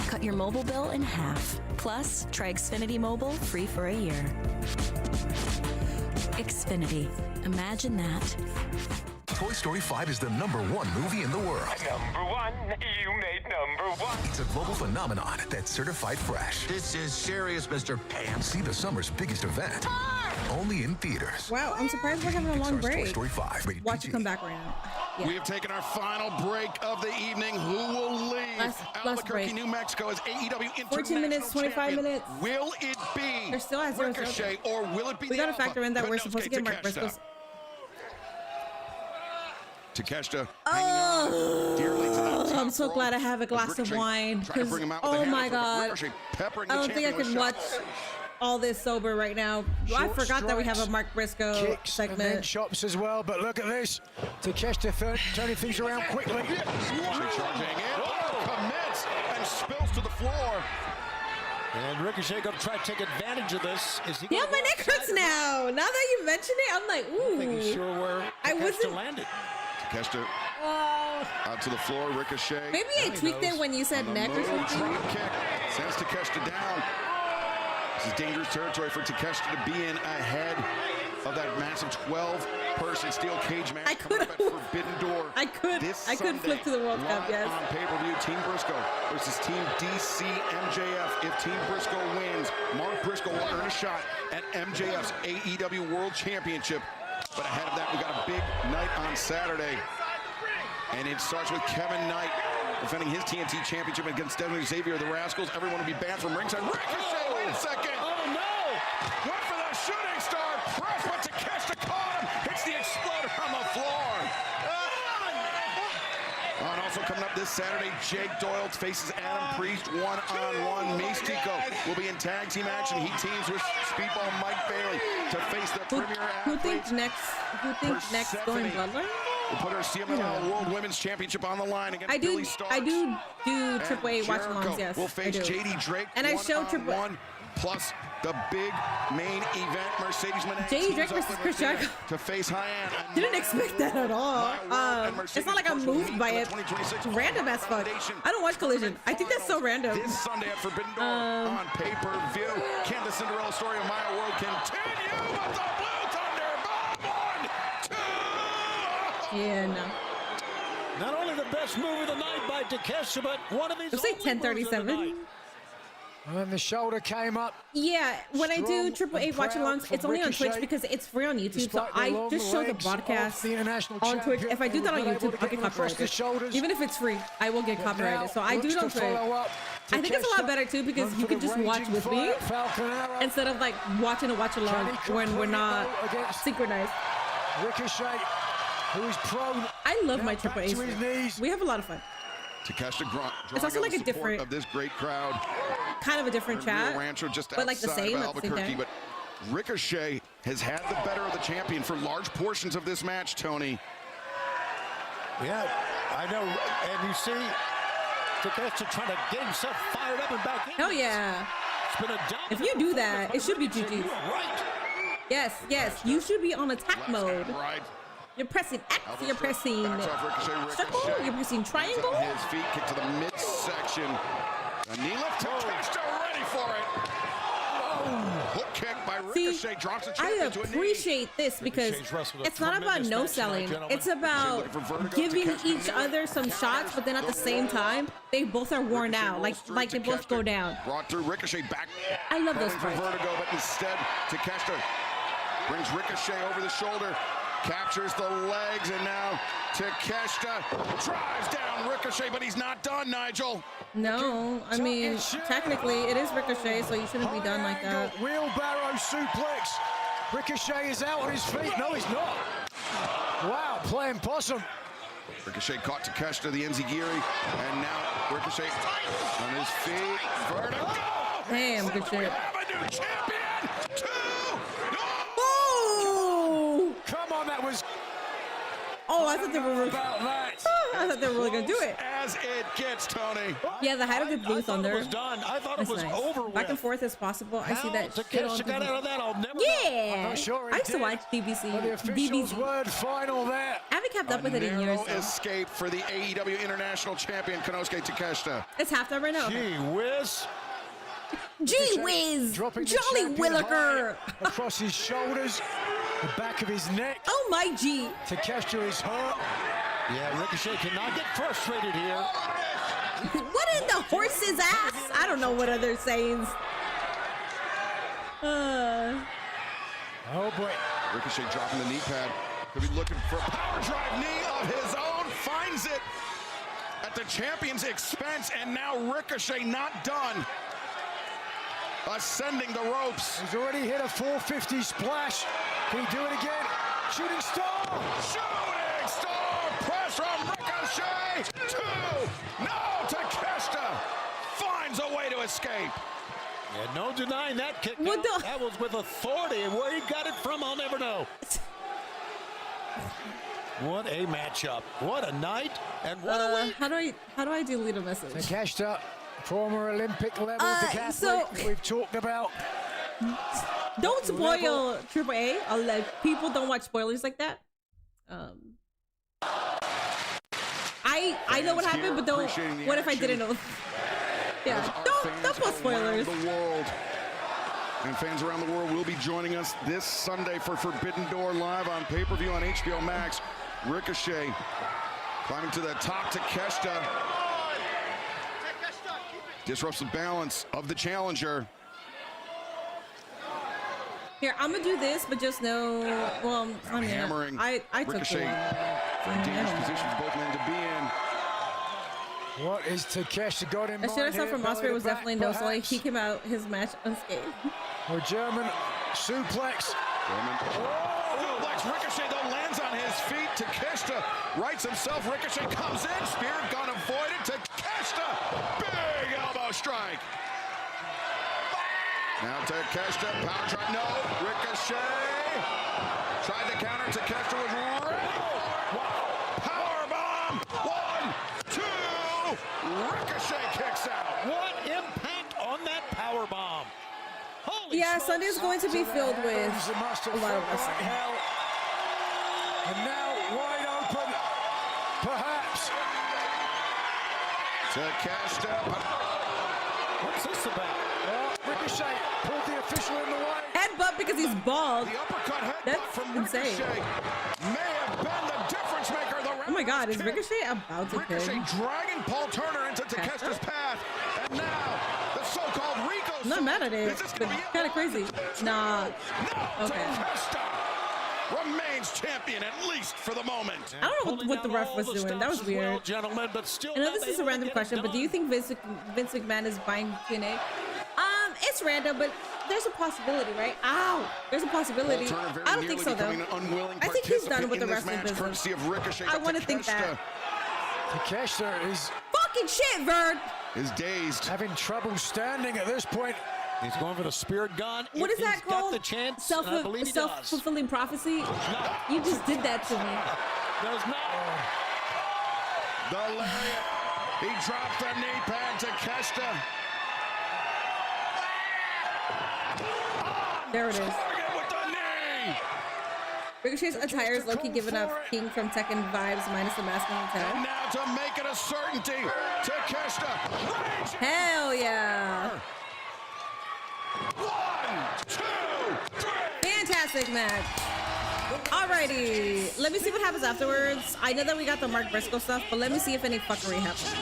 Cut your mobile bill in half. Plus, try Xfinity Mobile free for a year. Xfinity. Imagine that. Toy Story 5 is the #1 movie in the world. #1, you made #1. It's a global phenomenon that's certified fresh. This is serious, Mr. Pants. See the summer's biggest event. Only in theaters. Wow, I'm surprised we're having a long Pixar's break. Toy Story 5. Rated Watch PG. it come back right now. Yeah. We have taken our final break of the evening. Who will lead? Last break. New Mexico as AEW International 14 minutes, 25 champion. minutes. Will it be They're still at 0-0. Ricochet or will it be We the got to factor in that we're Konosuke supposed to get Mark Takeshita? Briscoe's. Takeshita Oh, dearly to that top I'm so rope. glad I have a glass of Ricochet wine. trying to bring him out with Oh the my handles, but God. Ricochet peppering I the don't think I champion can with watch shots. all this sober right now. I Short forgot that we have a strikes, Mark Briscoe kicks and then segment. chops as well, but look at this. Takeshita turning things around quickly. Charging in, commits and spills to the floor. And Ricochet going to try to take advantage of this. Is he Yeah, gonna my go neck outside? hurts now. Now that you mention it, I'm like, ooh. I'm thinking sure where I Takeshita wasn't. landed. Takeshita Oh. out to the floor, Ricochet. Maybe I tweaked it when you said neck or something. Drop kick sends Takeshita down. This is dangerous territory for Takeshita to be in ahead of that massive 12-person steel cage match coming up at Forbidden Door. I could flip to the World Cup, live yes. on pay-per-view, Team Briscoe versus Team DC MJF. If Team Briscoe wins, Mark Briscoe will earn a shot at MJF's AEW World Championship. But ahead of that, we got a big night on Saturday. And it starts with Kevin Knight defending his TNT Championship against Desmond Xavier. The Rascals, everyone will be banned from ringside. Ricochet, wait a second. Oh, no. Went for the shooting star press, but Takeshita caught him. Hits the exploder on the floor. And also coming up this Saturday, Jake Doyle faces Adam Priest one-on-one. Mystico will be in tag team action. He teams with Speedball Mike Bailey to face the premier athlete. Who thinks next going Bloodline? We'll put our CMLL World Women's Championship on the line against Billy Starks. I do Triple A watch-alongs, yes. Will face JD Drake and I show Triple A plus the big main event. Mercedes Moné JD Drake versus Chris Jericho to face Hyann. Didn't expect that at all. It's not like I'm moved by it. It's random as fuck. I don't watch Collision. I think that's so random. This Sunday at Forbidden Door on pay-per-view. Can the Cinderella story of Maya World continue? But the Blue Thunder bomb 1, 2. Yeah, no. Not only the best move of the night by Takeshita, but one of his. It's like 10:37. And the shoulder came up. Yeah, when I do Triple A watch-alongs, it's only on Twitch because it's free on YouTube. So I just show the broadcast on Twitch. If I do that on YouTube, I'll get copyrighted. Even if it's free, I will get copyrighted. So I do it on Twitch. I think it's a lot better too because you can just watch with me instead of like watching a watch-along when we're not synchronized. Ricochet, who is prone. I love my Triple A's. We have a lot of fun. Takeshita it's also like a different of this great crowd. Kind of a different chat, Rancho just but like the same at the same time. But Ricochet has had the better of the champion for large portions of this match, Tony. Yeah, I know. And you see Takeshita trying to get himself fired up and back in. Hell yeah. It's been a if you do that, it should be GG. Right. Yes, you should be on attack mode. Right. You're pressing X, you're pressing circle, you're pressing triangle. His feet kick to the midsection. A knee lift, Takeshita ready for it. Hook kick by Ricochet, drops the champion to a knee. I appreciate this because it's not about no selling. It's about giving each other some shots, but then at the same time, they both are worn out. Like they both go down. Brought through Ricochet back. I love those parts. Vertigo, but instead, Takeshita brings Ricochet over the shoulder. Captures the legs, and now Takeshita drives down Ricochet, but he's not done, Nigel. No, I mean, technically, it is Ricochet, so you shouldn't be done like that. Wheelbarrow suplex. Ricochet is out on his feet. No, he's not. Wow, playing possum. Ricochet caught Takeshita, the Enziguri, and now Ricochet on his feet. Vertigo. Damn, good shit. We have a new champion. Come on, that was. Oh, I thought they were. I thought they were really gonna do it. As it gets, Tony. Yeah, the height of the Blue Thunder. I thought it was over. Back and forth as possible. I see that. Takeshita got out of that. I'll never. Yeah. I'm not sure I used to watch BBC. The official's word final there. I haven't kept up with it in years. Escape for the AEW International Champion Konosuke Takeshita. It's halftime right now. Gee whiz. Gee whiz. Jolly Williker. Across his shoulders. The back of his neck. Oh my G. Takeshita is hurt. Yeah, Ricochet cannot get frustrated here. What in the horse's ass? I don't know what other sayings. Oh boy. Ricochet dropping the knee pad. Could be looking for a power drive knee of his own. Finds it at the champion's expense, and now Ricochet not done. Ascending the ropes. He's already hit a 450 splash. Can he do it again? Shooting star! Shooting star! Press from Ricochet! 2! No! Takeshita finds a way to escape. Yeah, no denying that kick. That was with authority, and where he got it from, I'll never know. What a matchup. What a night, and what a week. How do I delete a message? Takeshita, former Olympic level decathlete we've talked about. Don't spoil Triple A. I'll let people don't watch spoilers like that. I know what happened, but don't. What if I didn't know? Yeah, don't post spoilers. The world. And fans around the world will be joining us this Sunday for Forbidden Door live on pay-per-view on HBO Max. Ricochet climbing to the top. Takeshita disrupts the balance of the challenger. Here, I'm gonna do this, but just know, well, I mean, hammering. I took Ricochet from dangerous positions both men to be in. What is Takeshita got in mind? I should have saw from Ospreay was definitely no, so like he came out his match unscathed. A German suplex. Suplex. Ricochet though lands on his his feet. Takeshita rights himself. Ricochet comes in. Spirit gun avoided. Takeshita. Big elbow strike. Now Takeshita. Power try. No. Ricochet. Tried the counter. Takeshita was ready. Wow. Power bomb. 1, 2. Ricochet kicks out. What impact on that power bomb? Holy yeah, smokes. Sunday is going to be filled with a lot of wrestling. And now wide open, perhaps. Takeshita. What's this about? Ricochet pulled the official in the way. Headbutt because he's bald. The uppercut headbutt That's from insane. Ricochet may have been the difference maker. Oh my God, is Ricochet about to Ricochet pin? dragging Paul Turner into Takeshita's path, and now the so-called Rico. I'm not mad at it, but kind of crazy. Nah. Okay. Takeshita remains champion at least for the moment. I don't know what the ref was doing. That was weird. Well, gentlemen, but still I know this is a random question, but do you think Vince McMahon is buying TNA? It's random, but there's a possibility, right? Ow! There's a possibility. I don't think so, though. I think he's done with the wrestling business. I want to think that. Takeshita is fucking shit, Vern. Is dazed, having trouble standing at this point. He's going for the spirit gun. What is that called? Got the chance. Self-fulfilling prophecy. You just did that to me. Does not. The lariat. He dropped the knee pad to Takeshita. There it is. Ricochet's attire is low-key giving up King from Tekken vibes minus the mask on the tail. And now to make it a certainty, Takeshita. Hell yeah. 1, 2, 3. Fantastic match. Alrighty, let me see what happens afterwards. I know that we got the Mark Briscoe stuff, but let me see if any fuckery happens.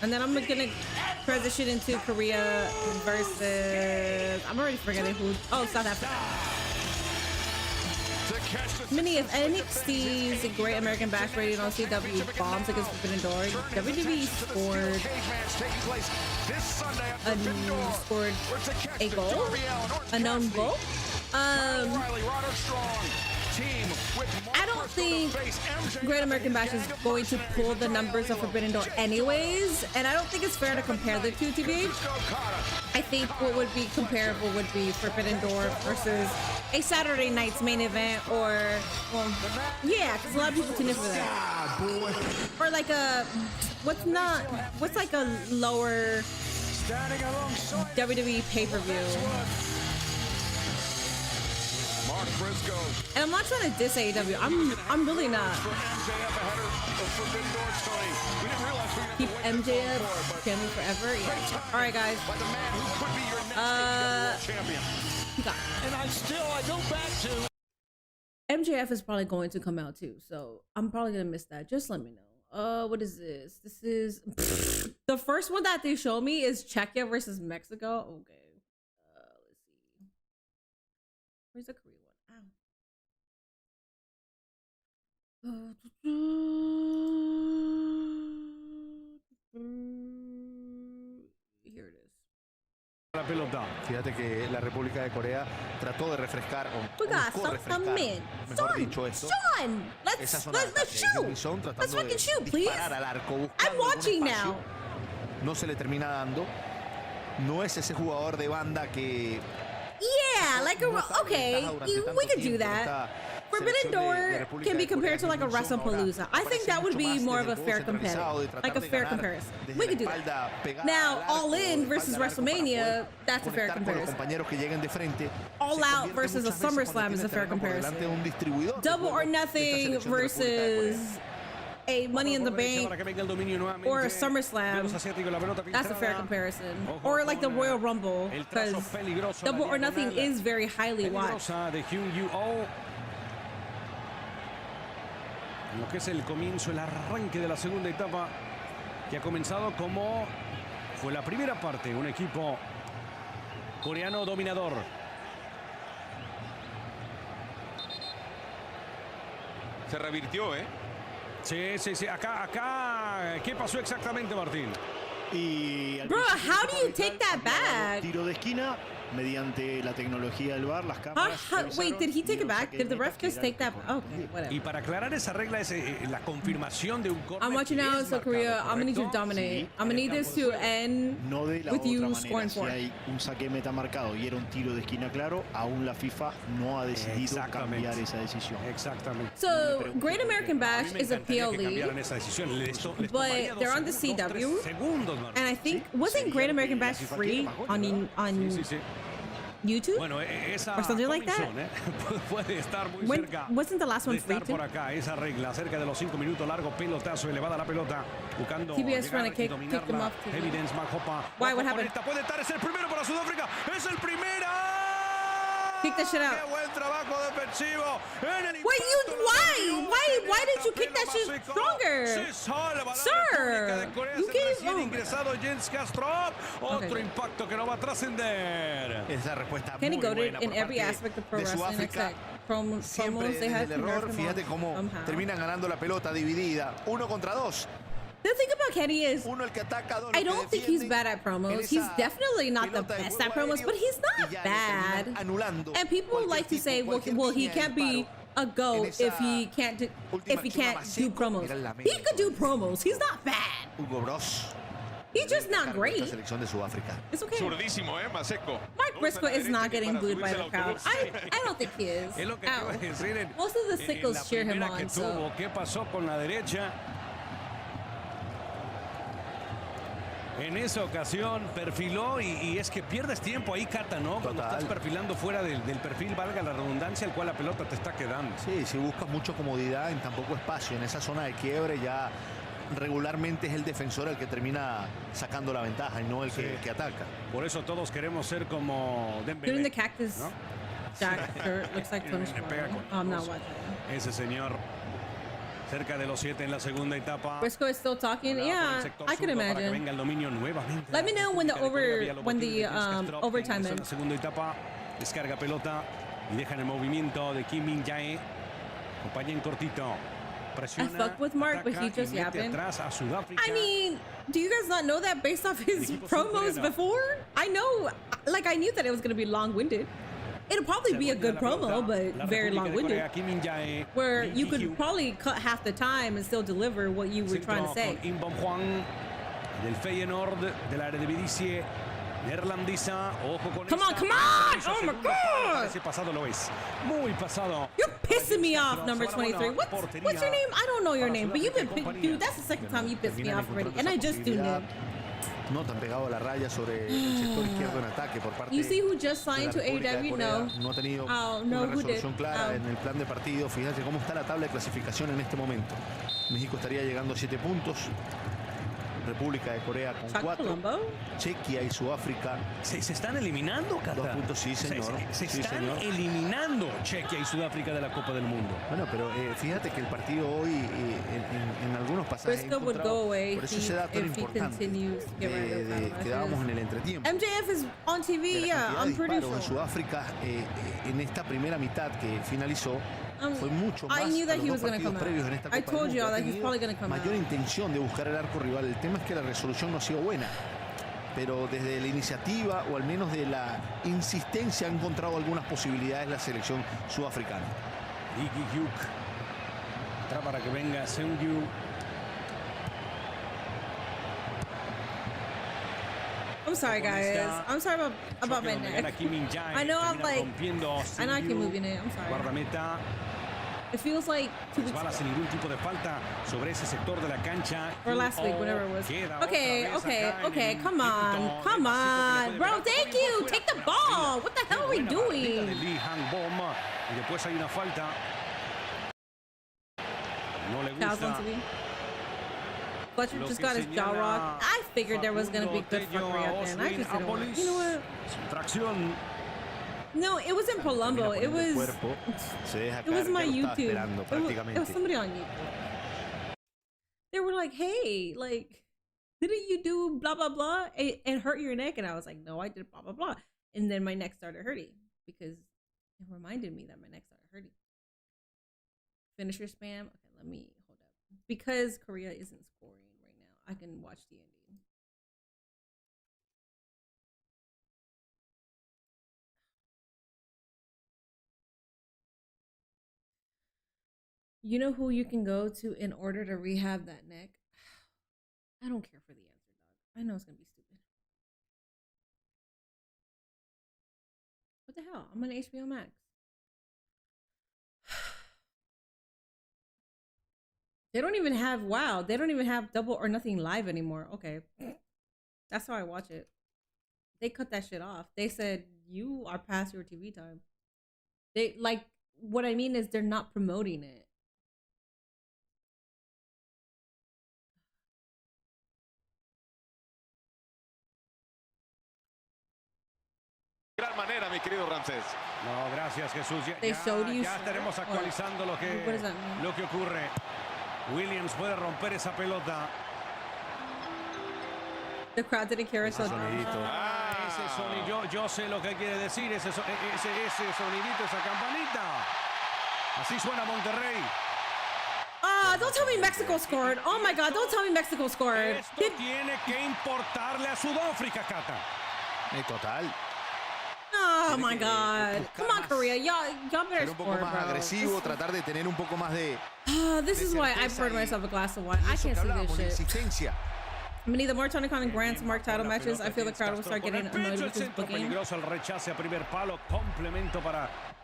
And then I'm gonna transition into Korea versus, I'm already forgetting who. Oh, South Africa. Mini, if NXT's Great American Bash rating on CW bombs against Forbidden Door, WWE scored a goal, a known goal. I don't think Great American Bash is going to pull the numbers of Forbidden Door anyways, and I don't think it's fair to compare the two, TV. I think what would be comparable would be Forbidden Door versus a Saturday night's main event, or, well, yeah, because a lot of people tune in for that. Or like a, what's like a lower WWE pay-per-view. Mark Briscoe. And I'm not trying to diss AEW. I'm really not. Keep MJF champion forever. Yeah. All right, guys. And I go back to MJF is probably going to come out too, so I'm probably gonna miss that. Just let me know. What is this? This is the first one that they show me is Czechia versus Mexico. Okay. Let's see. Where's the Korea one? Here it is. La pelota. Fíjate que la República de Corea trató de refrescar We got some men. Son, let's shoot. Let's fucking shoot, please. I'm watching now. No se le termina dando. No es ese jugador de banda que. Yeah, like okay, we could do that. Forbidden Door can be compared to like a WrestlePalooza. I think that would be more of a fair comparison. Like a fair comparison. We could do that. Now, All In versus WrestleMania, that's a fair comparison. All Out versus a SummerSlam is a fair comparison. Double or Nothing versus a Money in the Bank or a SummerSlam, that's a fair comparison. Or like the Royal Rumble, because Double or Nothing is very highly watched. Lo que es el comienzo, el arranque de la segunda etapa, que ha comenzado como fue la primera parte, un equipo coreano dominador. Se revirtió, ¿eh? Sí, sí, sí. Acá, ¿qué pasó exactamente, Martín? Bro, how do you take that back? Tiro de esquina mediante la tecnología del VAR, las cámaras. Wait, did he take it back? Did the ref just take that? Okay, whatever. Y para aclarar esa regla es la confirmación de un corner. I'm watching now, so Korea. I'm gonna need you to dominate. I'm gonna need this to end with you scoring Si 4. hay un saque meta marcado y era un tiro de esquina claro, aún la FIFA no ha decidido cambiar esa decisión. Exactamente. So Great American Bash is a PLE, but they're on the CW, and I think wasn't Great American Bash free on YouTube or something like that? Wasn't the last one free too? Por acá esa regla cerca de los 5 minutos, largo pelotazo, elevada la pelota, buscando TBS trying to kick them off. Evidence Majopa. Why? What happened? Puede estar, es el primero para Sudáfrica, es el primero. Kick that shit out. Qué buen trabajo defensivo. Why did you kick that shit stronger? Sir, you recién ingresado Jens Castrop. Otro impacto que no va a trascender. Esa respuesta Kenny goated in every aspect of pro wrestling except promos. Siempre They had desde el error, fíjate cómo terminan ganando la pelota dividida, 1 contra 2. The thing about Kenny is, I don't think he's bad at promos. He's definitely not the best at promos, but he's not bad. And people like to say, well, he can't be a GOAT if he can't do promos. He could do promos. He's not bad. Hugo Bros. He's just not great. Selección de Sudáfrica. It's okay. Zurdísimo, Maseco. Mark Briscoe is not getting booed by the crowd. I don't think he is. Most of the sickles cheer him on. So. ¿Qué pasó con la derecha? En esa ocasión perfiló y es que pierdes tiempo ahí, Cata, ¿no? Cuando estás perfilando fuera del perfil, valga la redundancia, al cual la pelota te está quedando. Sí, si buscas mucha comodidad en tan poco espacio, en esa zona de quiebre ya regularmente es el defensor el que termina sacando la ventaja y no el que ataca. Por eso todos queremos ser como Dembélé. Doing the cactus jack shirt looks like Tony Square. I'm not watching. Ese señor. Cerca de los 7 en la segunda etapa. Briscoe is still talking. Yeah, I can imagine. Venga el dominio nuevamente. Let me know when the overtime ends. En la segunda etapa descarga pelota y deja en el movimiento de Kim Min-jae. Acompaña en cortito. I fuck with Mark, but he just yapping. I mean, do you guys not know that based off his promos before? I know, like I knew that it was going to be long-winded. It'll probably be a good promo, but very long-winded. Where you could probably cut half the time and still deliver what you were trying to say. Del Feyenoord de la Eredivisie neerlandesa. Ojo con come on! Oh my God! Ese pasado lo es. Muy pasado. You're pissing me off, number 23. What's your name? I don't know your name, but you've been dude. That's the second time you pissed me off already, and I just tuned in. No tan pegado a la raya sobre el sector izquierdo en ataque por parte. You see who just signed to AEW? No. No ha tenido una resolución clara en el plan de partido. Fíjate cómo está la tabla de clasificación en este momento. México estaría llegando a 7 puntos. República de Corea con 4. Chequia y Sudáfrica. Se están eliminando, Cata. 2 puntos, sí, señor. Se están eliminando Chequia y Sudáfrica de la Copa del Mundo. Bueno, pero fíjate que el partido hoy en algunos pasajes por eso se da tan importante quedábamos en el entretiempo. MJF is on TV, yeah, I'm pretty sure. En Sudáfrica en esta primera mitad que finalizó fue mucho más. I knew that he was going to come previos en esta out. I Copa told you all that he's probably going to come out. Mayor intención de buscar el arco rival. El tema es que la resolución no ha sido buena. Pero desde la iniciativa o al menos de la insistencia ha encontrado algunas posibilidades la selección sudafricana. Iggy Hyuk. Atrás para que venga Seungyu. I'm sorry, guys. I'm sorry about my neck. I know I'm like, I know I keep moving it. I'm sorry. Guardameta. It feels like 2 weeks ago. Sin ningún tipo de falta sobre ese sector de la cancha. Or last week, whatever it was. Okay. Come on. Bro, thank you. Take the ball. What the hell are we doing? Y después hay una falta. No le gusta. Fletcher just got his jaw rocked. I figured there was going to be good fuckery at the end. I just didn't want. You know what? Tracción. No, it wasn't Palumbo. It was my YouTube. It was somebody on YouTube. They were like, hey, like, didn't you do blah, blah, blah and hurt your neck? And I was like, no, I did blah, blah, blah. And then my neck started hurting because it reminded me that my neck started hurting. Finisher spam. Okay, let me hold up. Because Korea isn't scoring right now, I can watch the ending. You know who you can go to in order to rehab that neck? I don't care for the answer, dog. I know it's gonna be stupid. What the hell? I'm on HBO Max. They don't even have WoW. They don't even have Double or Nothing live anymore. Okay. That's how I watch it. They cut that shit off. They said, you are past your TV time. They, like, what I mean is they're not promoting it. Gran manera, mi querido Ramsés. No, gracias, Jesús. Ya estaremos actualizando lo que ocurre. Williams puede romper esa pelota. The crowd didn't care so ese sonido. Yo sé lo que quiere decir ese sonidito, esa campanita. Así suena Monterrey. Don't tell me Mexico scored. Oh my God, don't tell me Mexico scored. Esto tiene que importarle a Sudáfrica, Cata. Total. Oh my God. Come on, Korea. Y'all better un poco score, más bro. agresivo, tratar de tener un poco más de... This is why I poured myself a glass of wine. I can't see this shit. I mean, the more Tony Khan and Grant's mark title matches, I feel the crowd will start getting annoyed with this booking.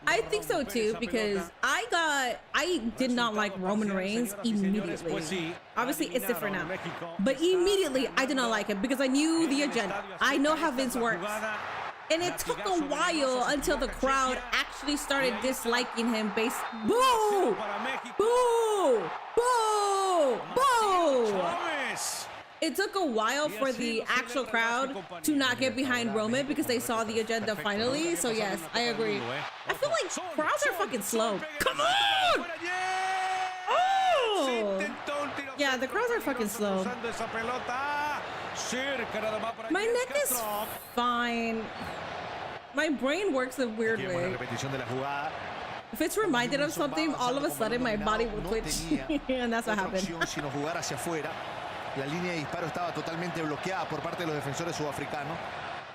I think so too, because I did not like Roman Reigns immediately. Obviously, it's different now. But immediately, I did not like him because I knew the agenda. I know how Vince works. And it took a while until the crowd actually started disliking him based... Boo! Boo! Boo! Boo! It took a while for the actual crowd to not get behind Roman because they saw the agenda finally. So yes, I agree. I feel like crowds are fucking slow. Come on! Oh! Yeah, the crowds are fucking slow. My neck is fine. My brain works a weird way. If it's reminded of something, all of a sudden my body will twitch. And that's what happened. La línea de disparo estaba totalmente bloqueada por parte de los defensores sudafricanos.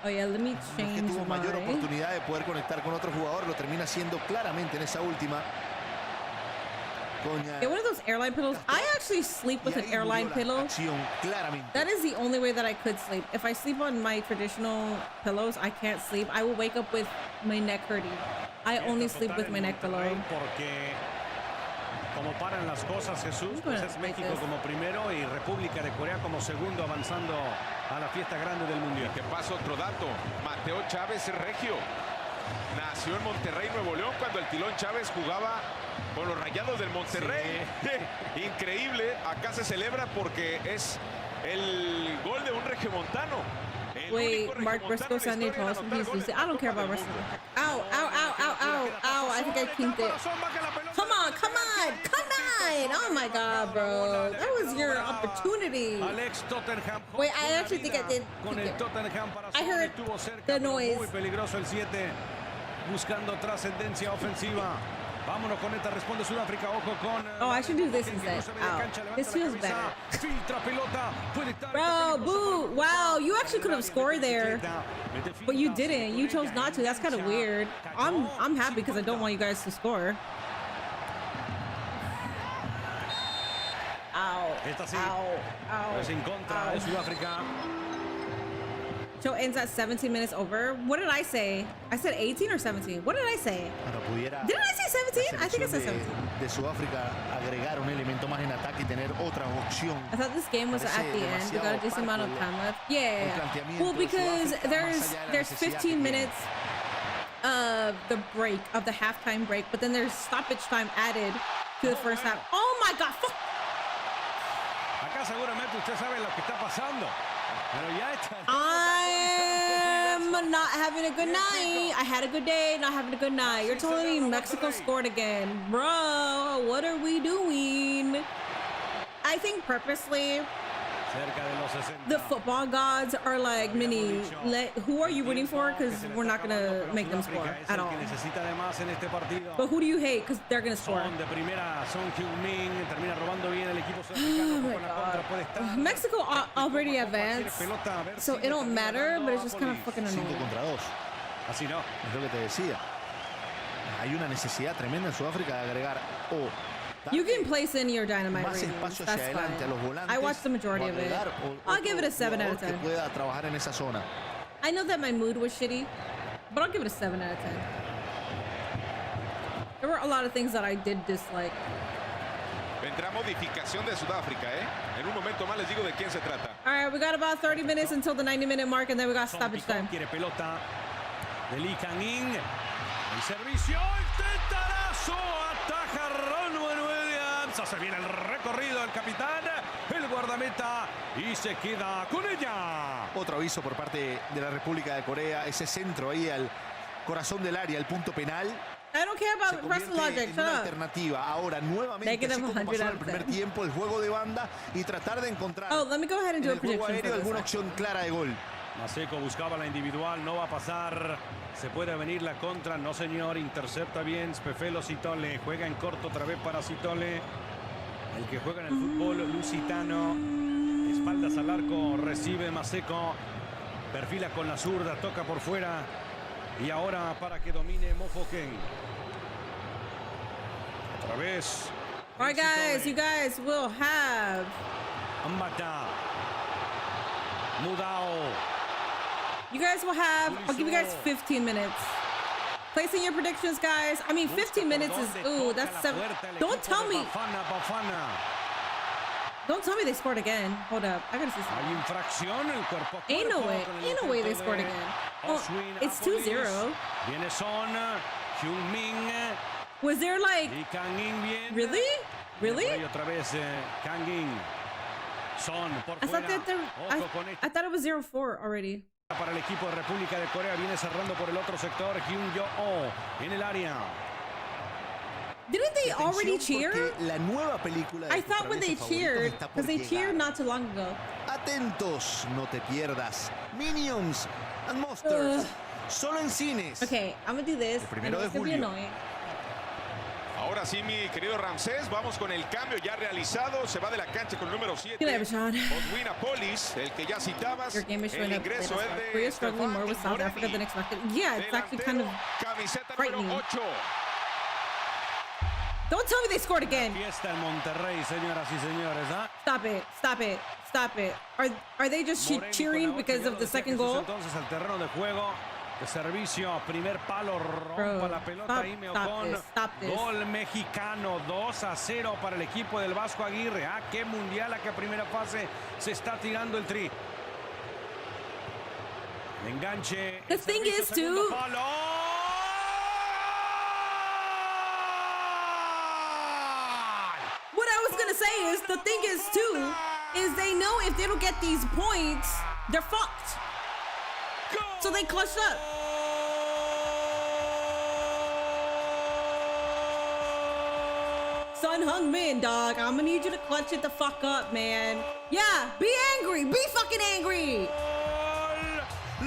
Oh yeah, let me change tuvo mayor oportunidad de poder conectar con otro jugador, lo termina haciendo claramente en esa última. Yeah, one of those airline pillows. I actually sleep with an airline pillow. That is the only way that I could sleep. If I sleep on my traditional pillows, I can't sleep. I will wake up with my neck hurting. I only sleep with my neck pillow. Como paran las cosas, Jesús, pues es México como primero y República de Corea como segundo, avanzando a la fiesta grande del Mundial. Que pasa otro dato, Mateo Chávez es regio. Nació en Monterrey, Nuevo León, cuando el Tilón Chávez jugaba con los Rayados del Monterrey. Sí. Increíble, acá se celebra porque es el gol de un regiomontano. Wait, Mark Briscoe Sunday post. I don't care about wrestling. Ow, ow, ow, ow, ow, ow. I think I kinked it. Come on, come on, come on. Oh my God, bro. That was your opportunity. Wait, I actually think I did. I heard the noise. Muy peligroso el 7. Buscando trascendencia ofensiva. Vámonos con esta, responde Sudáfrica, ojo con... Oh, I should do this instead. Ow. This feels better. Bro, boo. Wow, you actually could have scored there. But you didn't. You chose not to. That's kind of weird. I'm happy because I don't want you guys to score. Ow. Ow. Ow. Es en contra de Sudáfrica. Show ends at 17 minutes over. What did I say? I said 18 or 17? What did I say? Didn't I say 17? I think I said 17. De Sudáfrica agregar un elemento más en ataque y tener otra opción. I thought this game was at the end. We got a decent amount of time left. Yeah. Well, because there's 15 minutes of the break, of the halftime break, but then there's stoppage time added to the first half. Oh my God! Fuck. Acá seguramente usted sabe lo que está pasando. I'm not having a good night. I had a good day, not having a good night. You're telling me Mexico scored again. Bro, what are we doing? I think purposely the football gods are like, Minnie, who are you rooting for? Because we're not going to make them score at all. But who do you hate? Because they're going to score. Oh my God. Mexico already advanced, so it don't matter, but it's just kind of fucking annoying. 5 contra 2. Así no. Es lo que te decía. Hay una necesidad tremenda en Sudáfrica de agregar o You can place in your Dynamite ratings. That's fine. I watched the majority of it. I'll give it a 7 out of 10. I know that my mood was shitty, but I'll give it a 7 out of 10. There were a lot of things that I did dislike. Vendrá modificación de Sudáfrica, ¿eh? En un momento más les digo de quién se trata. All right, we got about 30 minutes until the 90-minute mark, and then we got stoppage time. Quiere pelota de Lee Kang-in. El servicio, el tentarazo, ataja Ron Williams. Hace bien el recorrido el capitán, el guardameta, y se queda con ella. Otro aviso por parte de la República de Corea. Ese centro ahí al corazón del área, el punto penal. I don't care about wrestling logic. Shut up. Alternativa. Ahora nuevamente, así como pasó en el primer tiempo, el juego de banda y tratar de encontrar let me go ahead and do a juego prediction aéreo alguna opción clara de gol. Maseco buscaba la individual, no va a pasar. Se puede venir la contra, no señor. Intercepta bien Spefelo Citole. Juega en corto otra vez para Citole. El que juega en el fútbol lusitano. Espaldas al arco, recibe Maseco. Perfila con la zurda, toca por fuera. Y ahora para que domine Mofoken. Otra vez. All right, guys, you guys will have Ambata. Mudao. You guys will have, I'll give you guys 15 minutes. Placing your predictions, guys. I mean, 15 minutes is, ooh, that's 7. Don't tell me. Don't tell me they scored again. Hold up. I gotta see something. Ain't no way. Ain't no way they scored again. Oh, it's 2-0. Was there like... Really? Really? I thought it was 0-4 already. Para el equipo de República de Corea, viene cerrando por el otro sector. Hyun Yo-oh en el área. Didn't they already cheer? La nueva película de I thought when they cheered, because they cheered not too long ago. Atentos, no te pierdas. Minions and Monsters. Solo en cines. Okay, I'm gonna do this. El 1 de julio. Ahora sí, mi querido Ramsés, vamos con el cambio ya realizado. Se va de la cancha con el número 7. Odwin Polis, el que ya citabas. Your game is showing el up. ingreso es de Korea struggling more with South Africa than expected. Yeah, it's actually kind of frightening. Don't tell me they scored again. Fiesta en Monterrey, señoras y señores. Stop it. Stop it. Stop it. Are they just cheering because of the second goal? Entonces al terreno de juego. De servicio, primer palo, rompa la pelota y Meocón. Gol mexicano, 2-0 para el equipo del Vasco Aguirre. Qué mundial, a qué primera fase se está tirando el tri. El enganche. The thing is, too. What I was gonna say is, the thing is, too, is they know if they don't get these points, they're fucked. So they clutched up. Sun Hung Min, dog. I'm gonna need you to clutch it the fuck up, man. Yeah, be angry. Be fucking angry.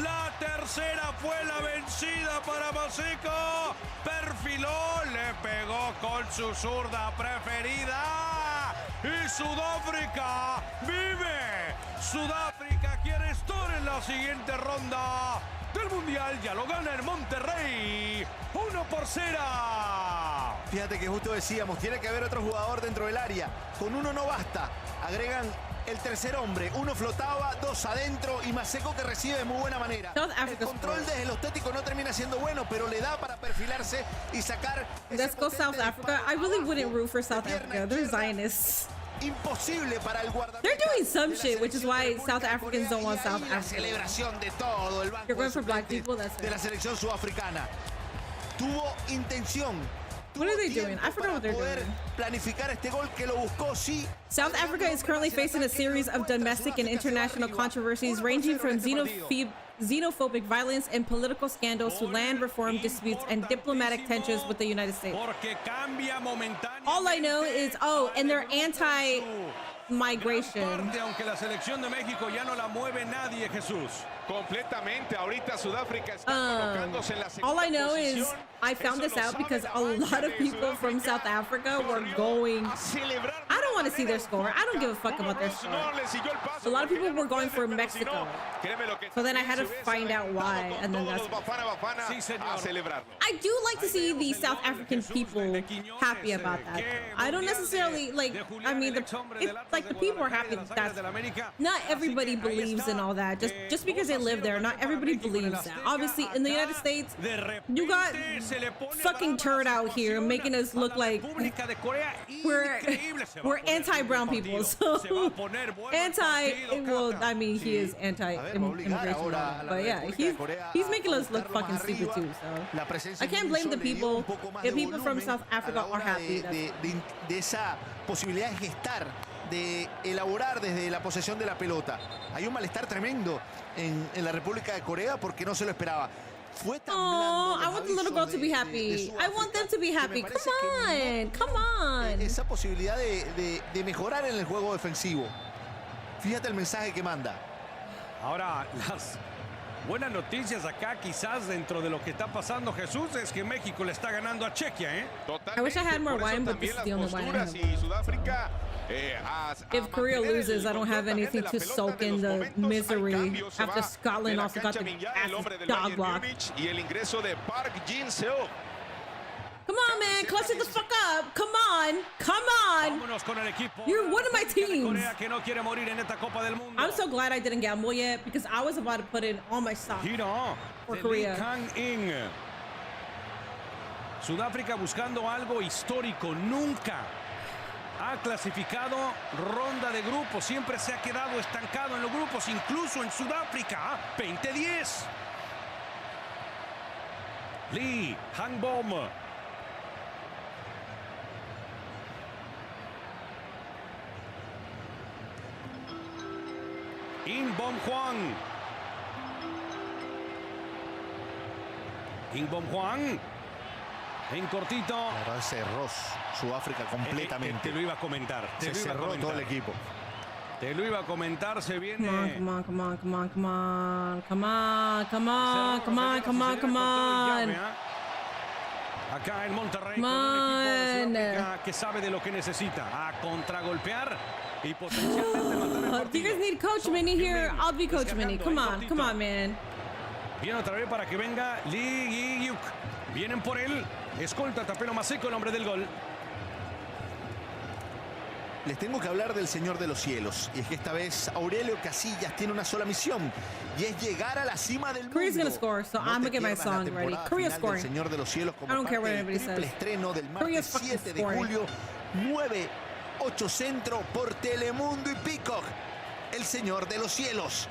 La tercera fue la vencida para Maseco. Perfiló, le pegó con su zurda preferida. Y Sudáfrica vive. Sudáfrica quiere estar en la siguiente ronda del Mundial. Ya lo gana en Monterrey. 1-0. Fíjate que justo decíamos, tiene que haber otro jugador dentro del área. Con uno no basta. Agregan el tercer hombre. Uno flotaba, 2 adentro y Maseco que recibe de muy buena manera. El control desde lo estético no termina siendo bueno, pero le da para perfilarse y sacar. Let's go South Africa. I really wouldn't root for South Africa. They're Zionists. Imposible para el guardameta. They're doing some shit, which is why South Africans don't want South La Africa. celebración de todo el banco You're going for black people, that's de la selección sudafricana. Tuvo intención. What are they doing? I forgot what they're doing. Planificar este gol que lo buscó, sí. South Africa is currently facing a series of domestic and international controversies ranging from xenophobic violence and political scandals to land reform disputes and diplomatic tensions with the United States. All I know is, and they're anti-migration. Aunque la selección de México ya no la mueve nadie, Jesús. Completamente. Ahorita Sudáfrica está colocándose en la segunda all I know posición. is I found this out because a lot of people from South Africa were going. I don't don't want to see their score. I don't give a fuck about their score. A lot of people were going for Mexico. So then I had to find out why, and then that's... I do like to see the South African people happy about that. I don't necessarily, like, I mean, it's like the people are happy that that's... Not everybody believes in all that. Just because they live there, not everybody believes that. Obviously, in the United States, you got fucking turd out here making us look like we're anti-brown people. So well, I mean, he is anti-immigration, but yeah, he's making us look fucking stupid too. So I can't blame the people. The people from South Africa are happy. De esa posibilidad de gestar, de elaborar desde la posesión de la pelota. Hay un malestar tremendo en la República de Corea porque no se lo esperaba. Oh, I want the little girl to be happy. I want them to be happy. Come on. Esa posibilidad de mejorar en el juego defensivo. Fíjate el mensaje que manda. Ahora, las buenas noticias acá, quizás dentro de lo que está pasando, Jesús, es que México le está ganando a Chequia, ¿eh? I wish I had more wine, but this is the only wine I have. If Korea loses, I don't have anything to soak in the misery after Scotland also got the ass dog block. Come on, man. Clutch it the fuck up. Come on. Come on. You're one of my teams. I'm so glad I didn't gamble yet because I was about to put in all my stock for Korea. Sudáfrica buscando algo histórico. Nunca ha clasificado ronda de grupos. Siempre se ha quedado estancado en los grupos, incluso en Sudáfrica. 20-10. Lee Hangbom. Inbom Juan. Inbom Juan. En cortito. La verdad cerró Sudáfrica completamente. Te lo iba a comentar. Se cerró todo el equipo. Te lo iba a comentar, se viene. Come on, come on, come on, come on, come on, come on, come on, come on, come on. Acá en Monterrey con un equipo de Sudáfrica que sabe de lo que necesita. A contragolpear y potencialmente matar. Do you guys need Coach Minnie here? I'll be Coach Minnie. Come on, man. Viene otra vez para que venga Lee Gi-Yuk. Vienen por él. Escolta Tapelo Maseco, el hombre del gol. Les tengo que hablar del Señor de los Cielos. Y es que esta vez Aurelio Casillas tiene una sola misión. Y es llegar a la cima del mundo. Korea's gonna score, so I'm gonna get my song ready. Korea's scoring. Señor de los Cielos como I don't care what anybody triple says. estreno del martes 7 de julio. 9-8 centro por Telemundo y Peacock. El Señor de los Cielos.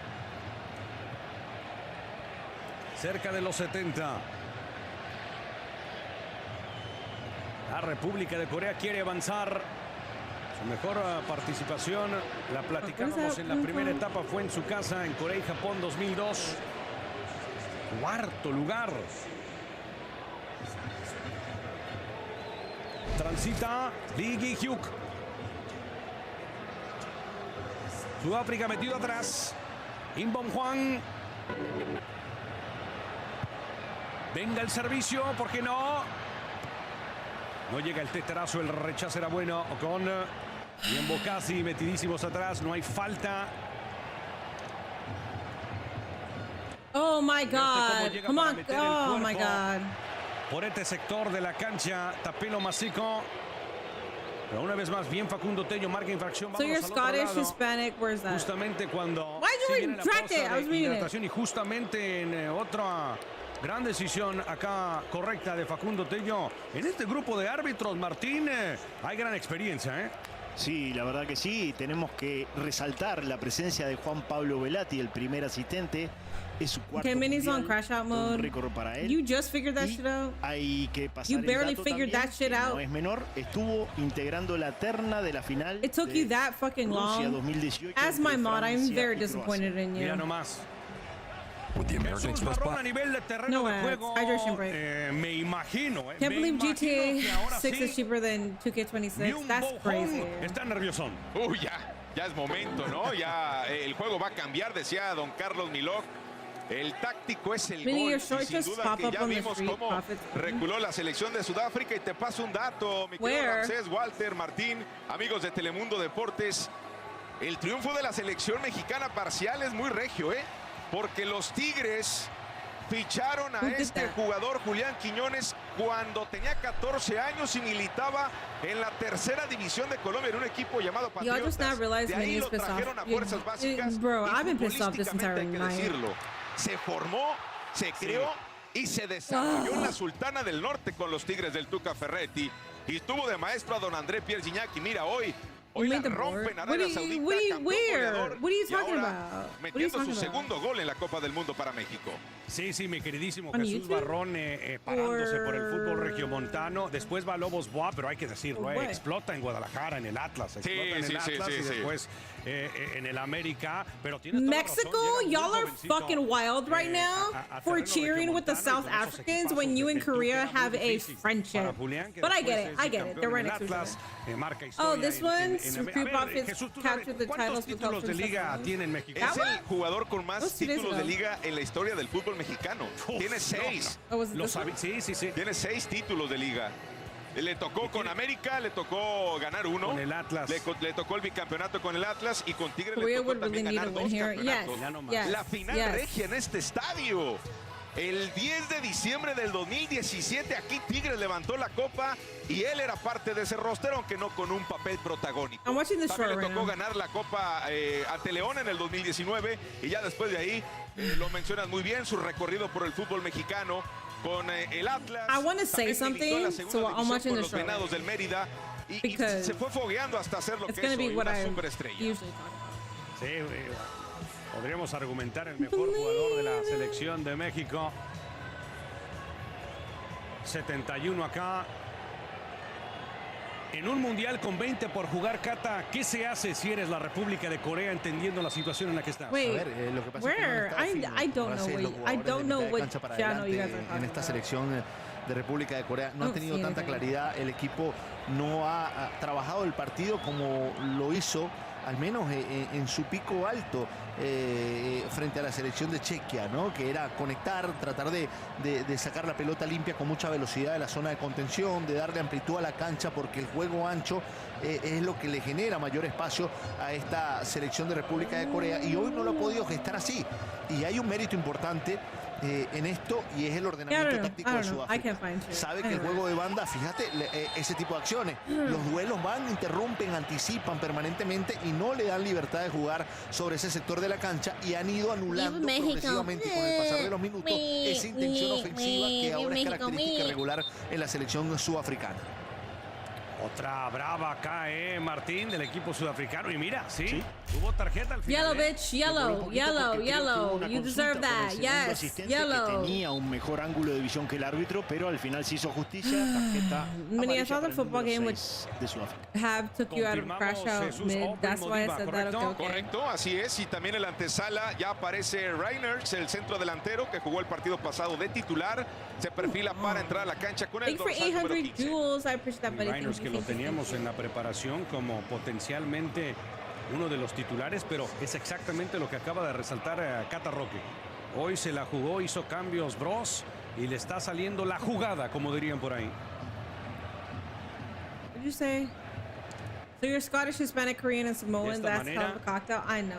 Cerca de los 70. La República de Corea quiere avanzar. Su mejor participación, la platicábamos en la primera etapa, fue en su casa en Corea y Japón 2002. Cuarto lugar. Transita Lee Gi-Hyuk. Sudáfrica metido atrás. Inbom Juan. Venga el servicio, ¿por qué no? No llega el testarazo, el rechazo era bueno. Con bien Bocasi metidísimos atrás, no hay falta. Oh my God. Come on. Oh my God. Por este sector de la cancha, Tapelo Maseco. Pero una vez más, bien Facundo Tello, marca infracción. So you're Scottish, Hispanic, where's that? Justamente cuando... Why did you retract it? I was reading it. Y justamente en otra... Gran decisión acá correcta de Facundo Tello. En este grupo de árbitros, Martín, hay gran experiencia, ¿eh? Sí, la verdad que sí. Tenemos que resaltar la presencia de Juan Pablo Velati, el primer asistente. Es su cuarto Minnie's on crash out mode. Un récord para él. You just figured that shit out. Hay que pasar You barely figured that shit out. No es menor. Estuvo integrando la terna de la final. It took you that fucking long. 2018, As my mod, I'm very disappointed in you. Mira nomás. With the American Express a nivel de terreno de juego, hydration break. Me imagino. Can't believe GTA 6 is cheaper than 2K26. That's crazy. Está nerviosón. Ya es momento, ¿no? Ya el juego va a cambiar, decía don Carlos Milok. El táctico es el Really, gol. your short Y sin just duda pop que up ya on the vimos street, cómo profits. reculó la selección de Sudáfrica. Y te paso un dato, mi querido Ramsés, Walter, Martín, amigos de Telemundo Deportes. El triunfo de la selección mexicana parcial es muy regio, porque los Tigres ficharon a este jugador, Julián Quiñones, cuando tenía 14 años y militaba en la tercera división de Colombia en un equipo llamado Y'all just now Patriotas. realized De ahí Minnie's lo pissed trajeron a off. fuerzas básicas. Bro, y I've been pissed off this entire futbolísticamente, hay que night. decirlo, se formó, se creó y se desarrolló en la Sultana del Norte con los Tigres del Tuca Ferretti. Y tuvo de maestro a don André Pierre Gignac. Y mira, hoy la rompen a Arabia Saudita, campeón goleador, what are you y talking ahora about? metiendo su segundo gol en la Copa del Mundo para México. Sí, mi queridísimo ¿On Jesús YouTube? Barrón parándose por el fútbol regiomontano. Después va a Lobos Boa, pero hay que decirlo, explota en Guadalajara, en el Atlas. Explota en el Atlas y después en el América. Pero tienes toda Mexico, razón, y'all are fucking wild right now for cheering with the South Africans when you and Korea have a friendship. But I get it. They're right next to each other. Oh, this one's Recruit Profits captured the titles with help títulos de from liga tiene en México? Es el jugador con más títulos de liga en la historia del fútbol mexicano. Tiene 6. Tiene 6 títulos de liga. Le tocó con América, le tocó ganar 1. Con el Atlas. Le tocó el bicampeonato con el Atlas y con Tigres Korea le tocó would también really need ganar to 2 win here. campeonatos. La final regia en este estadio. El 10 de diciembre del 2017, aquí Tigres levantó la copa y él era parte de ese roster, aunque no con un papel protagónico. También le tocó ganar la copa ante León en el 2019 y ya después de ahí, lo mencionas muy bien, su recorrido por el fútbol mexicano con el Atlas. I want to say something, so I'm watching the los show. Venados del Mérida y Because se fue fogueando hasta ser lo it's que es gonna be hoy, what una I superestrella. usually talk about. Sí, podríamos argumentar el mejor jugador de la selección de México. 71 acá. En un mundial con 20 por jugar, Cata, ¿qué se hace si eres la República de Corea entendiendo la situación en la que estás? Wait, lo que pasa where? es que no I don't know what channel you guys are talking en esta about. selección de República de Corea no ha tenido tanta claridad. El equipo no ha trabajado el partido como lo hizo, al menos en su pico alto, frente a la selección de Chequia, ¿no? Que era conectar, tratar de sacar la pelota limpia con mucha velocidad de la zona de contención, de darle amplitud a la cancha, porque el juego ancho es lo que le genera mayor espacio a esta selección de República de Corea, y hoy no lo ha podido gestar así. Y hay un mérito importante en esto, y es el ordenamiento táctico de Sudáfrica. Sabe que el juego de banda, fíjate, ese tipo de acciones, los duelos van, interrumpen, anticipan permanentemente y no le dan libertad de jugar sobre ese sector de la cancha, y han ido anulando progresivamente con el pasar de los minutos esa intención ofensiva que ahora es característica regular en la selección sudafricana. Otra brava acá, Martín, del equipo sudafricano. Y mira, sí, hubo tarjeta al final. Yellow, bitch, yellow. You deserve that. Yes, yellow. Tenía un mejor ángulo de visión que el árbitro, pero al final se hizo justicia. Tarjeta I thought the football game would de Sudáfrica. have took you out of crash out mid. That's why I said that. Okay. Correcto, así es. Y también en la antesala ya aparece Reiners, el centro delantero que jugó el partido pasado de titular. Se perfila para entrar a la cancha con el Thank you for dorsal número 800 15. jewels. I appreciate that, buddy. Reiners, que lo teníamos en la preparación como potencialmente uno de los titulares, pero es exactamente lo que acaba de resaltar Cata Roque. Hoy se la jugó, hizo cambios Bros y le está saliendo la jugada, como dirían por ahí. What did you say? So you're Scottish, Hispanic, Korean, and Samoan. That's hell of a cocktail. I know.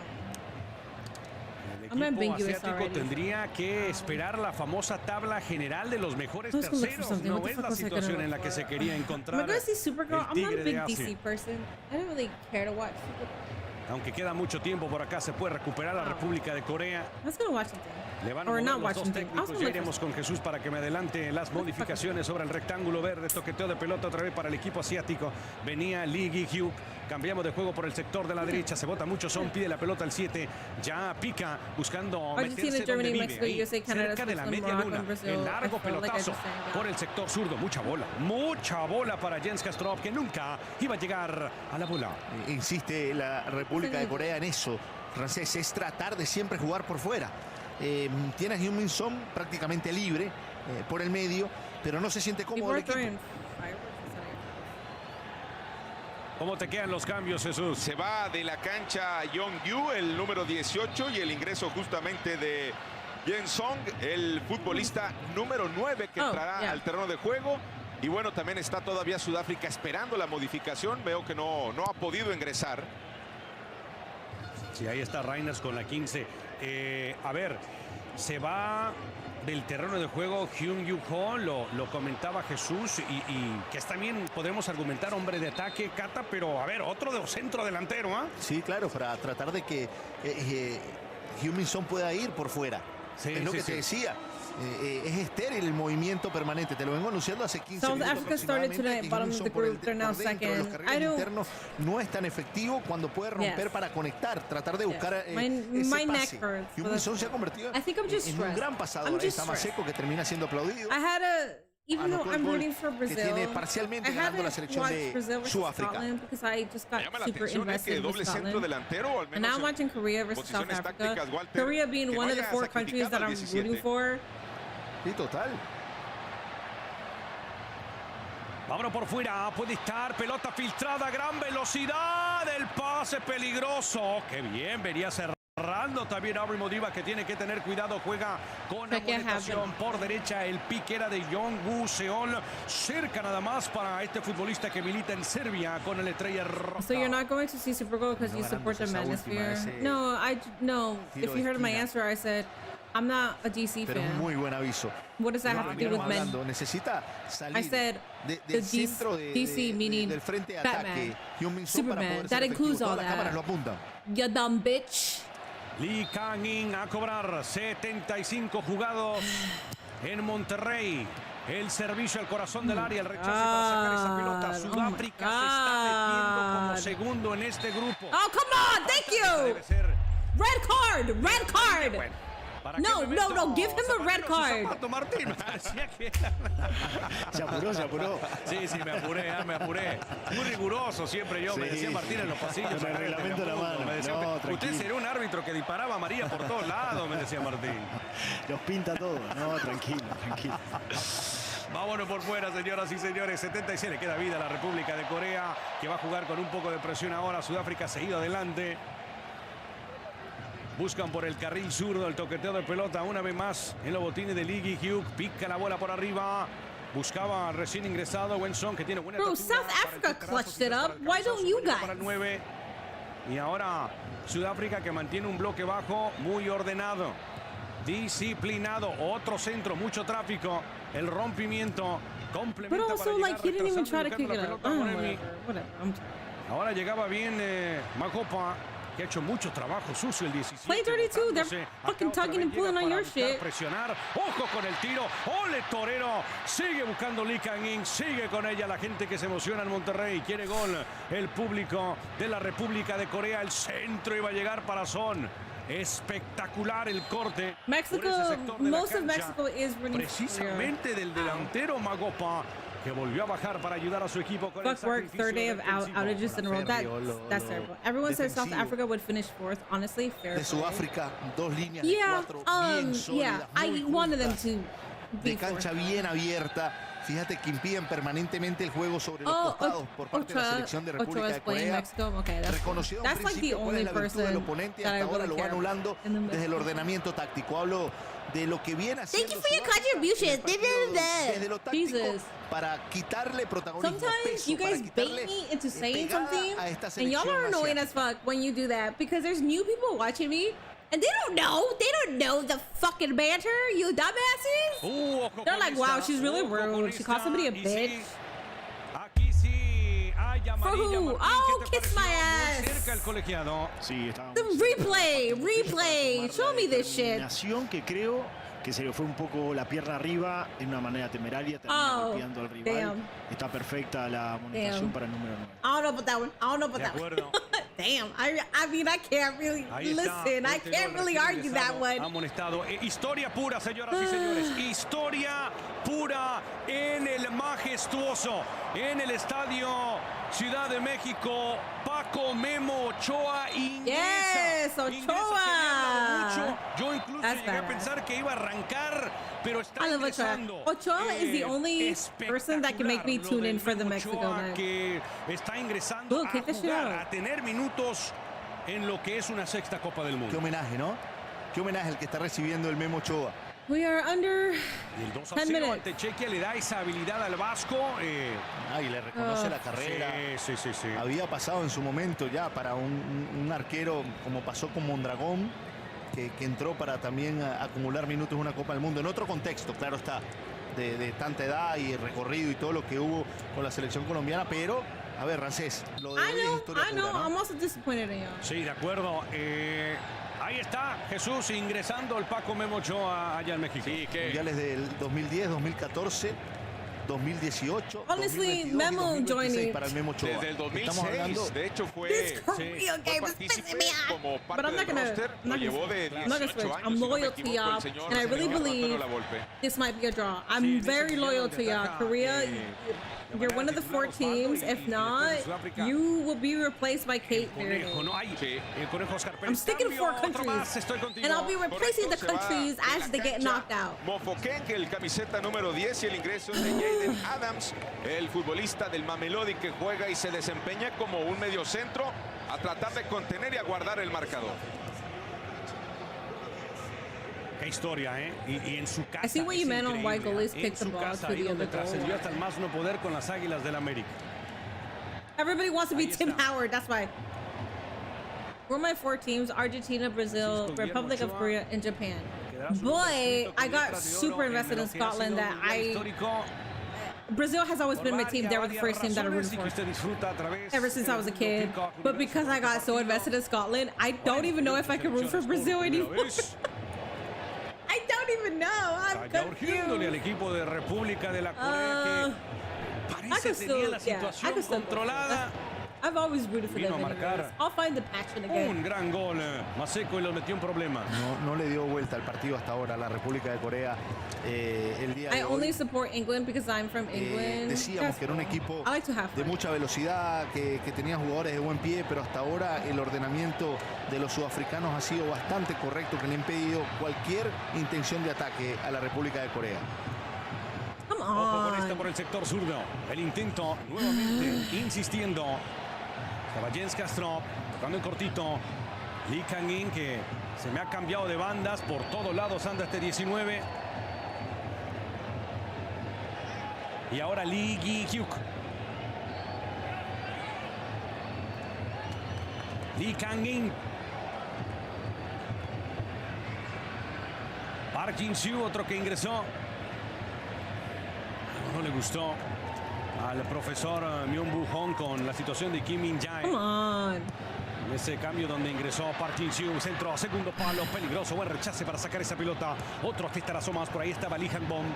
El equipo asiático tendría que esperar la famosa tabla general de los mejores terceros. No es la situación en la que se quería encontrar. Am I going to see Supergirl? I'm not a big Asia. DC person. I don't really care to watch Supergirl. Aunque queda mucho tiempo por acá, se puede recuperar la República de Corea. I was going to watch something. Le van a Or mover not los watch dos something. I was técnicos. gonna Ya iremos con Jesús para que me adelante las modificaciones sobre el rectángulo verde. Toqueteo de pelota otra vez para el equipo asiático. Venía Lee Gi-hyuk. Cambiamos de juego por el sector de la derecha. Se bota mucho Son. Pide la pelota al 7. Ya pica buscando meterse donde vive. Ahí, cerca de la media luna. El largo pelotazo por el sector zurdo. Mucha bola para Jens Kastrov, que nunca iba a llegar a la bola. Insiste la República de Corea en eso, Francés, es tratar de siempre jugar por fuera. Tiene a Heung-min Son prácticamente libre por el medio, pero no se siente cómodo el equipo. ¿Cómo te quedan los cambios, Jesús? Se va de la cancha Young Yu, el número 18, y el ingreso justamente de Yen Song, el futbolista número 9 que entrará al terreno de juego. Y bueno, también está todavía Sudáfrica esperando la modificación. Veo que no ha podido ingresar. Sí, ahí está Reyners con la 15. A ver, se va del terreno de juego Hyun Yu Ho, lo comentaba Jesús, y que es también, podemos argumentar, hombre de ataque, Cata, pero a ver, otro de centro delantero, ¿ah? Sí, claro, para tratar de que Hyun Son pueda ir por fuera. Sí, es lo que te decía. Es estéril el movimiento permanente. Te lo vengo anunciando hace 15 South minutos. Africa started tonight, bottom of the group. They're now second. Interno no es tan efectivo cuando puede romper para conectar, tratar de buscar ese my pase. neck hurts. Hyun Son se ha convertido en un gran pasador. Está más seco que termina siendo aplaudido. Even though I'm rooting for Brazil, que tiene parcialmente ganando la selección de Sudáfrica. Because I just got super invested in doble centro delantero, al menos and now I'm watching Korea versus South Africa. Korea being one of the 4 countries that I'm rooting for. Sí, total. Vámonos por fuera, puede estar, pelota filtrada, gran velocidad, el pase peligroso. Qué bien, venía cerrando también Aubrey Modiva, que tiene que tener cuidado, juega con amonestación por derecha, el pique era de Jong-Woo Seol, cerca nada más para este futbolista que milita en Serbia con el Estrella Roja. So you're not going to see Supergirl because you support the Manosphere? No, if you heard my answer, I said, I'm not a DC Pero fan. Muy buen aviso. What does that have to do with men? Necesita salir I said del centro DC meaning del frente de Batman, ataque. Superman. That includes all Las cámaras lo that. apuntan. You dumb bitch. Lee Kang-in a cobrar 75 jugados en Monterrey. El servicio al corazón del área, el rechazo para sacar esa pelota. Sudáfrica se está metiendo como segundo en este grupo. Oh, come on, thank you. Red card. No, give him a red card. Se apuró. Sí, me apuré. Muy riguroso siempre yo, me decía Martín en los pasillos. Con el reglamento de la mano. Me decía, usted sería un árbitro que disparaba a María por todos lados, me decía Martín. Los pinta todo. No, tranquilo. Vámonos por fuera, señoras y señores. 76 le queda vida a la República de Corea, que va a jugar con un poco de presión ahora. Sudáfrica seguido adelante. Buscan por el carril zurdo el toqueteo de pelota una vez más en los botines de Lee Gi-hyuk. Pica la bola por arriba. Buscaba recién ingresado Wenson, que tiene buena Bro, South Africa clutched it up. Why don't you guys? Para el 9. Y ahora Sudáfrica, que mantiene un bloque bajo muy ordenado, disciplinado. Otro centro, mucho tráfico. El rompimiento complementa. But also, like, he didn't even try to kick it up. Whatever. Ahora llegaba bien Makopa, que ha hecho mucho trabajo sucio el 17. Play 32, they're fucking tugging and pulling on your shit. Presionar, ojo con el tiro, ole torero, sigue buscando Lee Kang-in, sigue con ella la gente que se emociona en Monterrey, quiere gol el público de la República de Corea, el centro iba a llegar para Son. Espectacular el corte. Mexico, most of Mexico is running precisamente del delantero Magopa, que volvió a bajar para ayudar a su equipo con fuck work, third day of outages in a row. That's terrible. Everyone said South Africa would finish 4th. Honestly, fair. De Sudáfrica, 2 líneas de 4 bien sólidas. I wanted them to be de cancha bien abierta. Fíjate que impiden permanentemente el juego sobre los costados por parte de la selección de República de Corea. Reconocido en principio cuál es la virtud del oponente y hasta ahora lo va anulando desde el ordenamiento táctico. Hablo de lo que viene haciendo. Thank you for your contribution. Desde lo táctico para quitarle protagonismo. Sometimes you guys bait me into saying something, and y'all are annoying as fuck when you do that because there's new people watching me. And they don't know the fucking banter, you dumbasses. They're like, wow, she's really rude. She called somebody a bitch. For who? Oh, kiss my ass. The replay. Show me this shit. Que creo que se le fue un poco la pierna arriba en una manera temeraria, termina golpeando al rival. Está perfecta la amonestación para el número 9. I don't know about that one. Damn, I mean, I can't really listen. I can't really argue that one. Amonestado. Historia pura, señoras y señores. Historia pura en el majestuoso, en el estadio Ciudad de México. Paco Memo Ochoa ingresa. Yes, Ochoa. Yo incluso llegué a pensar que iba a arrancar, pero está ingresando. Ochoa is the only person that can make me tune in for the Mexico match. Que está ingresando a jugar, a tener minutos en lo que es una 6ª Copa del Mundo. Qué homenaje, ¿no? Qué homenaje el que está recibiendo el Memo Ochoa. We are under Y el 2-0 10 minutes. ante Chequia le da esa habilidad al vasco. Y le reconoce la carrera. Sí. Había pasado en su momento ya para un arquero, como pasó con Mondragón, que entró para también acumular minutos en una Copa del Mundo. En otro contexto, claro está, de tanta edad y recorrido y todo lo que hubo con la selección colombiana. Pero, a ver, Rancés, lo de hoy es historia I know. pura, ¿no? I'm also disappointed in you. Sí, de acuerdo. Ahí está Jesús ingresando el Paco Memo Ochoa allá en México. Sí, que Mundiales del 2010, 2014, 2018, Honestly, 2022 Memo y 2026 joining. para el Memo Ochoa. desde el 2006, Estamos hablando de hecho fue, This Korea game is partícipe pissing me off. como But parte I'm not del gonna. roster, lo llevó de I'm not gonna 18 switch. años, I'm si no me loyal to equivoco, y'all, el señor and I really Antonio believe Lavolpe. this might be a draw. I'm very loyal to y'all. Korea, you're one of the 4 teams. If not, you will be replaced by Kate Perry. I'm sticking to 4 countries, and I'll be replacing the countries as they get knocked out. Mofoken, que el camiseta número 10 y el ingreso de Jaden Adams, el futbolista del Mamelodi que juega y se desempeña como un mediocentro a tratar de contener y a guardar el marcador. Qué historia, ¿eh? Y en su casa. I see what you meant on why goalies En kick the su ball casa, to ahí the donde other goal. trascendió hasta el más no poder con las Águilas del América. Everybody wants to be Tim Howard. That's why. We're my 4 teams: Argentina, Brazil, Republic of Korea, and Japan. Boy, I got super invested in Scotland. Brazil has always been my team. They were the first team that I rooted for ever since I was a kid. But because I got so invested in Scotland, I don't even know if I can root for Brazil anymore. I don't even know. I'm Urgiéndole al confused. equipo de República de la Corea que parece tenía la situación controlada. I've always rooted for them anyways. I'll find the passion again. Un gran gol. Maseco y los metió en problemas. No le dio vuelta al partido hasta ahora la República de Corea el día de I hoy. only support England because I'm from England. Decíamos que era un equipo I like to have de fun. mucha velocidad, que tenía jugadores de buen pie, pero hasta ahora el ordenamiento de los sudafricanos ha sido bastante correcto, que le ha impedido cualquier intención de ataque a la República de Corea. Come Ojo con esta on. por el sector zurdo. El intento nuevamente insistiendo. Estaba Jens Castro tocando en cortito. Lee Kang-in, que se me ha cambiado de bandas por todos lados, anda este 19. Y ahora Lee Gi-hyuk. Lee Kang-in. Park Jin-soo, otro que ingresó. No le gustó al profesor Myung-Woo Hong con la situación de Kim Min-jae. Come on. En ese cambio donde ingresó Park Jin-soo, centro a segundo palo, peligroso, buen rechace para sacar esa pelota. Otro testarazo más, por ahí estaba Lee Han-bom.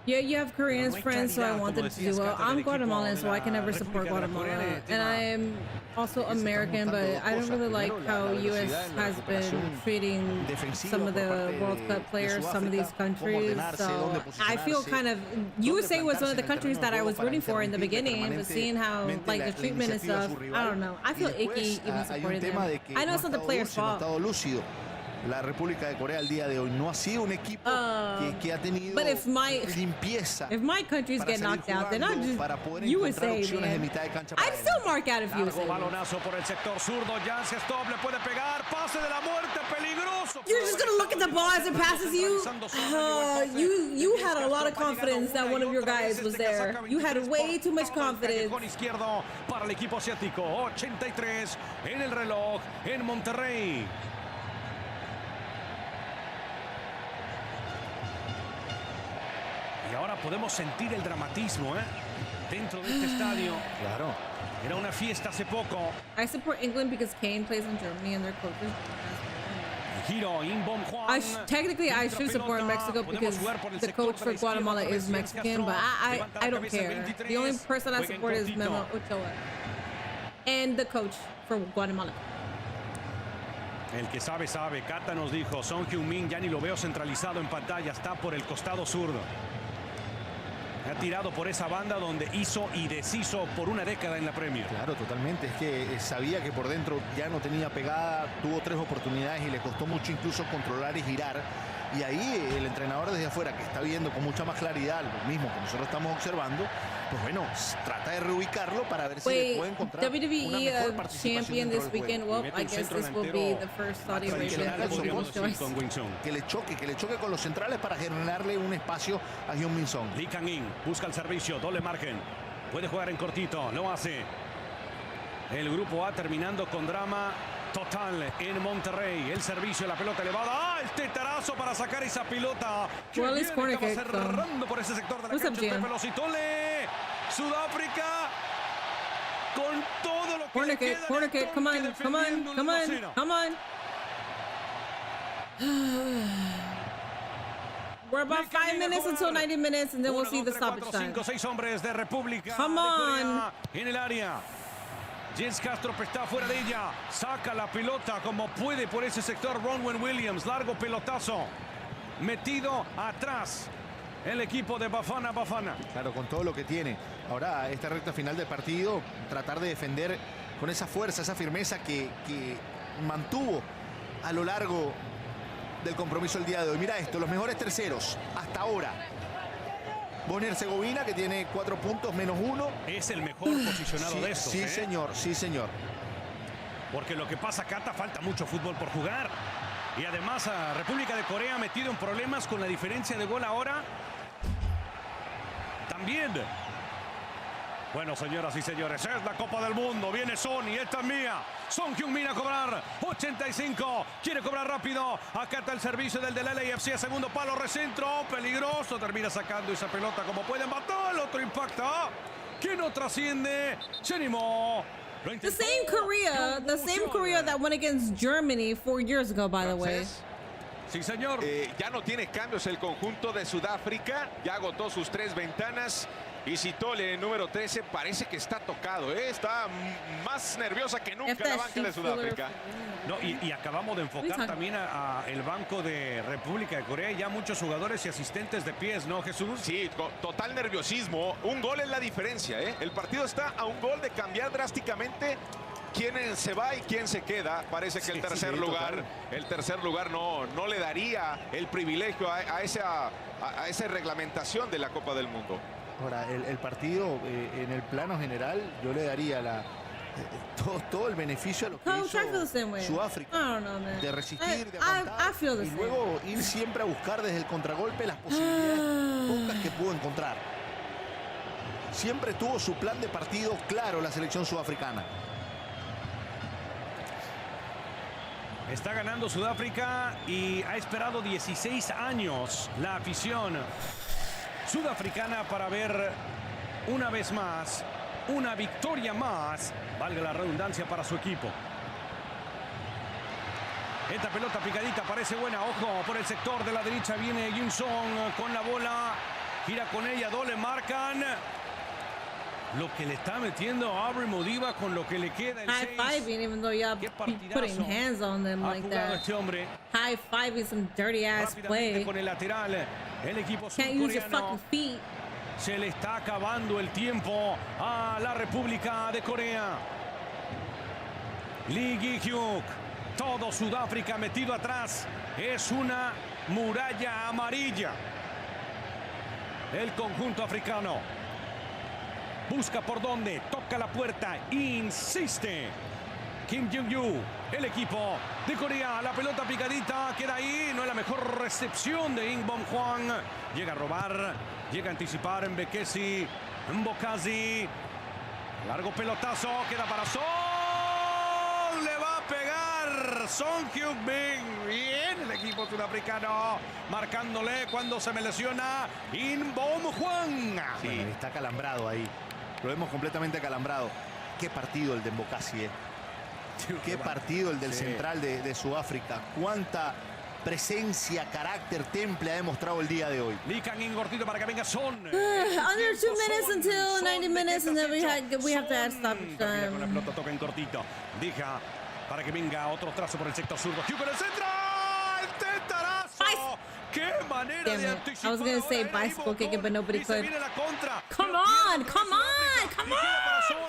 Yeah, you have Koreans friends, so I wanted to do well. I'm Guatemalan, so I can never support Guatemala. And I'm also American, but I don't really like how U.S. has been treating some of the World Cup players, some of these countries. So I feel kind of... USA was one of the countries that I was rooting for in the beginning, but seeing how, like, the treatment and stuff, I don't know. I feel icky even supporting them. I know it's not the players' fault. La República de Corea al día de hoy no ha sido un equipo que ha tenido limpieza. If my countries get knocked out, then I'm just USA, man. I'd still mark out if USA. Balonazo por el sector zurdo. Janssen Stop le puede pegar. Pase de la muerte, peligroso. You're just gonna look at the ball as it passes you. You had a lot of confidence that one of your guys was there. You had way too much confidence. Con izquierdo para el equipo asiático. 83 en el reloj en Monterrey. Y ahora podemos sentir el dramatismo, dentro de este estadio. Claro. Era una fiesta hace poco. I support England because Kane plays in Germany and their coaches. Giro, Inbom Juan. Technically, I should support Mexico because the coach for Guatemala is Mexican, but I don't care. The only person I support is Memo Ochoa and the coach for Guatemala. El que sabe, sabe. Kata nos dijo, Son Heung-min, ya ni lo veo centralizado en pantalla, está por el costado zurdo. ha tirado por esa banda donde hizo y deshizo por una década en la Premier. Claro, totalmente. Es que sabía que por dentro ya no tenía pegada, tuvo 3 oportunidades y le costó mucho incluso controlar y girar. Y ahí el entrenador desde afuera, que está viendo con mucha más claridad lo mismo que nosotros estamos observando, pues bueno, trata de reubicarlo para ver si le puede encontrar una mejor participación champion this weekend. Well, I guess this will be the first Saudi Arabian que le choque con los centrales para generarle un espacio a Hyun Min Song. Lee Kang-in busca el servicio, doble margen. Puede jugar en cortito, lo hace. El grupo A terminando con drama total en Monterrey. El servicio, la pelota elevada. ¡Ah! El tetarazo para sacar esa pelota. Well, it's corner kick, cerrando por ese sector de la cancha. Velocitole. Sudáfrica. Con todo lo que corner le kick, queda corner kick. Come on, come on, come on, come on. We're about 5 minutes until 90 minutes, and then we'll see the stoppage time. 5-6 hombres de República. Come on. En el área. Jens Castro está fuera de ella. Saca la pelota como puede por ese sector. Ronwen Williams. Largo pelotazo. Metido atrás. El equipo de Bafana Bafana. Claro, con todo lo que tiene. Ahora, esta recta final del partido, tratar de defender con esa fuerza, esa firmeza que mantuvo a lo largo del compromiso el día de hoy. Mira esto, los mejores terceros hasta ahora. Bosnia-Herzegovina, que tiene 4 puntos menos 1. Es el mejor posicionado de estos. Sí, señor, sí, señor. Porque lo que pasa, Cata, falta mucho fútbol por jugar. Y además a República de Corea metido en problemas con la diferencia de gol ahora. También. Bueno, señoras y señores, es la Copa del Mundo. Viene Son y esta es mía. Son Heung-min a cobrar. 85. Quiere cobrar rápido. Acá está el servicio del LAFC. Segundo palo, recentro. Peligroso. Termina sacando esa pelota como pueden. Mató. El otro impacta. Que no trasciende. Se animó. The same Korea that went against Germany 4 years ago, by the way. Sí, señor. Ya no tiene cambios el conjunto de Sudáfrica. Ya agotó sus 3 ventanas. Y Sitole, número 13, parece que está tocado, ¿eh? Está más nerviosa que nunca la banca de Sudáfrica. No, y acabamos de enfocar también a el banco de República de Corea. Ya muchos jugadores y asistentes de pies, ¿no, Jesús? Sí, total nerviosismo. Un gol es la diferencia, ¿eh? El partido está a un gol de cambiar drásticamente quién se va y quién se queda. Parece que el tercer lugar no le daría el privilegio a esa reglamentación de la Copa del Mundo. Ahora, el partido en el plano general, yo le daría todo el beneficio a lo que hizo Sudáfrica. De resistir, de aguantar y luego ir siempre a buscar desde el contragolpe las posibilidades pocas que pudo encontrar. Siempre tuvo su plan de partido claro la selección sudafricana. Está ganando Sudáfrica y ha esperado 16 años la afición sudafricana para ver una vez más, una victoria más, valga la redundancia, para su equipo. Esta pelota picadita parece buena, ojo, por el sector de la derecha viene Hyun Song con la bola, gira con ella, doble marcan. Lo que le está metiendo a Aubrey Modiva con lo que le queda el 6. High-fiving, even though y'all putting hands on them like that. High-fiving some dirty-ass play. Con el lateral, el equipo can't use your fucking feet. Se le está acabando el tiempo a la República de Corea. Lee Gi-hyuk, todo Sudáfrica metido atrás. Es una muralla amarilla. El conjunto africano busca por dónde, toca la puerta, insiste. Kim Jong-yu, el equipo de Corea, la pelota picadita, queda ahí, no es la mejor recepción de Im Bom-hwan. Llega a robar, llega a anticipar en Bekesi, en Bokazi. Largo pelotazo, queda para Son, le va a pegar Son Heung-min. Bien, el equipo sudafricano marcándole cuando se me lesiona Im Bom-hwan. Sí, está acalambrado ahí. Lo vemos completamente acalambrado. Qué partido el de Mbokasi, ¿eh? Qué partido el del central de Sudáfrica. Cuánta presencia, carácter, temple ha demostrado el día de hoy. Lee Kang-in cortito para que venga Son. Under 2 minutes until 90 minutes and then we have to add stoppage time. Con la pelota toca en cortito. Deja para que venga otro trazo por el sector zurdo. Hugh con el centro. ¡El tetarazo! ¡Qué manera Damn de it. anticipar. I was going to say Ahora bicycle kick it, but nobody y se could. viene la contra. Come on, come on, come on.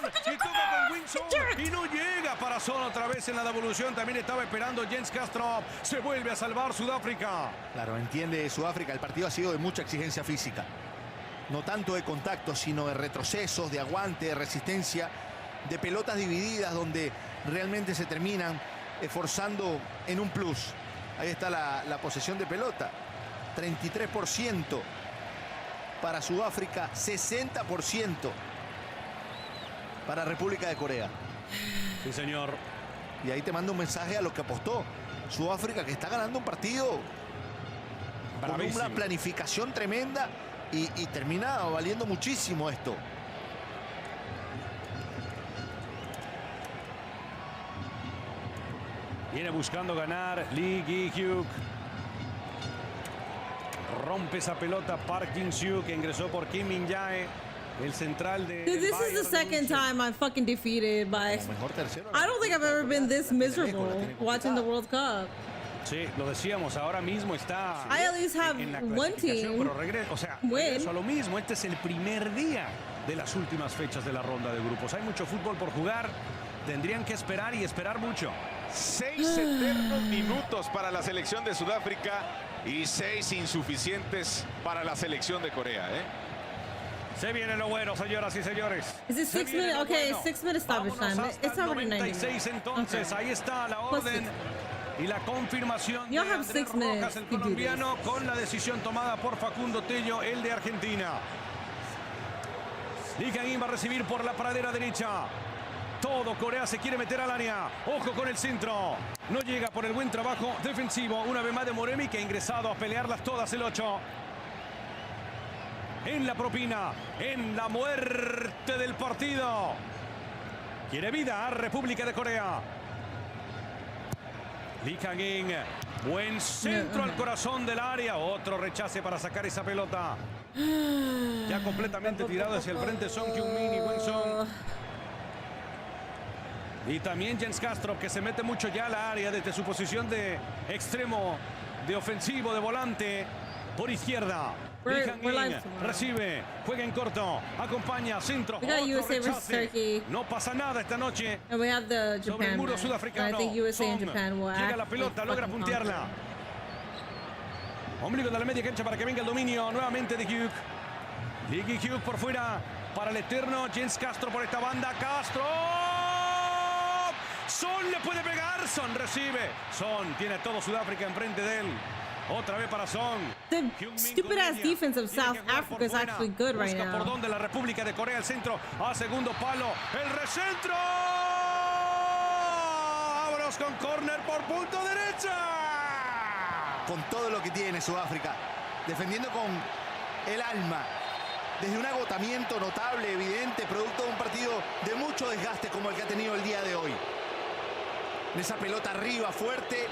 Y toca con Wilson y no llega para Son otra vez en la devolución. También estaba esperando Jens Castro. Se vuelve a salvar Sudáfrica. Claro, entiende Sudáfrica. El partido ha sido de mucha exigencia física. No tanto de contacto, sino de retrocesos, de aguante, de resistencia, de pelotas divididas donde realmente se terminan esforzando en un plus. Ahí está la posesión de pelota. 33% para Sudáfrica, 60% para República de Corea. Sí, señor. Y ahí te manda un mensaje a los que apostó. Sudáfrica, que está ganando un partido con una planificación tremenda y termina valiendo muchísimo esto. Viene buscando ganar Lee Gi-hyuk. Rompe esa pelota Park Jin-soo, que ingresó por Kim Min-jae, el central de... Dude, this is the second time I'm fucking defeated by... I don't think I've ever been this miserable watching the World Cup. Sí, lo decíamos, ahora mismo está... I at least have en la one clasificación, team pero regreso a lo mismo. Este es el primer día de las últimas fechas de la ronda de grupos. Hay mucho fútbol por jugar. Tendrían que esperar y esperar mucho. 6 eternos minutos para la selección de Sudáfrica y 6 insuficientes para la selección de Corea. Se viene lo bueno, señoras y señores. Is it 6 minutes? Okay, bueno. 6 minutes stoppage time. It's already 90 96 entonces. Okay. Ahí está la orden y la confirmación de You'll have Andrés 6 minutes Rojas, el to do colombiano, con la decisión tomada por Facundo Tello, el de Argentina. Lee Kang-in va a recibir por la pradera derecha. Todo Corea se quiere meter al área. Ojo con el centro. No llega por el buen trabajo defensivo. Una vez más de Moremi, que ha ingresado a pelearlas todas el 8. En la propina, en la muerte del partido. Quiere vida a República de Corea. Lee Kang-in. Buen centro al corazón del área. Otro rechace para sacar esa pelota. Ya completamente tirado hacia el frente Son Heung-min y Wenson. Y también Jens Castro, que se mete mucho ya al área desde su posición de extremo, de ofensivo, de volante, por izquierda. Lee Kang-in recibe, juega en corto, acompaña, centro, otro rechace. No pasa nada esta noche. And we have the sobre el Japan muro match. sudafricano. I think USA and Son Japan will llega act la pelota, like logra fucking puntearla. Ombligo de la media cancha para que venga el dominio nuevamente de Hyuk. Lee Gi-hyuk por fuera para el eterno Jens Castro por esta banda. Castro. Son le puede pegar. Son recibe. Son tiene todo Sudáfrica enfrente de él. Otra vez para Son. The stupid ass defense of South Africa is actually good right Busca now. por donde la República de Corea, el centro a segundo palo. El recentro. Vámonos con córner por punto derecha. Con todo lo que tiene Sudáfrica, defendiendo con el alma, desde un agotamiento notable, evidente, producto de un partido de mucho desgaste como el que ha tenido el día de hoy. En esa pelota arriba, fuerte,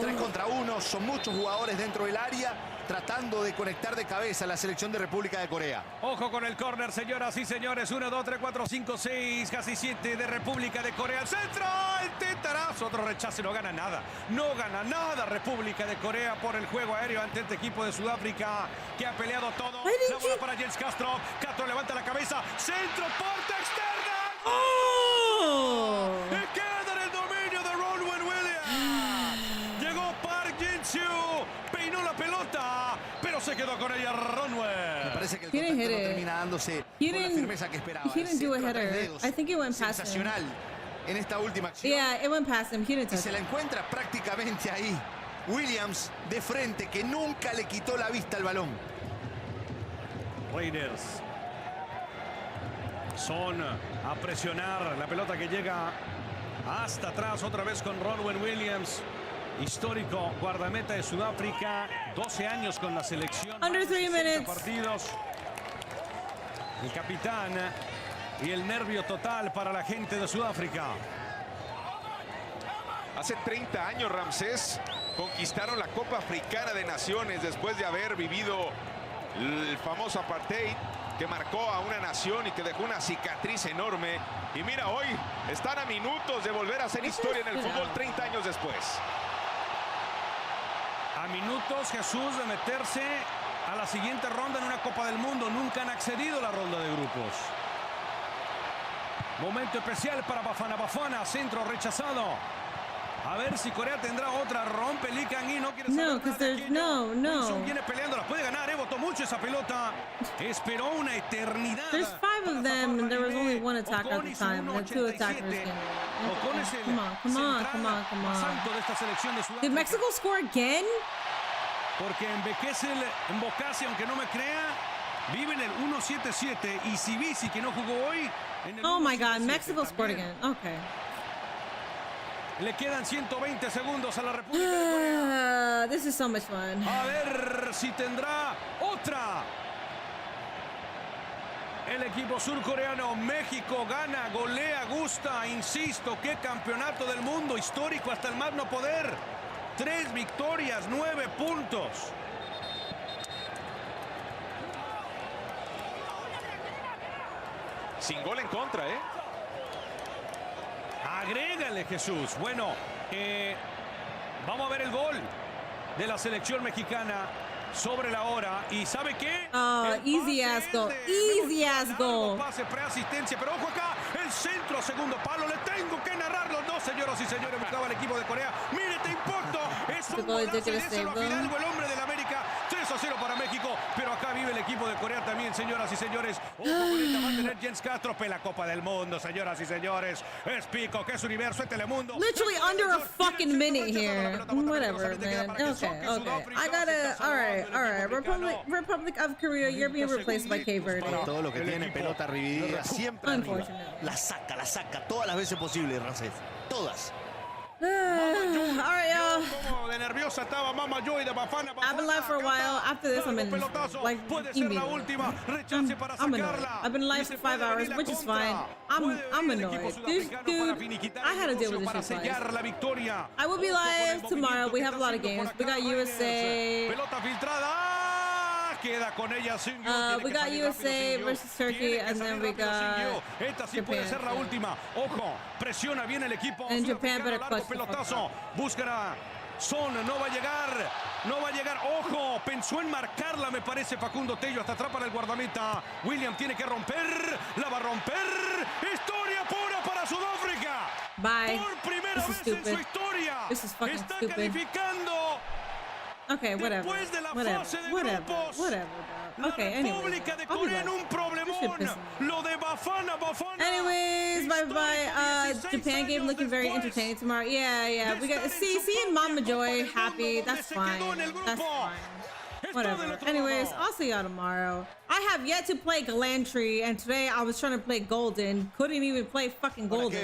3 contra 1, son muchos jugadores dentro del área, tratando de conectar de cabeza a la selección de República de Corea. Ojo con el córner, señoras y señores. 1, 2, 3, 4, 5, 6, casi 7 de República de Corea. ¡El centro! ¡El tetarazo! Otro rechazo, no gana nada. No gana nada República de Corea por el juego aéreo ante este equipo de Sudáfrica, que ha peleado todo. La bola para Jens Castro. Castro levanta la cabeza. ¡Centro, porta externa! ¡Oh! ¡Y queda en el dominio de Ronwen Williams! Llegó Park Jin-soo. Peinó la pelota, pero se quedó con ella Ronwen. Me parece que el contacto no termina dándose con la firmeza que esperaba. He didn't do a header. I think it went past him. Sensacional en esta última acción. Yeah, it went past him. He didn't Y touch se la it. encuentra prácticamente ahí. Williams de frente, que nunca le quitó la vista al balón. Raiders. Son a presionar la pelota que llega hasta atrás otra vez con Ronwen Williams, histórico guardameta de Sudáfrica, 12 años con la selección. Under 3 minutes. Partidos. El capitán y el nervio total para la gente de Sudáfrica. Hace 30 años, Ramsés, conquistaron la Copa Africana de Naciones después de haber vivido el famoso apartheid que marcó a una nación y que dejó una cicatriz enorme. Y mira, hoy están a minutos de volver a hacer historia en el fútbol 30 años después. A minutos, Jesús, de meterse a la siguiente ronda en una Copa del Mundo. Nunca han accedido a la ronda de grupos. Momento especial para Bafana, centro rechazado. A ver si Corea tendrá otra. Rompe Lee Kang-hee, no quiere saber nada de aquello. Wilson viene peleando, la puede ganar, votó mucho esa pelota. Esperó una eternidad. There's 5 of them and there was only 1 attacker at the time. And 2 attackers came. Come on. Santo de esta selección de Sudáfrica. Did Mexico score again? Porque en Bocase, aunque no me crea, vive en el 1-7-7 y Sibisi, que no jugó hoy, en el Oh my God, Mexico scored again. Okay. Le quedan 120 segundos a la República de Corea. This is so much fun. A ver si tendrá otra. El equipo surcoreano. México gana, golea, gusta. Insisto, qué campeonato del mundo histórico hasta el más no poder. 3 victorias, 9 puntos. Sin gol en contra, ¿eh? Agrégale, Jesús. Bueno, vamos a ver el gol de la selección mexicana sobre la hora. ¿Y sabe qué? Easy ass goal. Easy ass goal. Pase, preasistencia, pero ojo acá, el centro, segundo palo. Le tengo que narrar los dos, señoras y señores. Buscaba el equipo de Corea. Mire, te impacto. Es un golazo, déselo a Fidalgo, el hombre del América. 3-0 para México, pero acá vive el equipo de Corea también, señoras y señores. Ojo con esta, va a tener Jens Castro, la Copa del Mundo, señoras y señores. Es Pico, que es Universo, es Telemundo. Literally under a fucking minute here. Whatever, man. Okay. I gotta. All right. Republic of Korea, you're being replaced by Cape Verde. Todo lo que tiene pelota revidida siempre arriba. La saca todas las veces posible, Rancés. Todas. All right, y'all. De nerviosa estaba Mama Joy de Bafana. I've been live for a while. After this, I'm in like immediately. I'm annoyed. I've been live for 5 hours, which is fine. I'm annoyed. Dude, I had to deal with this shit twice. I will be live tomorrow. We have a lot of games. We got USA. Pelota filtrada. Queda con ella we got USA versus Turkey, and then we got esta sí puede ser la última. Ojo, presiona bien el equipo. And Japan better clutch. Pelotazo. Buscará. Son, no va a llegar. Ojo, pensó en marcarla, me parece, Facundo Tello. Hasta atrás para el guardameta. William tiene que romper. La va a romper. Historia pura para Sudáfrica. Bye. Por primera vez en su historia. This is fucking está stupid. Calificando. Okay, whatever. Después de la fase de grupos, Okay, anyways. República de Corea en un problemón. Lo de Bafana. Anyways, bye. Japan game looking very entertaining tomorrow. Yeah. We got seeing Mama Joy happy. That's fine. Whatever. Anyways, I'll see y'all tomorrow. I have yet to play Galantry, and today I was trying to play Golden. Couldn't even play fucking Golden.